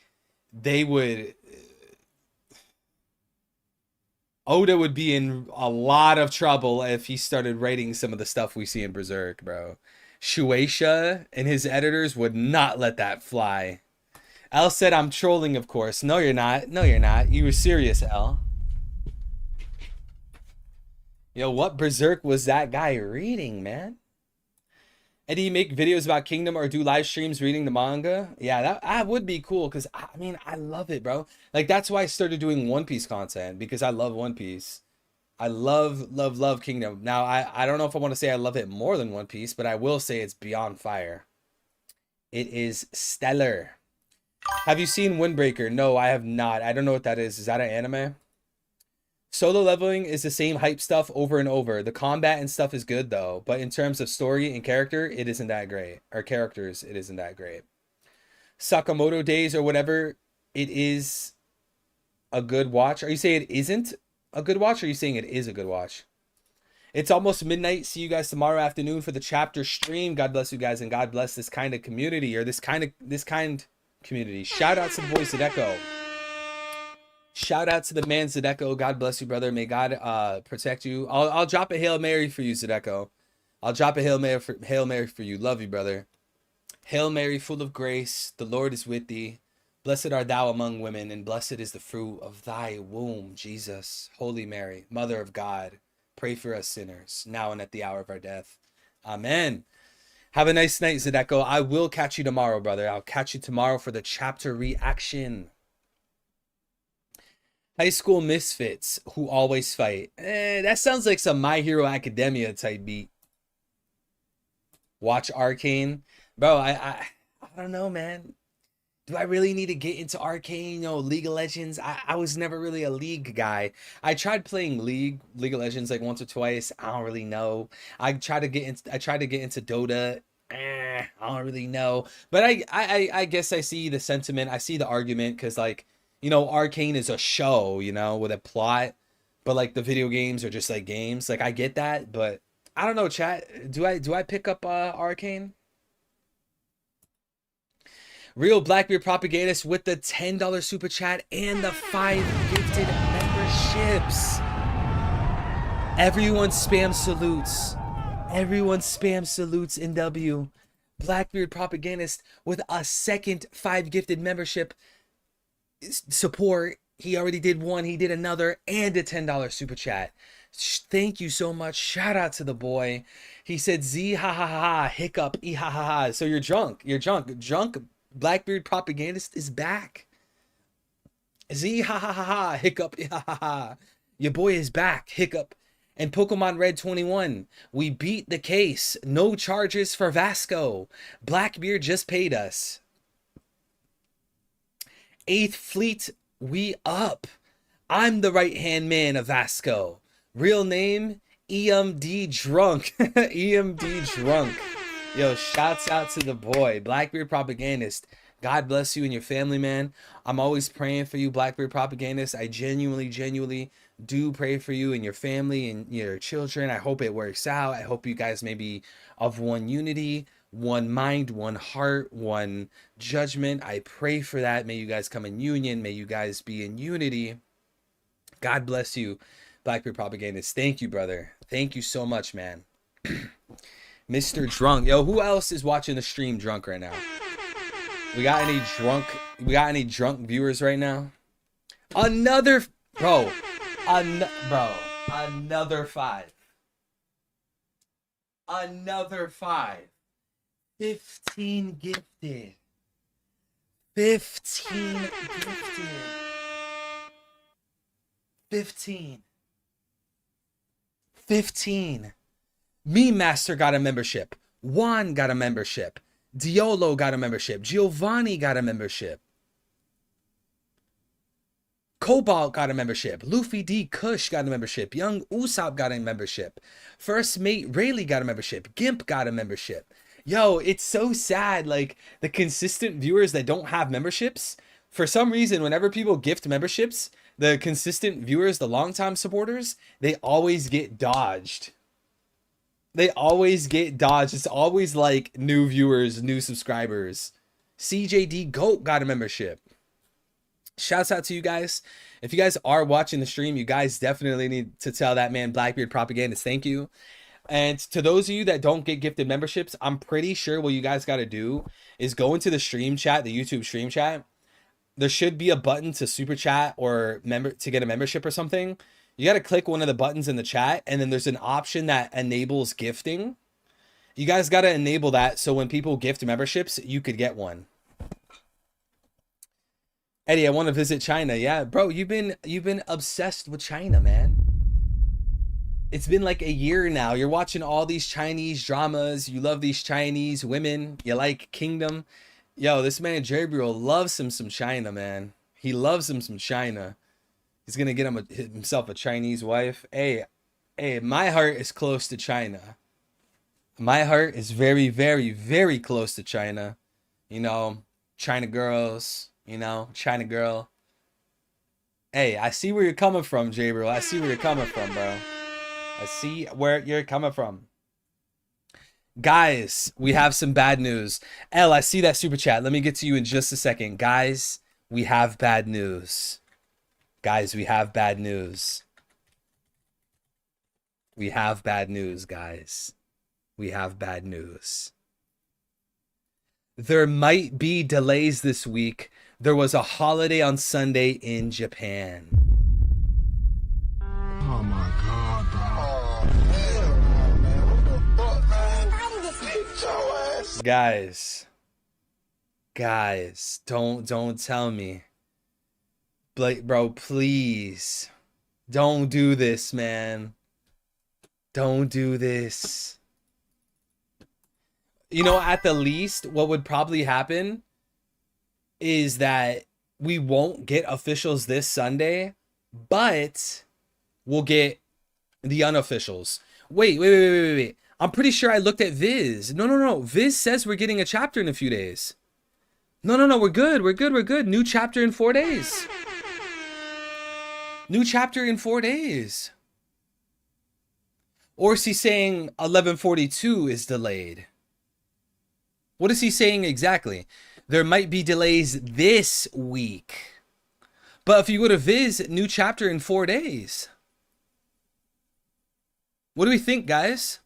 they would... Oda would be in a lot of trouble if he started writing some of the stuff we see in Berserk, bro. Shueisha and his editors would not let that fly. L said, I'm trolling, of course. No, you're not. No, you're not. You were serious, L. Yo, what Berserk was that guy reading, man? Eddie, make videos about Kingdom or do live streams reading the manga? Yeah, that would be cool because, I mean, I love it, bro. Like, that's why I started doing One Piece content because I love One Piece. I love Kingdom. Now, I don't know if I want to say I love it more than One Piece, but I will say it's beyond fire. It is stellar. Have you seen Windbreaker? No, I have not. I don't know what that is. Is that an anime? Solo leveling is the same hype stuff over and over. The combat and stuff is good though, but in terms of story and character, it isn't that great. Or characters, it isn't that great. Sakamoto Days or whatever, it is a good watch. Are you saying it isn't a good watch, or are you saying it is a good watch? It's almost midnight. See you guys tomorrow afternoon for the chapter stream. God bless you guys, and God bless this kind of community, or this kind community. Shout out to the boy Zedeko. Shout out to the man Zedeko. God bless you, brother. May God protect you. I'll drop a Hail Mary for you, Zedeko. I'll drop a Hail Mary for you. Love you, brother. Hail Mary, full of grace, the Lord is with thee. Blessed art thou among women, and blessed is the fruit of thy womb, Jesus. Holy Mary, Mother of God, pray for us sinners, now and at the hour of our death. Amen. Have a nice night, Zedeko. I will catch you tomorrow, brother. I'll catch you tomorrow for the chapter reaction. High school misfits who always fight. That sounds like some My Hero Academia type beat. Watch Arcane. Bro, I don't know, man. Do I really need to get into Arcane? You know, League of Legends? I was never really a League guy. I tried playing League of Legends like once or twice. I don't really know. I tried to get into Dota. I don't really know. But I guess I see the sentiment. I see the argument because, like, you know, Arcane is a show, you know, with a plot, but like the video games are just like games. Like, I get that, but I don't know, chat. Do I pick up Arcane? Real Blackbeard propagandist with the $10 super chat and the 5 gifted memberships. Everyone spam salutes. Everyone spam salutes NW. Blackbeard propagandist with a second 5 gifted membership support. He already did one, he did another, and a $10 super chat. Thank you so much. Shout out to the boy. He said Z ha ha ha hiccup e ha ha ha. So you're drunk Blackbeard propagandist is back. Z ha ha ha ha hiccup e ha ha ha. Your boy is back. Hiccup. And Pokemon Red 21, we beat the case. No charges for Vasco. Blackbeard just paid us. 8th Fleet, we up. I'm the right-hand man of Vasco. Real name, EMD Drunk. EMD Drunk. Yo, shouts out to the boy, Blackbeard Propagandist. God bless you and your family, man. I'm always praying for you, Blackbeard Propagandist. I genuinely do pray for you and your family and your children. I hope it works out. I hope you guys may be of one unity, one mind, one heart, one judgment. I pray for that. May you guys come in union. May you guys be in unity. God bless you, Blackbeard Propagandist. Thank you, brother. Thank you so much, man. Mr. Drunk. Yo, who else is watching the stream drunk right now? We got any drunk viewers right now? Another bro. Another 5. Another 5. 15 gifted. 15 gifted. 15. Me Master got a membership. Juan got a membership. Diolo got a membership. Giovanni got a membership. Cobalt got a membership. Luffy D. Kush got a membership. Young Usopp got a membership. First Mate Rayleigh got a membership. Gimp got a membership. Yo, it's so sad. Like, the consistent viewers that don't have memberships, for some reason, whenever people gift memberships, the consistent viewers, the longtime supporters, they always get dodged. They always get dodged. It's always like new viewers, new subscribers. CJD Goat got a membership. Shouts out to you guys. If you guys are watching the stream, you guys definitely need to tell that man Blackbeard Propagandist thank you. And to those of you that don't get gifted memberships, I'm pretty sure what you guys got to do is go into the stream chat, the YouTube stream chat. There should be a button to super chat or to get a membership or something. You got to click one of the buttons in the chat, and then there's an option that enables gifting. You guys got to enable that so when people gift memberships, you could get one. Eddie, I want to visit China. Yeah, bro, you've been obsessed with China, man. It's been like a year now. You're watching all these Chinese dramas. You love these Chinese women. You like Kingdom. Yo, this man Gabriel loves him some China, man. He loves him some China. He's gonna get himself a Chinese wife. Hey, my heart is close to China. My heart is very, very, very close to China. You know, China girls. You know, China girl. Hey, I see where you're coming from, Gabriel. I see where you're coming from, bro. I see where you're coming from. Guys, we have some bad news. L, I see that super chat. Let me get to you in just a second. Guys, we have bad news. Guys, we have bad news. We have bad news, guys. We have bad news. There might be delays this week. There was a holiday on Sunday in Japan. Oh my god, bro. Oh, hell no, man. What the fuck, man? Get your ass. Guys, don't tell me. Blake, bro, please. Don't do this, man. Don't do this. You know, at the least, what would probably happen is that we won't get officials this Sunday, but we'll get the unofficials. Wait. I'm pretty sure I looked at Viz. No. Viz says we're getting a chapter in a few days. No. We're good. New chapter in 4 days. New chapter in 4 days. Or is he saying 1142 is delayed? What is he saying exactly? There might be delays this week. But if you go to Viz, new chapter in 4 days. What do we think, guys?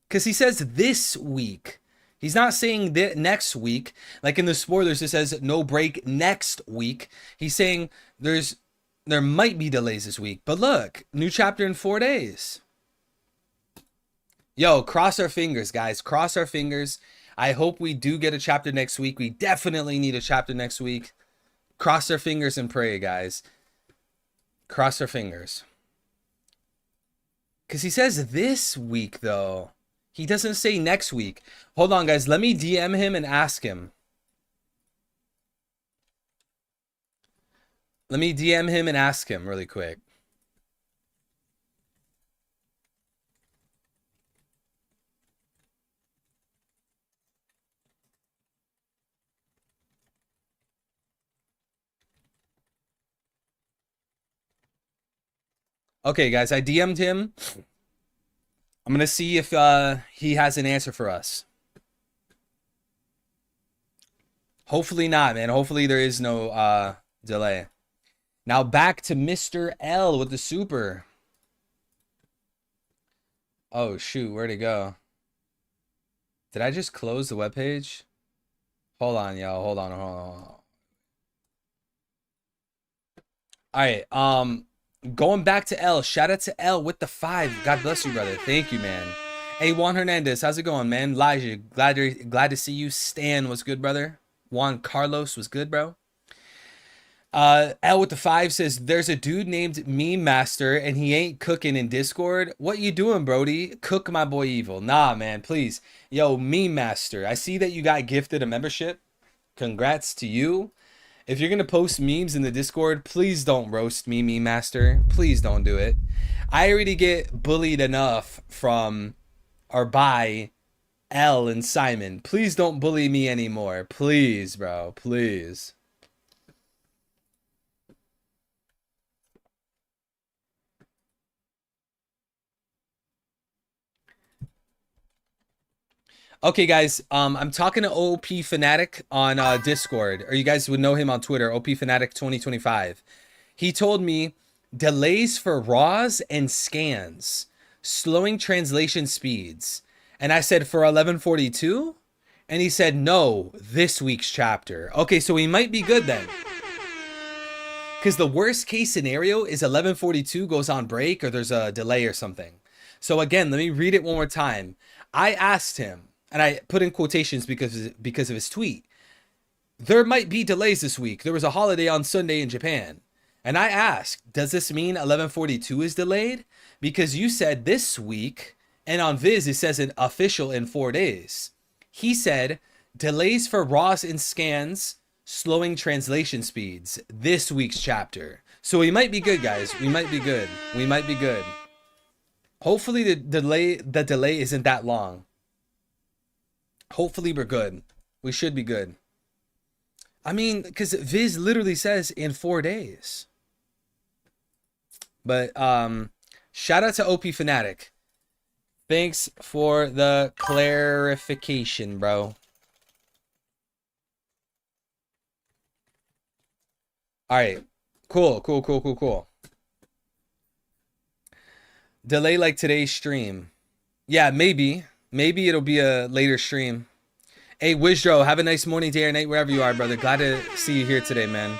Because he says this week. He's not saying that next week. Like in the spoilers, it says no break next week. He's saying there might be delays this week. But look, new chapter in 4 days. Yo, cross our fingers, guys. Cross our fingers. I hope we do get a chapter next week. We definitely need a chapter next week. Cross our fingers and pray, guys. Cross our fingers. Because he says this week, though. He doesn't say next week. Hold on, guys. Let me DM him and ask him. Let me DM him and ask him really quick. Okay, guys, I DM'd him. I'm going to see if he has an answer for us. Hopefully not, man. Hopefully there is no delay. Now back to Mr. L with the super. Oh shoot, where'd it go? Did I just close the webpage? Hold on, yo. Hold on. All right. Going back to L. Shout out to L with the 5. God bless you, brother. Thank you, man. Hey, Juan Hernandez, how's it going, man? Elijah, glad to see you. Stan, was good, brother? Juan Carlos was good, bro. L with the 5 says there's a dude named Meme Master and he ain't cooking in Discord. What you doing, Brody? Cook my boy evil. Nah, man, please. Yo, Meme Master, I see that you got gifted a membership. Congrats to you. If you're gonna post memes in the Discord, please don't roast me, Meme Master. Please don't do it. I already get bullied enough from or by L and Simon. Please don't bully me anymore. Please, bro. Please. Okay, guys. I'm talking to OP Fanatic on Discord, or you guys would know him on Twitter, OP Fanatic 2025. He told me delays for RAWs and scans, slowing translation speeds, and I said for 1142, and he said no, this week's chapter. Okay, so we might be good then. Because the worst case scenario is 1142 goes on break or there's a delay or something. So again, let me read it one more time. I asked him, and I put in quotations because of his tweet. There might be delays this week. There was a holiday on Sunday in Japan. And I asked, does this mean 1142 is delayed? Because you said this week, and on Viz it says an official in 4 days. He said, delays for RAWs and scans, slowing translation speeds, this week's chapter. So we might be good, guys. We might be good. We might be good. Hopefully the delay isn't that long. Hopefully we're good. We should be good. I mean, because Viz literally says in 4 days. But shout out to OP Fanatic. Thanks for the clarification, bro. All right. Cool. Delay like today's stream. Yeah, maybe. Maybe it'll be a later stream. Hey, Wizdro, have a nice morning, day, or night, wherever you are, brother. Glad to see you here today, man.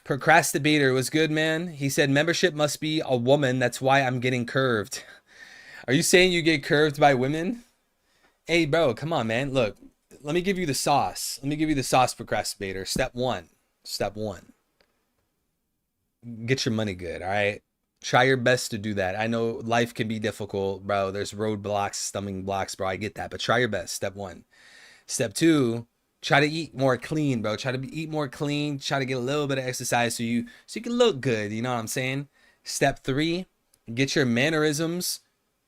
Procrastinator was good, man. He said membership must be a woman. That's why I'm getting curved. Are you saying you get curved by women? Hey, bro, come on, man. Look, let me give you the sauce. Let me give you the sauce, procrastinator. Step one. Get your money good, all right? Try your best to do that. I know life can be difficult, bro. There's roadblocks, stumbling blocks, bro. I get that, but try your best. Step 1. Step 2, try to eat more clean, bro. Try to eat more clean. Try to get a little bit of exercise so you can look good. You know what I'm saying? Step 3, get your mannerisms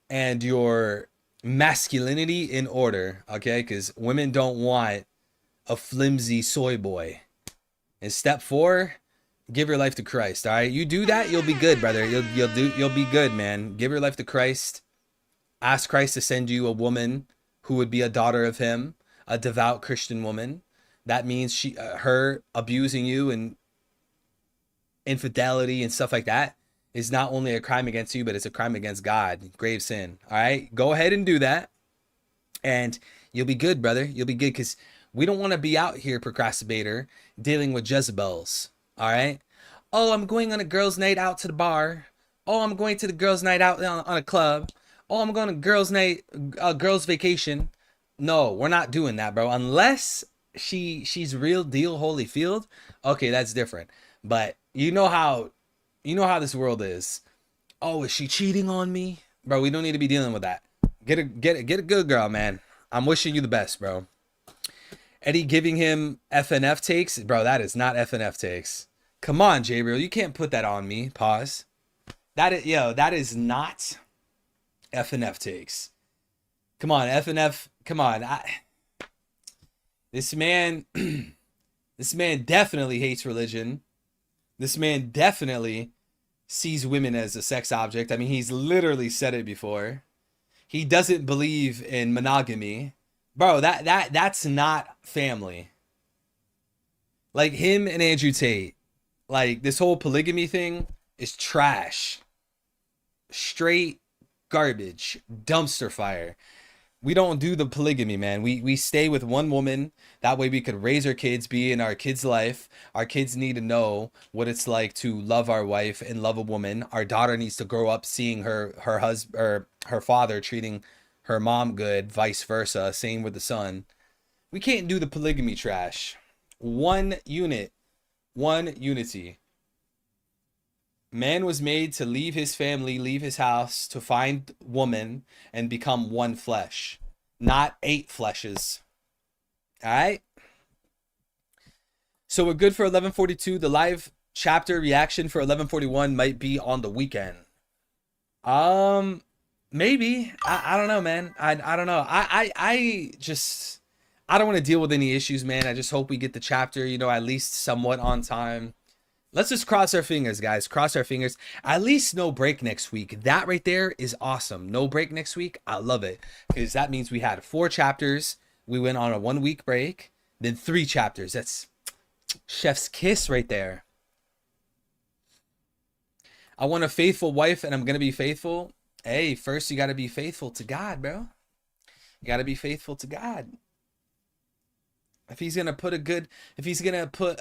and your masculinity in order, okay? Because women don't want a flimsy soy boy. And step 4, give your life to Christ. All right, you do that, you'll be good, brother. You'll be good, man. Give your life to Christ. Ask Christ to send you a woman who would be a daughter of Him, a devout Christian woman. That means her abusing you and infidelity and stuff like that is not only a crime against you, but it's a crime against God. Grave sin. All right, go ahead and do that, and you'll be good, brother. You'll be good, because we don't want to be out here, procrastinator, dealing with Jezebels. All right. Oh, I'm going on a girls' night out to the bar. Oh, I'm going to the girls' night out on a club. Oh, I'm going to girls' night, girls' vacation. No, we're not doing that, bro. Unless she's real deal Holyfield. Okay, that's different. But you know how this world is. Oh, is she cheating on me, bro? We don't need to be dealing with that. Get a good girl, man. I'm wishing you the best, bro. Eddie giving him FNF takes, bro. That is not FNF takes. Come on, J-Real. You can't put that on me. Pause. That is not FNF takes. Come on, FNF. Come on. This man definitely hates religion. This man definitely sees women as a sex object. I mean, he's literally said it before. He doesn't believe in monogamy. Bro, that's not family. Like him and Andrew Tate. Like this whole polygamy thing is trash. Straight garbage. Dumpster fire. We don't do the polygamy, man. We stay with one woman. That way we could raise our kids, be in our kids' life. Our kids need to know what it's like to love our wife and love a woman. Our daughter needs to grow up seeing her husband or her father treating her mom good, vice versa. Same with the son. We can't do the polygamy trash. One unit, one unity. Man was made to leave his family, leave his house, to find woman and become one flesh, not 8 fleshes. All right. So we're good for 11:42. The live chapter reaction for 11:41 might be on the weekend. Maybe. I don't know, man. I don't know. I just I don't want to deal with any issues, man. I just hope we get the chapter, you know, at least somewhat on time. Let's just cross our fingers, guys. Cross our fingers. At least no break next week. That right there is awesome. No break next week. I love it. Because that means we had 4 chapters. We went on a 1-week break. Then 3 chapters. That's chef's kiss right there. I want a faithful wife and I'm going to be faithful. Hey, first you got to be faithful to God, bro. You got to be faithful to God. If he's going to put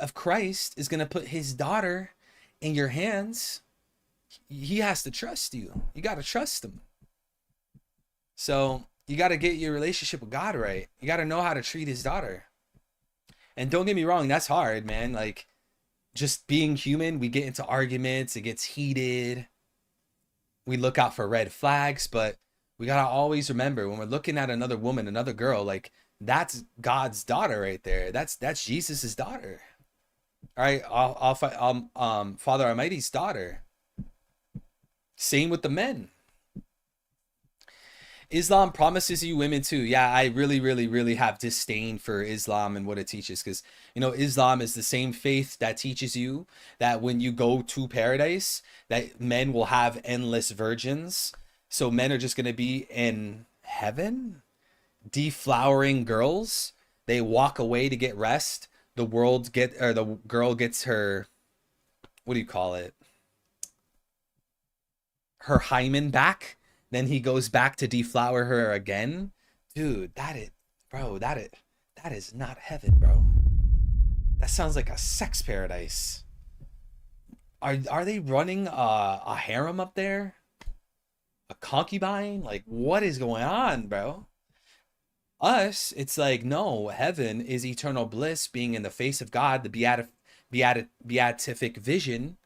if Christ is going to put his daughter in your hands, he has to trust you. You got to trust him. So you got to get your relationship with God right. You got to know how to treat his daughter. And don't get me wrong, that's hard, man. Like, just being human, we get into arguments, it gets heated. We look out for red flags, but we got to always remember when we're looking at another woman, another girl, like, that's God's daughter right there. That's Jesus's daughter. All right, Father Almighty's daughter. Same with the men. Islam promises you women too. Yeah, I really have disdain for Islam and what it teaches, because you know Islam is the same faith that teaches you that when you go to paradise, that men will have endless virgins. So men are just gonna be in heaven, deflowering girls. They walk away to get rest. The girl gets her, what do you call it? Her hymen back. Then he goes back to deflower her again. Dude, that is not heaven, bro. That sounds like a sex paradise. Are they running a harem up there? A concubine? Like, what is going on, bro? Us, it's like, no, heaven is eternal bliss, being in the face of God, the beatific vision,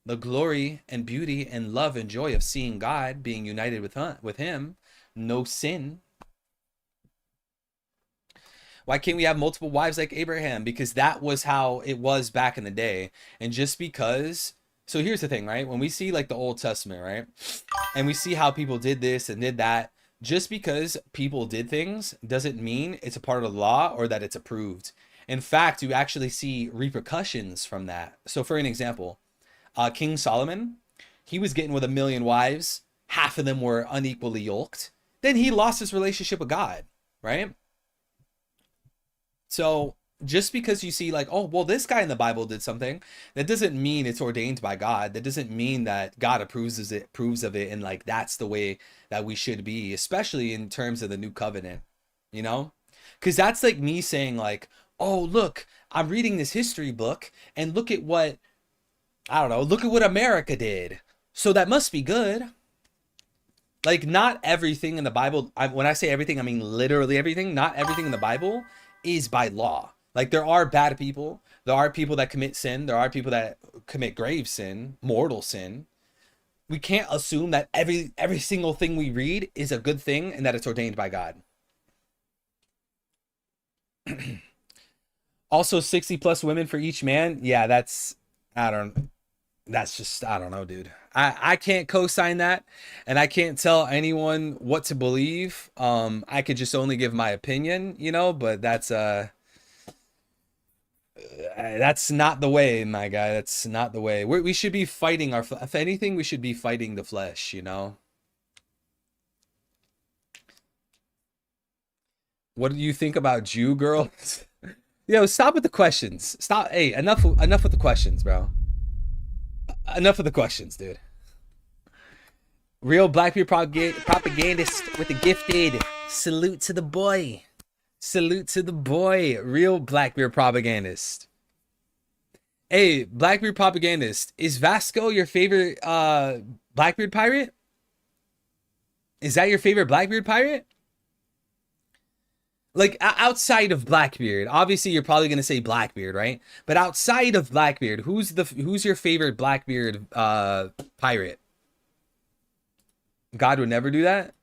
the glory and beauty and love and joy of seeing God, being united with him, no sin. Why can't we have multiple wives like Abraham? Because that was how it was back in the day. And just because, so here's the thing, right? When we see like the Old Testament, right? And we see how people did this and did that, just because people did things doesn't mean it's a part of the law or that it's approved. In fact, you actually see repercussions from that. So for an example, King Solomon, he was getting with 1 million wives. Half of them were unequally yoked. Then he lost his relationship with God, right? So just because you see like, oh, well, this guy in the Bible did something, that doesn't mean it's ordained by God. That doesn't mean that God approves of it, and like that's the way that we should be, especially in terms of the new covenant, you know? Because that's like me saying like, oh, look, I'm reading this history book and look at what, I don't know, look at what America did. So that must be good. Like, not everything in the Bible, when I say everything, I mean literally everything. Not everything in the Bible is by law. Like, there are bad people. There are people that commit sin. There are people that commit grave sin, mortal sin. We can't assume that every single thing we read is a good thing and that it's ordained by God. Also, 60 plus women for each man. Yeah, that's just, I don't know, dude. I can't co-sign that, and I can't tell anyone what to believe. I could just only give my opinion, you know, but that's not the way, my guy. That's not the way. We should be fighting if anything, we should be fighting the flesh, you know? What do you think about Jew girls? Yo, stop with the questions. Stop. Hey, enough with the questions, bro. Enough of the questions, dude. Real Blackbeard propagandist with the gifted. Salute to the boy. Salute to the boy. Real Blackbeard propagandist. Hey, Blackbeard propagandist. Is Vasco your favorite Blackbeard pirate? Is that your favorite Blackbeard pirate? Like outside of Blackbeard, obviously you're probably gonna say Blackbeard, right? But outside of Blackbeard, who's your favorite Blackbeard pirate? God would never do that.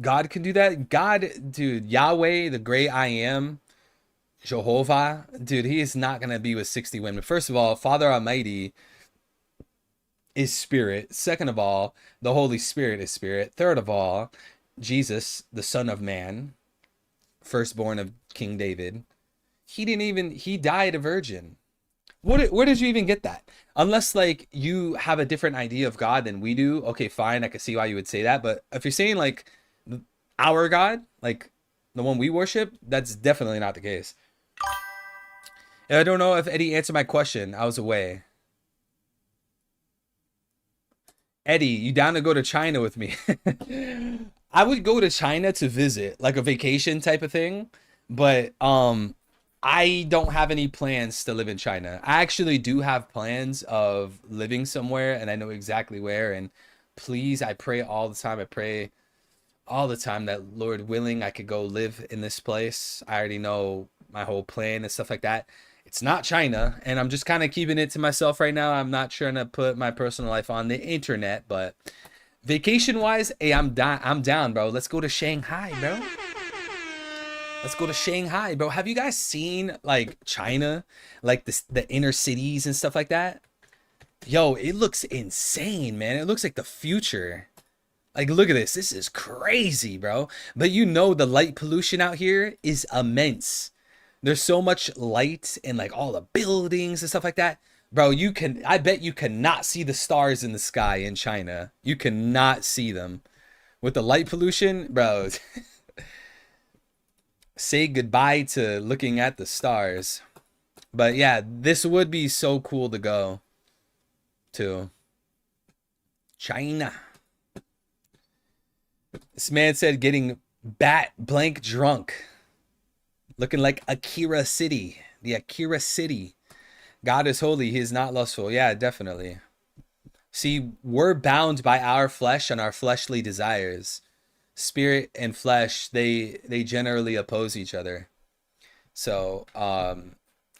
God can do that. God, dude, Yahweh, the great I am, Jehovah, dude, he is not gonna be with 60 women. First of all, Father Almighty is spirit. Second of all, the Holy Spirit is spirit. Third of all, Jesus, the Son of Man, firstborn of King David, he died a virgin. Where did you even get that? Unless like you have a different idea of God than we do, okay, fine, I can see why you would say that. But if you're saying like our God, like the one we worship, that's definitely not the case. And I don't know if Eddie answered my question. I was away. Eddie, you down to go to China with me? I would go to China to visit, like a vacation type of thing, but I don't have any plans to live in China. I actually do have plans of living somewhere, and I know exactly where. And please, I pray all the time. I pray all the time that, Lord willing, I could go live in this place. I already know my whole plan and stuff like that. It's not China, and I'm just kind of keeping it to myself right now. I'm not trying to put my personal life on the internet, but vacation wise, hey, I'm down, bro. Let's go to Shanghai, bro. Let's go to Shanghai, bro. Have you guys seen like China, like the inner cities and stuff like that? Yo, it looks insane, man. It looks like the future. Like, look at this. This is crazy, bro. But you know the light pollution out here is immense. There's so much light and like all the buildings and stuff like that. Bro, I bet you cannot see the stars in the sky in China. You cannot see them. With the light pollution, bro. Say goodbye to looking at the stars. But yeah, this would be so cool to go to China. This man said getting bat blank drunk. Looking like Akira City. The Akira City. God is holy. He is not lustful. Yeah, definitely. See, we're bound by our flesh and our fleshly desires. Spirit and flesh, they generally oppose each other. So,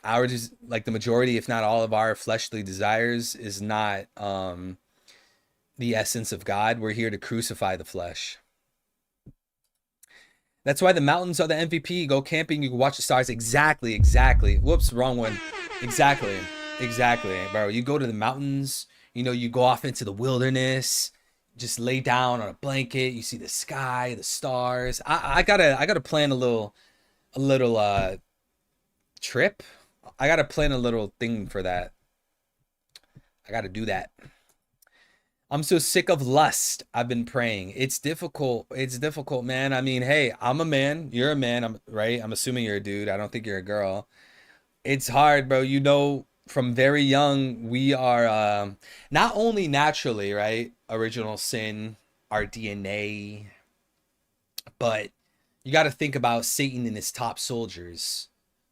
ours, like the majority, if not all of our fleshly desires is not the essence of God. We're here to crucify the flesh. That's why the mountains are the MVP. Go camping, you can watch the stars. Exactly. Whoops, wrong one. Exactly, bro. You go to the mountains, you know, you go off into the wilderness, just lay down on a blanket, you see the sky, the stars. I gotta plan a little trip. I gotta plan a little thing for that. I gotta do that. I'm so sick of lust. I've been praying. It's difficult. It's difficult, man. I mean, hey, I'm a man. You're a man. Right? I'm assuming you're a dude. I don't think you're a girl. It's hard, bro. You know, from very young, we are not only naturally, right? Original sin, our DNA, but you got to think about Satan and his top soldiers.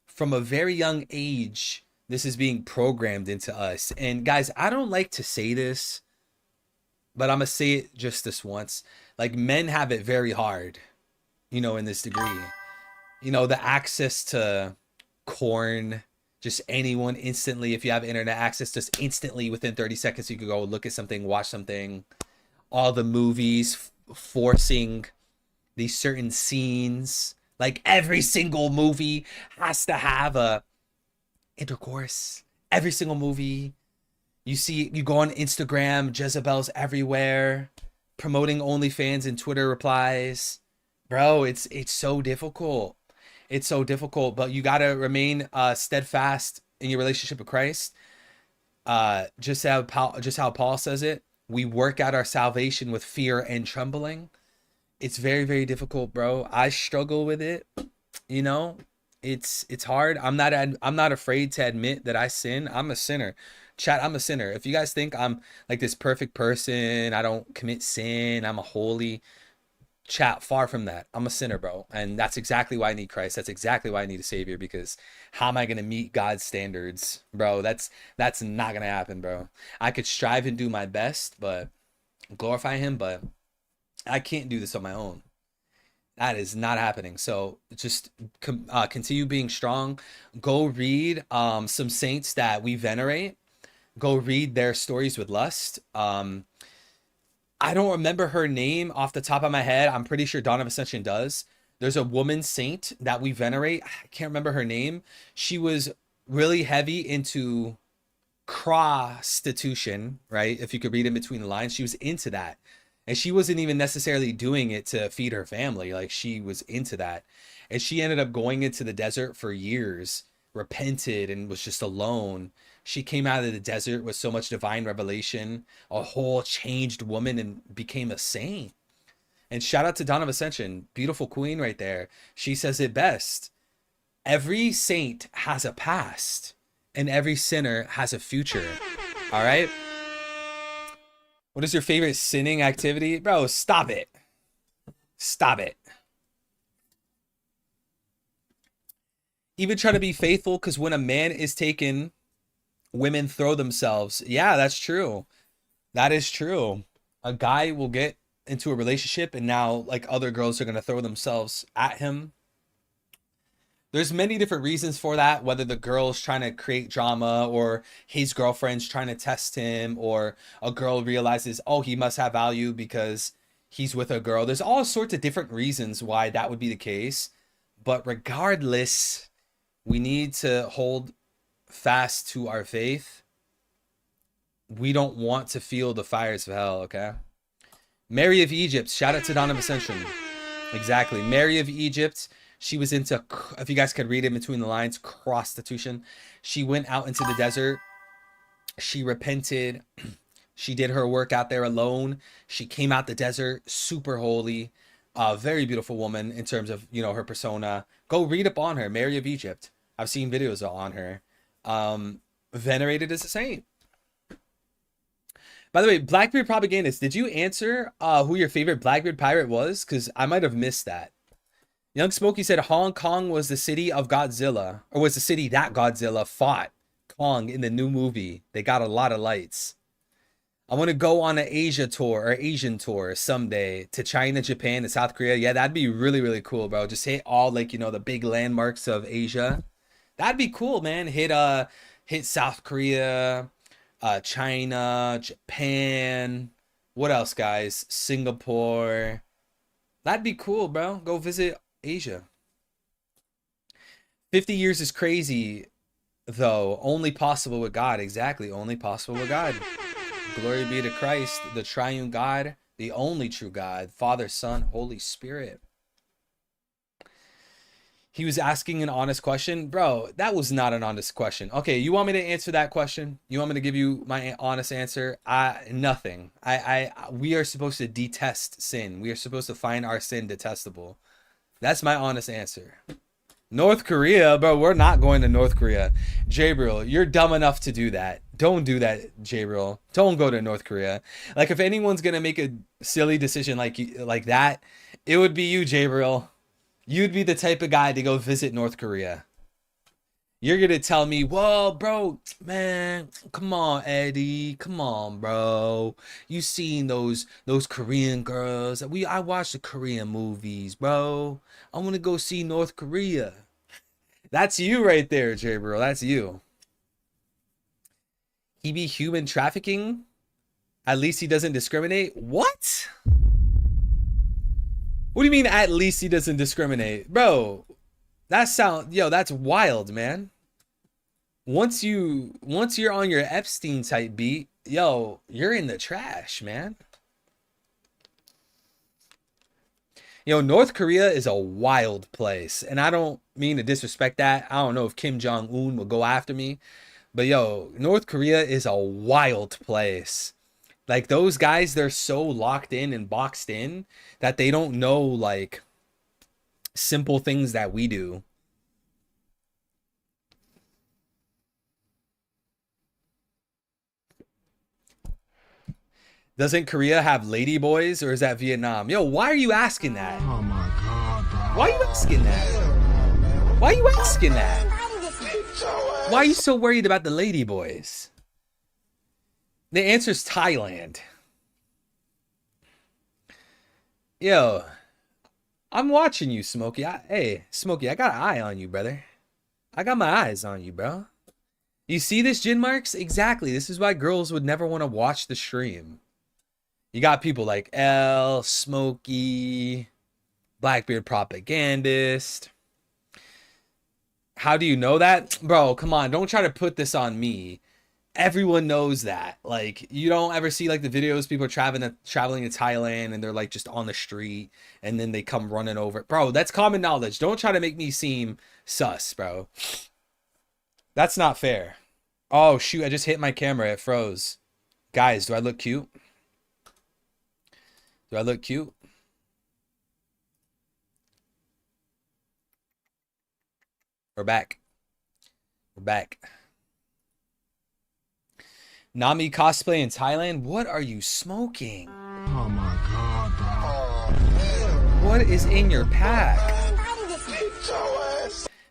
From a very young age, this is being programmed into us. And guys, I don't like to say this, but I'm going to say it just this once. Like, men have it very hard, you know, in this degree. You know, the access to corn, just anyone instantly. If you have internet access, just instantly within 30 seconds, you could go look at something, watch something. All the movies forcing these certain scenes. Like, every single movie has to have a intercourse. Every single movie. You go on Instagram, Jezebel's everywhere, promoting OnlyFans and Twitter replies. Bro, it's so difficult. It's so difficult, but you got to remain steadfast in your relationship with Christ. Just how Paul says it, we work out our salvation with fear and trembling. It's very, very difficult, bro. I struggle with it, you know. It's hard. I'm not afraid to admit that I sin. I'm a sinner. Chat, I'm a sinner. If you guys think I'm like this perfect person, I don't commit sin, I'm a holy, chat, far from that. I'm a sinner, bro. And that's exactly why I need Christ. That's exactly why I need a savior, because how am I going to meet God's standards, bro? That's not going to happen, bro. I could strive and do my best, but glorify him, but I can't do this on my own. That is not happening. So just continue being strong. Go read some saints that we venerate. Go read their stories with lust. I don't remember her name off the top of my head. I'm pretty sure Dawn of Ascension does. There's a woman saint that we venerate. I can't remember her name. She was really heavy into prostitution, right? If you could read in between the lines, she was into that. And she wasn't even necessarily doing it to feed her family. Like, she was into that. And she ended up going into the desert for years, repented, and was just alone. She came out of the desert with so much divine revelation, a whole changed woman, and became a saint. And shout out to Dawn of Ascension, beautiful queen right there. She says it best. Every saint has a past, and every sinner has a future. All right? What is your favorite sinning activity? Bro, stop it. Stop it. Even try to be faithful, because when a man is taken, women throw themselves. Yeah, that's true. That is true. A guy will get into a relationship, and now like other girls are going to throw themselves at him. There's many different reasons for that, whether the girl's trying to create drama, or his girlfriend's trying to test him, or a girl realizes, oh, he must have value because he's with a girl. There's all sorts of different reasons why that would be the case. But regardless, we need to hold fast to our faith. We don't want to feel the fires of hell, okay? Mary of Egypt, shout out to Dawn of Ascension. Exactly. Mary of Egypt, she was into, if you guys could read in between the lines, prostitution. She went out into the desert. She repented. She did her work out there alone. She came out the desert, super holy, very beautiful woman in terms of, you know, her persona. Go read up on her, Mary of Egypt. I've seen videos on her. Venerated as a saint. By the way, Blackbeard Propagandist, did you answer who your favorite Blackbeard pirate was? Because I might have missed that. Young Smokey said Hong Kong was the city of Godzilla, or was the city that Godzilla fought Kong in the new movie. They got a lot of lights. I want to go on an Asia tour or Asian tour someday to China, Japan, and South Korea. Yeah, that'd be really, really cool, bro. Just hit all, like, you know, the big landmarks of Asia. That'd be cool, man. Hit South Korea, China, Japan. What else, guys? Singapore. That'd be cool, bro. Go visit Asia. 50 years is crazy, though. Only possible with God. Exactly. Only possible with God. Glory be to Christ, the triune God, the only true God, Father, Son, Holy Spirit. He was asking an honest question. Bro, that was not an honest question. Okay, you want me to answer that question? You want me to give you my honest answer? Nothing. We are supposed to detest sin. We are supposed to find our sin detestable. That's my honest answer. North Korea, bro, we're not going to North Korea. Jabril, you're dumb enough to do that. Don't do that, Jabril. Don't go to North Korea. Like, if anyone's gonna make a silly decision like that, it would be you, Jabril. You'd be the type of guy to go visit North Korea. You're gonna tell me, well, bro, man, come on, Eddie, come on, bro. You seen those Korean girls? I watch the Korean movies, bro. I want to go see North Korea. That's you right there, Jay, bro. That's you. He be human trafficking? At least he doesn't discriminate? What? What do you mean, at least he doesn't discriminate? Bro, that's wild, man. Once you're on your Epstein type beat, yo, you're in the trash, man. You know, North Korea is a wild place, and I don't mean to disrespect that. I don't know if Kim Jong-un will go after me, but yo, North Korea is a wild place. Like, those guys, they're so locked in and boxed in that they don't know, like, simple things that we do. Doesn't Korea have lady boys, or is that Vietnam? Yo, why are you asking that? Oh my god, dog. Why are you asking that? Why are you asking that? Why are you so worried about the lady boys? The answer is Thailand. Yo, I'm watching you, Smokey. Hey, Smokey, I got an eye on you, brother. I got my eyes on you, bro. You see this, Gin Marks? Exactly. This is why girls would never want to watch the stream. You got people like L, Smokey, Blackbeard Propagandist. How do you know that? Bro, come on. Don't try to put this on me. Everyone knows that. Like, you don't ever see like the videos people are traveling to Thailand and they're like just on the street and then they come running over. Bro, that's common knowledge. Don't try to make me seem sus, bro. That's not fair. Oh, shoot. I just hit my camera. It froze. Guys, do I look cute? Do I look cute? We're back. We're back. Nami cosplay in Thailand? What are you smoking? Oh my god, dog. What is in your pack?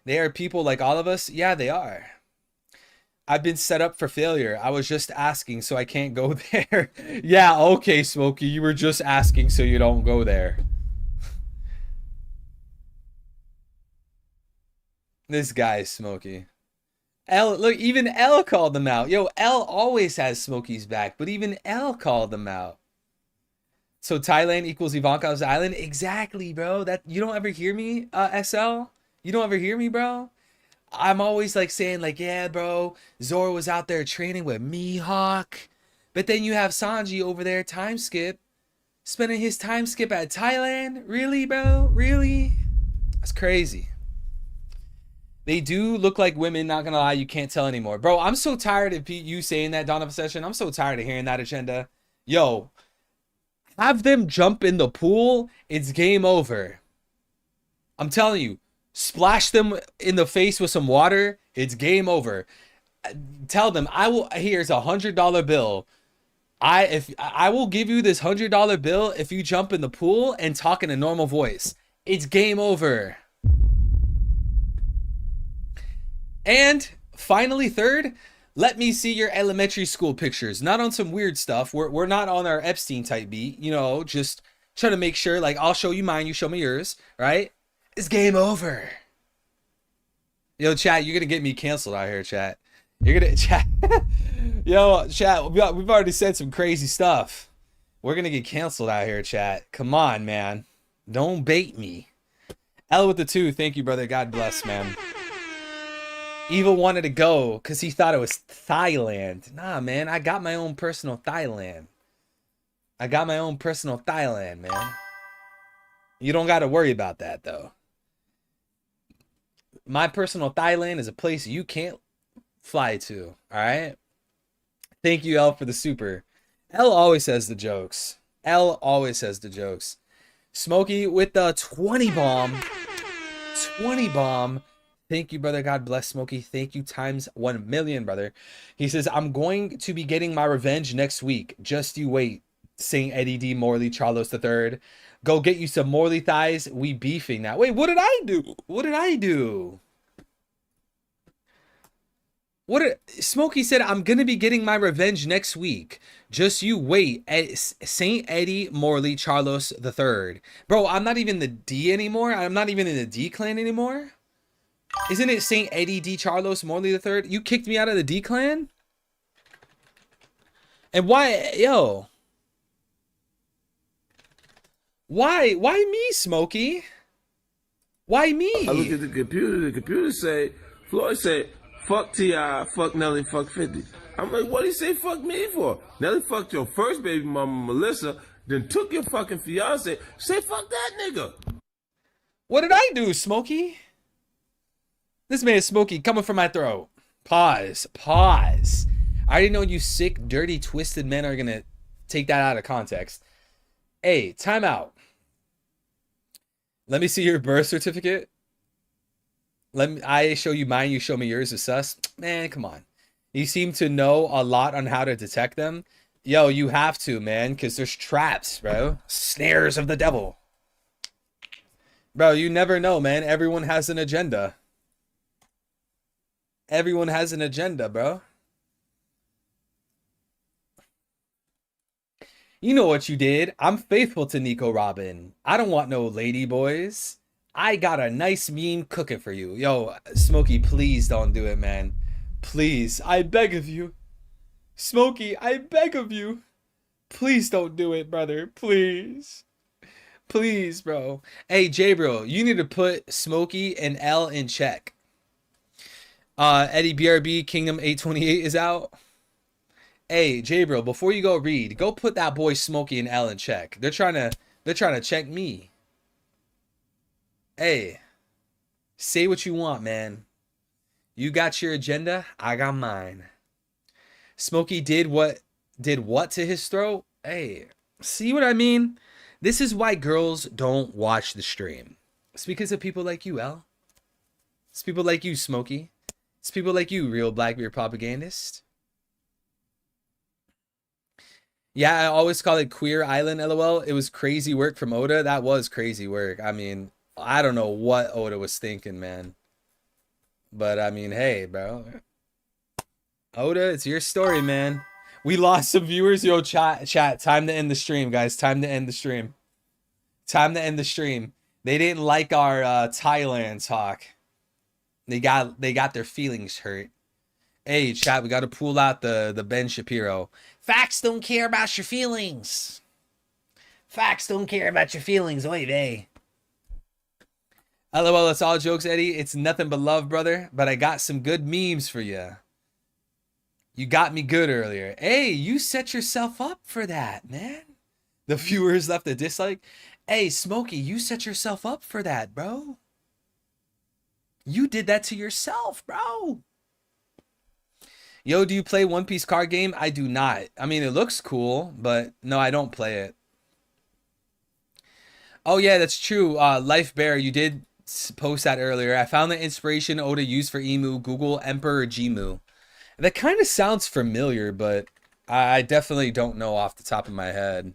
They are people like all of us? Yeah, they are. I've been set up for failure. I was just asking, so I can't go there. Yeah, okay, Smokey. You were just asking, so you don't go there. This guy's Smokey. L, look, even L called them out. Yo, L always has Smokey's back, but even L called them out. So Thailand equals Ivanka's island? Exactly, bro. That you don't ever hear me, SL? You don't ever hear me, bro? I'm always like saying like, yeah, bro, Zoro was out there training with Mihawk. But then you have Sanji over there, time skip, spending his time skip at Thailand. Really, bro? Really? That's crazy. They do look like women, not gonna lie, you can't tell anymore. Bro, I'm so tired of you saying that, Dawn of Obsession. I'm so tired of hearing that agenda. Yo, have them jump in the pool, it's game over. I'm telling you, splash them in the face with some water, it's game over. Tell them, here's $100 bill. I will give you this $100 bill if you jump in the pool and talk in a normal voice. It's game over. And finally, third, let me see your elementary school pictures. Not on some weird stuff. We're not on our Epstein type beat, you know, just trying to make sure, like, I'll show you mine, you show me yours, right? It's game over. Yo, chat, you're gonna get me canceled out here, chat. You're gonna chat. Yo, chat, we've already said some crazy stuff. We're gonna get canceled out here, chat. Come on, man. Don't bait me. L with the 2, thank you, brother. God bless, man. Evil wanted to go because he thought it was Thailand. Nah, man, I got my own personal Thailand. I got my own personal Thailand, man. You don't got to worry about that, though. My personal Thailand is a place you can't fly to, all right? Thank you, L, for the super. L always says the jokes. L always says the jokes. Smokey with the 20 bomb. 20 bomb. Thank you, brother. God bless Smokey. Thank you times 1 million, brother. He says, I'm going to be getting my revenge next week. Just you wait. Saint Eddie D. Morley, Charles III. Go get you some Morley thighs. We beefing now. Wait, what did I do? What did I do? Smokey said, I'm going to be getting my revenge next week. Just you wait. Saint Eddie Morley, Charles III. Bro, I'm not even the D anymore. I'm not even in the D clan anymore. Isn't it Saint Eddie D. Charles Morley III? You kicked me out of the D clan? And why, yo? Why me, Smokey? Why me? I look at the computer say, Floyd said, fuck T.I., fuck Nelly, fuck 50. I'm like, what did he say fuck me for? Nelly fucked your first baby mama, Melissa, then took your fucking fiance. Say fuck that nigga. What did I do, Smokey? This man is Smokey coming from my throat. Pause. Pause. I already know you sick, dirty, twisted men are going to take that out of context. Hey, time out. Let me see your birth certificate. I show you mine, you show me yours is sus. Man, come on. You seem to know a lot on how to detect them. Yo, you have to, man, because there's traps, bro. Snares of the devil. Bro, you never know, man. Everyone has an agenda. Everyone has an agenda, bro. You know what you did. I'm faithful to Nico Robin. I don't want no lady boys. I got a nice meme cooking for you. Yo, Smokey, please don't do it, man. Please, I beg of you. Smokey, I beg of you. Please don't do it, brother. Please. Please, bro. Hey, J bro, you need to put Smokey and L in check. Eddie BRB Kingdom 828 is out. Hey, J bro, before you go read, go put that boy Smokey and L in check. They're trying to check me. Hey, say what you want, man. You got your agenda, I got mine. Smokey did what to his throat? Hey, see what I mean? This is why girls don't watch the stream. It's because of people like you, L. It's people like you, Smokey. It's people like you, real Blackbeard propagandist. Yeah, I always call it Queer Island, LOL. It was crazy work from Oda. That was crazy work. I mean, I don't know what Oda was thinking, man. But I mean, hey, bro. Oda, it's your story, man. We lost some viewers. Yo, chat. Time to end the stream, guys. Time to end the stream. Time to end the stream. They didn't like our Thailand talk. They got their feelings hurt. Hey, chat, we got to pull out the Ben Shapiro. Facts don't care about your feelings. Facts don't care about your feelings. Oy vey. LOL, it's all jokes, Eddie. It's nothing but love, brother. But I got some good memes for you. You got me good earlier. Hey, you set yourself up for that, man. The viewers left a dislike. Hey, Smokey, you set yourself up for that, bro. You did that to yourself, bro. Yo, do you play One Piece card game? I do not. I mean, it looks cool, but no, I don't play it. Oh, yeah, that's true. Life Bear, you did post that earlier. I found the inspiration Oda used for Emu. Google Emperor Jimu. That kind of sounds familiar, but I definitely don't know off the top of my head.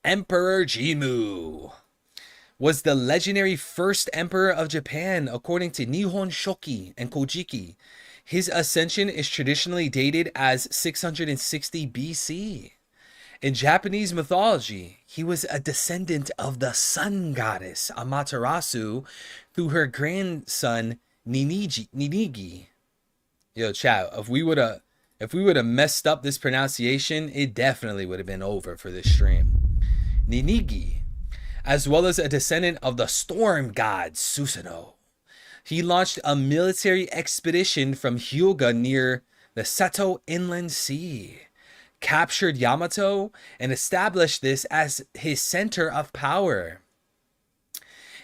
Emperor Jimu was the legendary first emperor of Japan, according to Nihon Shoki and Kojiki. His ascension is traditionally dated as 660 BC. In Japanese mythology, he was a descendant of the sun goddess Amaterasu through her grandson Ninigi. Yo, chat, if we would have messed up this pronunciation, it definitely would have been over for this stream. Ninigi, as well as a descendant of the storm god Susanoo. He launched a military expedition from Hyuga near the Seto Inland Sea, captured Yamato, and established this as his center of power.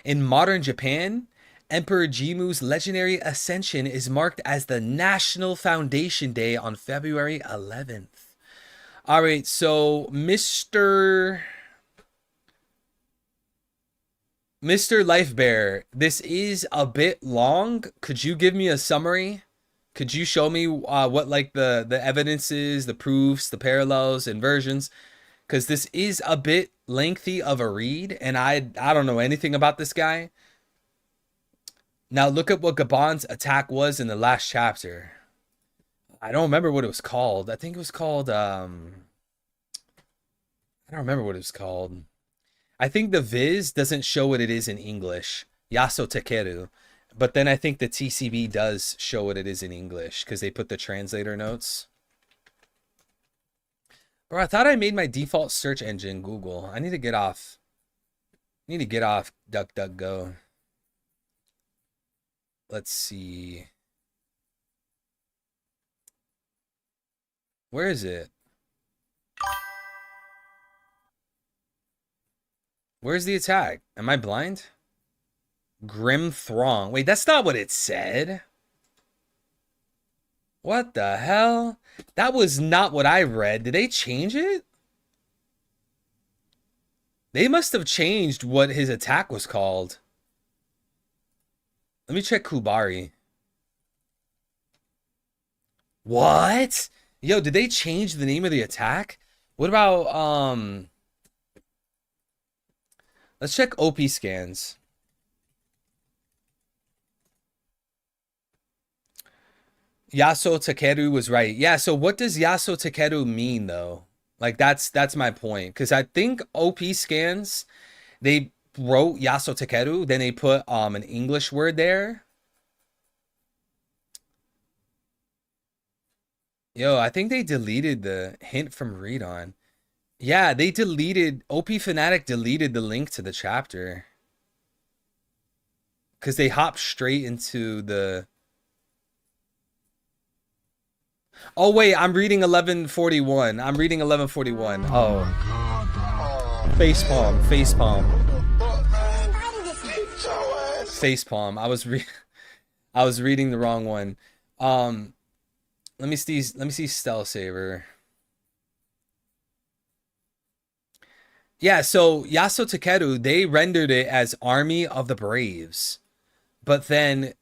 In modern Japan, Emperor Jimu's legendary ascension is marked as the National Foundation Day on February 11th. All right, so Mr. Life Bear, this is a bit long. Could you give me a summary? Could you show me what like the evidence is, the proofs, the parallels, and versions? Because this is a bit lengthy of a read, and I don't know anything about this guy. Now look at what Gabon's attack was in the last chapter. I don't remember what it was called. I think it was called I don't remember what it was called. I think the Viz doesn't show what it is in English. Yaso Takeru. But then I think the TCB does show what it is in English because they put the translator notes. Bro, I thought I made my default search engine Google. I need to get off. DuckDuckGo. Let's see. Where is it? Where's the attack? Am I blind? Grim Throng. Wait, that's not what it said. What the hell? That was not what I read. Did they change it? They must have changed what his attack was called. Let me check Kubari. What? Yo, did they change the name of the attack? What about let's check OP scans. Yaso Takeru was right. Yeah, so what does Yaso Takeru mean though? Like that's my point. Cause I think OP scans, they wrote Yaso Takeru, then they put an English word there. Yo, I think they deleted the hint from read on. Yeah, they deleted OP Fanatic deleted the link to the chapter. Cause they hopped straight into the Oh wait, I'm reading 1141. I'm reading 1141. Oh. Facepalm, facepalm. Facepalm. I was reading the wrong one. Let me see Stell Saber. Yeah, so Yaso Takeru, they rendered it as Army of the Braves. But then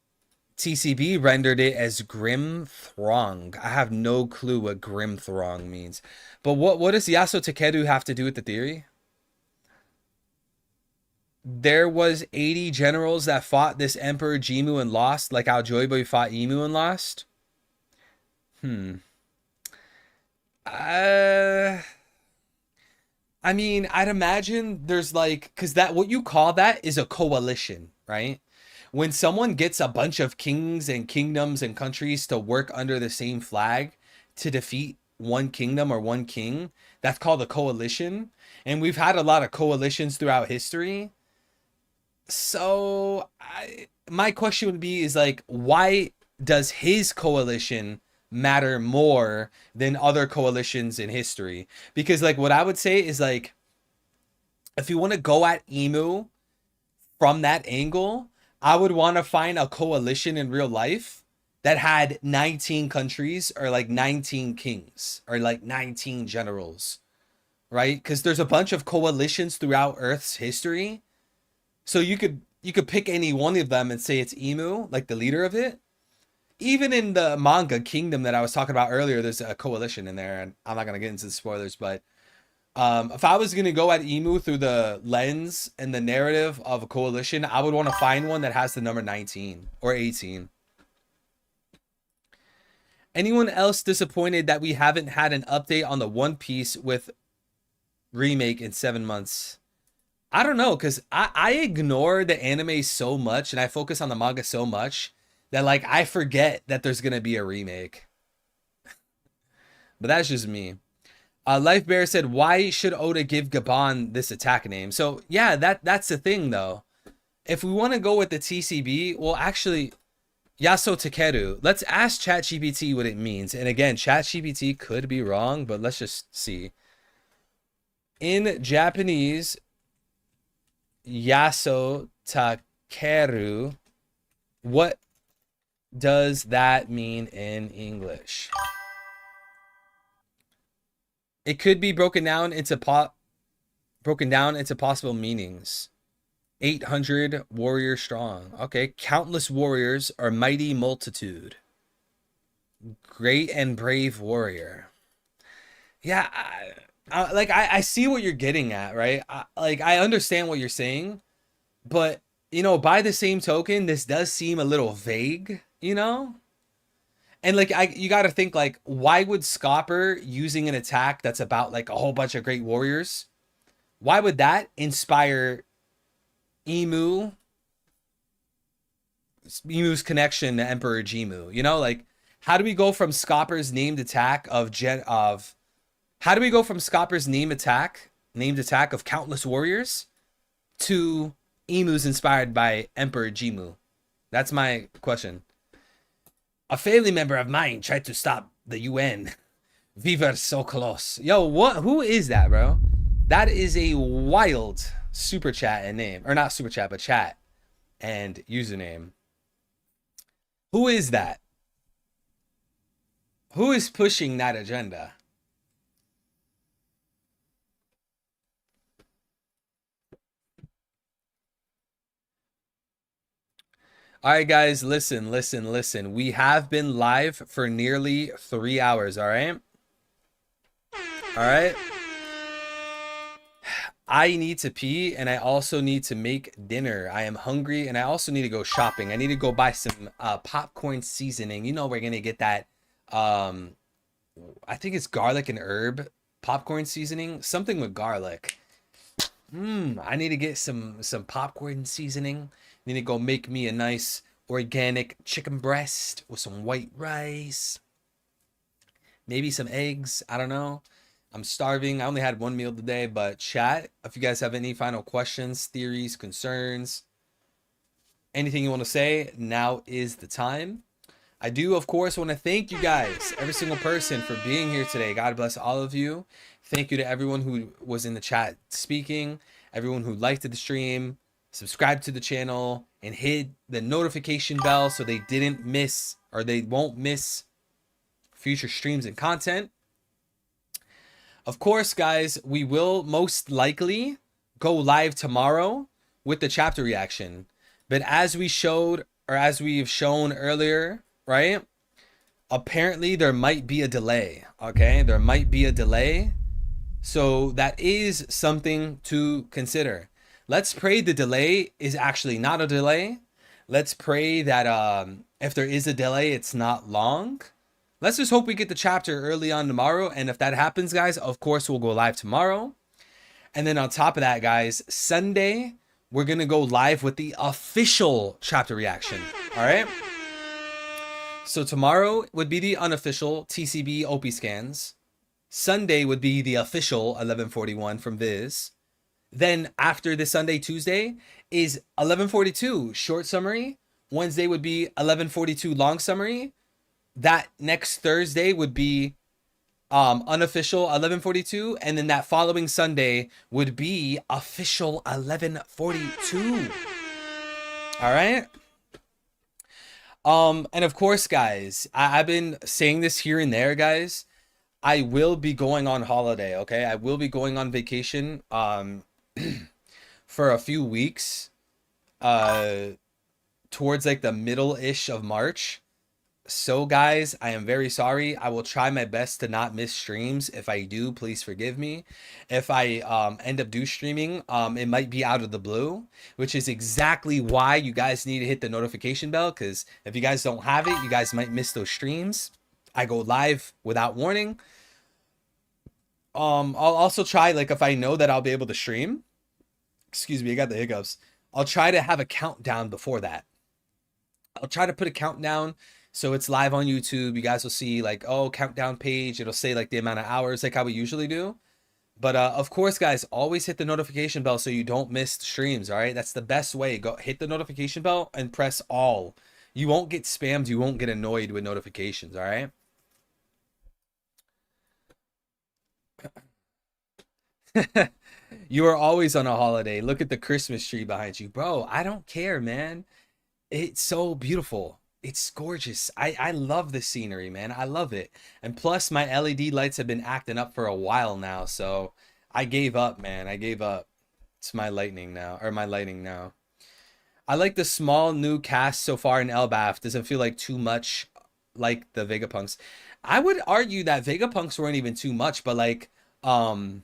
TCB rendered it as Grim Throng. I have no clue what Grim Throng means. But what does Yaso Takeru have to do with the theory? There was 80 generals that fought this Emperor Jimmu and lost, like how Joy Boy fought Emu and lost. I mean, I'd imagine there's like, because that what you call that is a coalition, right? When someone gets a bunch of kings and kingdoms and countries to work under the same flag to defeat one kingdom or one king, that's called a coalition. And we've had a lot of coalitions throughout history. So my question would be is like, why does his coalition matter more than other coalitions in history? Because like what I would say is like, if you want to go at Emu from that angle, I would want to find a coalition in real life that had 19 countries or like 19 kings or like 19 generals, right? Because there's a bunch of coalitions throughout Earth's history. So you could pick any one of them and say it's Emu, like the leader of it. Even in the manga Kingdom that I was talking about earlier, there's a coalition in there, and I'm not gonna get into the spoilers, but if I was gonna go at Emu through the lens and the narrative of a coalition, I would want to find one that has the number 19 or 18. Anyone else disappointed that we haven't had an update on the One Piece with remake in 7 months? I don't know, because I ignore the anime so much and I focus on the manga so much that like I forget that there's gonna be a remake. But that's just me. Life Bear said, why should Oda give Gabon this attack name? So yeah, that's the thing though. If we want to go with the TCB, well actually, Yaso Takeru, let's ask ChatGPT what it means. And again, ChatGPT could be wrong, but let's just see. In Japanese, Yaso Takeru, what does that mean in English? It could be broken down into possible meanings. 800 warrior strong. Okay, countless warriors or mighty multitude. Great and brave warrior. Yeah, I see what you're getting at, right? I understand what you're saying, but you know, by the same token, this does seem a little vague, you know? And like you got to think like, why would Scopper using an attack that's about like a whole bunch of great warriors? Why would that inspire Emu's connection to Emperor Jimmu? You know, like how do we go from Scopper's named attack of countless warriors to Emu's inspired by Emperor Jimmu? That's my question. A family member of mine tried to stop the UN. We were so close. Yo, what? Who is that, bro? That is a wild super chat and name. Or not super chat, but chat and username. Who is that? Who is pushing that agenda? All right, guys, listen. We have been live for nearly 3 hours, all right? All right? I need to pee, and I also need to make dinner. I am hungry, and I also need to go shopping. I need to go buy some popcorn seasoning. You know, we're gonna get that. I think it's garlic and herb popcorn seasoning, something with garlic. I need to get some popcorn seasoning. I need to go make me a nice organic chicken breast with some white rice, maybe some eggs. I don't know. I'm starving. I only had one meal today, but chat, if you guys have any final questions, theories, concerns, anything you want to say, now is the time. I do, of course, want to thank you guys, every single person, for being here today. God bless all of you. Thank you to everyone who was in the chat speaking, everyone who liked the stream, subscribed to the channel, and hit the notification bell so they didn't miss, or they won't miss, future streams and content. Of course, guys, we will most likely go live tomorrow with the chapter reaction. But as we showed, or as we've shown earlier, right? Apparently there might be a delay, okay? There might be a delay. So that is something to consider. Let's pray the delay is actually not a delay. Let's pray that if there is a delay, it's not long. Let's just hope we get the chapter early on tomorrow. And if that happens, guys, of course, we'll go live tomorrow. And then on top of that, guys, Sunday, we're going to go live with the official chapter reaction. All right. So tomorrow would be the unofficial TCB OP scans. Sunday would be the official 1141 from Viz. Then after the Sunday, Tuesday is 1142 short summary. Wednesday would be 1142 long summary. That next Thursday would be unofficial 1142, and then that following Sunday would be official 1142. All right. And of course, guys, I've been saying this here and there, guys. I will be going on holiday, okay? I will be going on vacation for a few weeks towards like the middle-ish of March. So guys, I am very sorry. I will try my best to not miss streams. If I do, please forgive me. If I end up streaming, it might be out of the blue, which is exactly why you guys need to hit the notification bell, because if you guys don't have it, you guys might miss those streams. I go live without warning. I'll also try, like, if I know that I'll be able to stream, excuse me, I got the hiccups, I'll try to have a countdown before that. I'll try to put a countdown so it's live on YouTube. You guys will see like, oh, countdown page. It'll say like the amount of hours, like how we usually do. But of course, guys, always hit the notification bell so you don't miss streams. All right, that's the best way. Go hit the notification bell and press all. You won't get spammed. You won't get annoyed with notifications. All right. You are always on a holiday. Look at the Christmas tree behind you, bro. I don't care, man. It's so beautiful. It's gorgeous. I love the scenery, man. I love it. And plus, my LED lights have been acting up for a while now, so I gave up, man. I gave up. It's my lightning now, or my lighting now. I like the small new cast so far in Elbaf. Doesn't feel like too much like the Vegapunks. I would argue that Vegapunks weren't even too much, but like Wano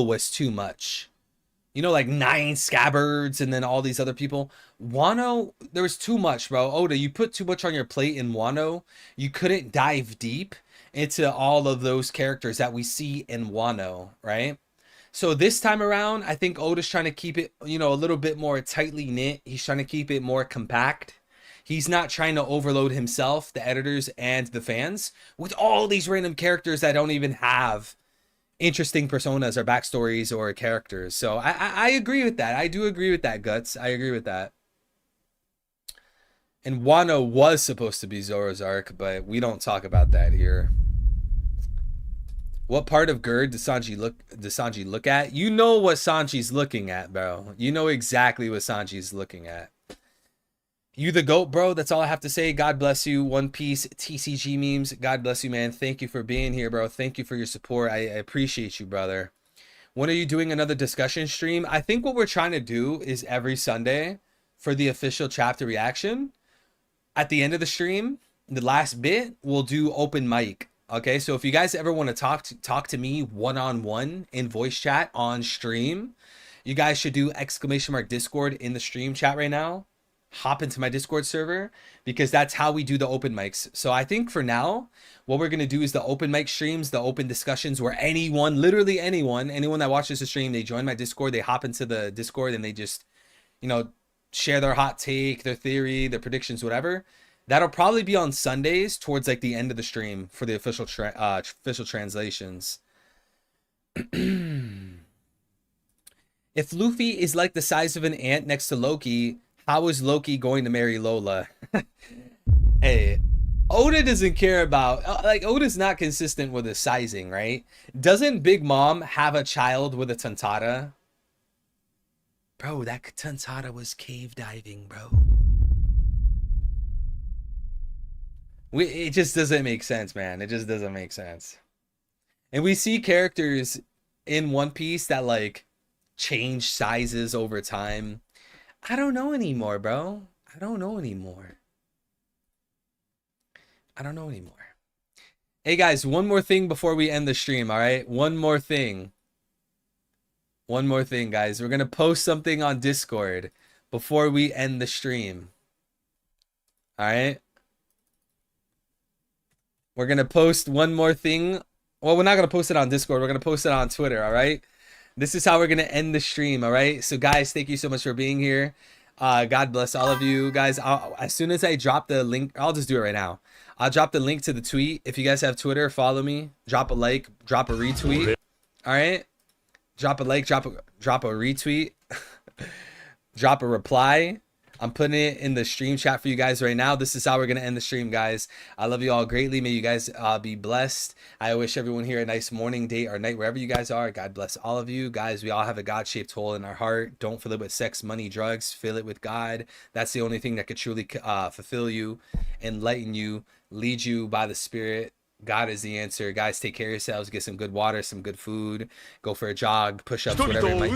was too much. You know, like 9 scabbards and then all these other people. Wano, there was too much, bro. Oda, you put too much on your plate in Wano. You couldn't dive deep into all of those characters that we see in Wano, right? So this time around, I think Oda's trying to keep it, you know, a little bit more tightly knit. He's trying to keep it more compact. He's not trying to overload himself, the editors, and the fans with all these random characters that don't even have interesting personas or backstories or characters. So I agree with that. I do agree with that, Guts. I agree with that. And Wano was supposed to be Zoro's arc, but we don't talk about that here. What part of Gerd does Sanji look at? You know what Sanji's looking at, bro. You know exactly what Sanji's looking at. You the GOAT, bro. That's all I have to say. God bless you. One Piece TCG memes. God bless you, man. Thank you for being here, bro. Thank you for your support. I appreciate you, brother. When are you doing another discussion stream? I think what we're trying to do is every Sunday for the official chapter reaction. At the end of the stream, the last bit, we'll do open mic. Okay, so if you guys ever want to talk to me one-on-one in voice chat on stream, you guys should do !Discord in the stream chat right now. Hop into my Discord server, because that's how we do the open mics. So I think for now, what we're going to do is the open mic streams, the open discussions, where anyone, literally anyone that watches the stream, they join my Discord, they hop into the Discord, and they just, you know, share their hot take, their theory, their predictions, whatever. That'll probably be on Sundays towards like the end of the stream for the official translations. If Luffy is like the size of an ant next to Loki, how is Loki going to marry Lola? Hey, Oda doesn't care about, like, Oda's not consistent with his sizing, right? Doesn't Big Mom have a child with a Tantata? Bro, that Tantata was cave diving, bro. It just doesn't make sense, man. It just doesn't make sense. And we see characters in One Piece that, like, change sizes over time. I don't know anymore, bro. I don't know anymore. Hey, guys, one more thing before we end the stream, all right? One more thing, guys. We're going to post something on Discord before we end the stream. All right? We're going to post one more thing. Well, we're not going to post it on Discord. We're going to post it on Twitter, all right? This is how we're going to end the stream, all right? So, guys, thank you so much for being here. God bless all of you guys. As soon as I drop the link, I'll just do it right now. I'll drop the link to the tweet. If you guys have Twitter, follow me. Drop a like, drop a retweet. All right? Drop a like, drop a retweet. Drop a reply. I'm putting it in the stream chat for you guys right now. This is how we're going to end the stream, guys. I love you all greatly. May you guys be blessed. I wish everyone here a nice morning, day, or night, wherever you guys are. God bless all of you. Guys, we all have a God-shaped hole in our heart. Don't fill it with sex, money, drugs. Fill it with God. That's the only thing that could truly fulfill you, enlighten you, lead you by the Spirit. God is the answer. Guys, take care of yourselves. Get some good water, some good food. Go for a jog, push-ups, whatever it might be.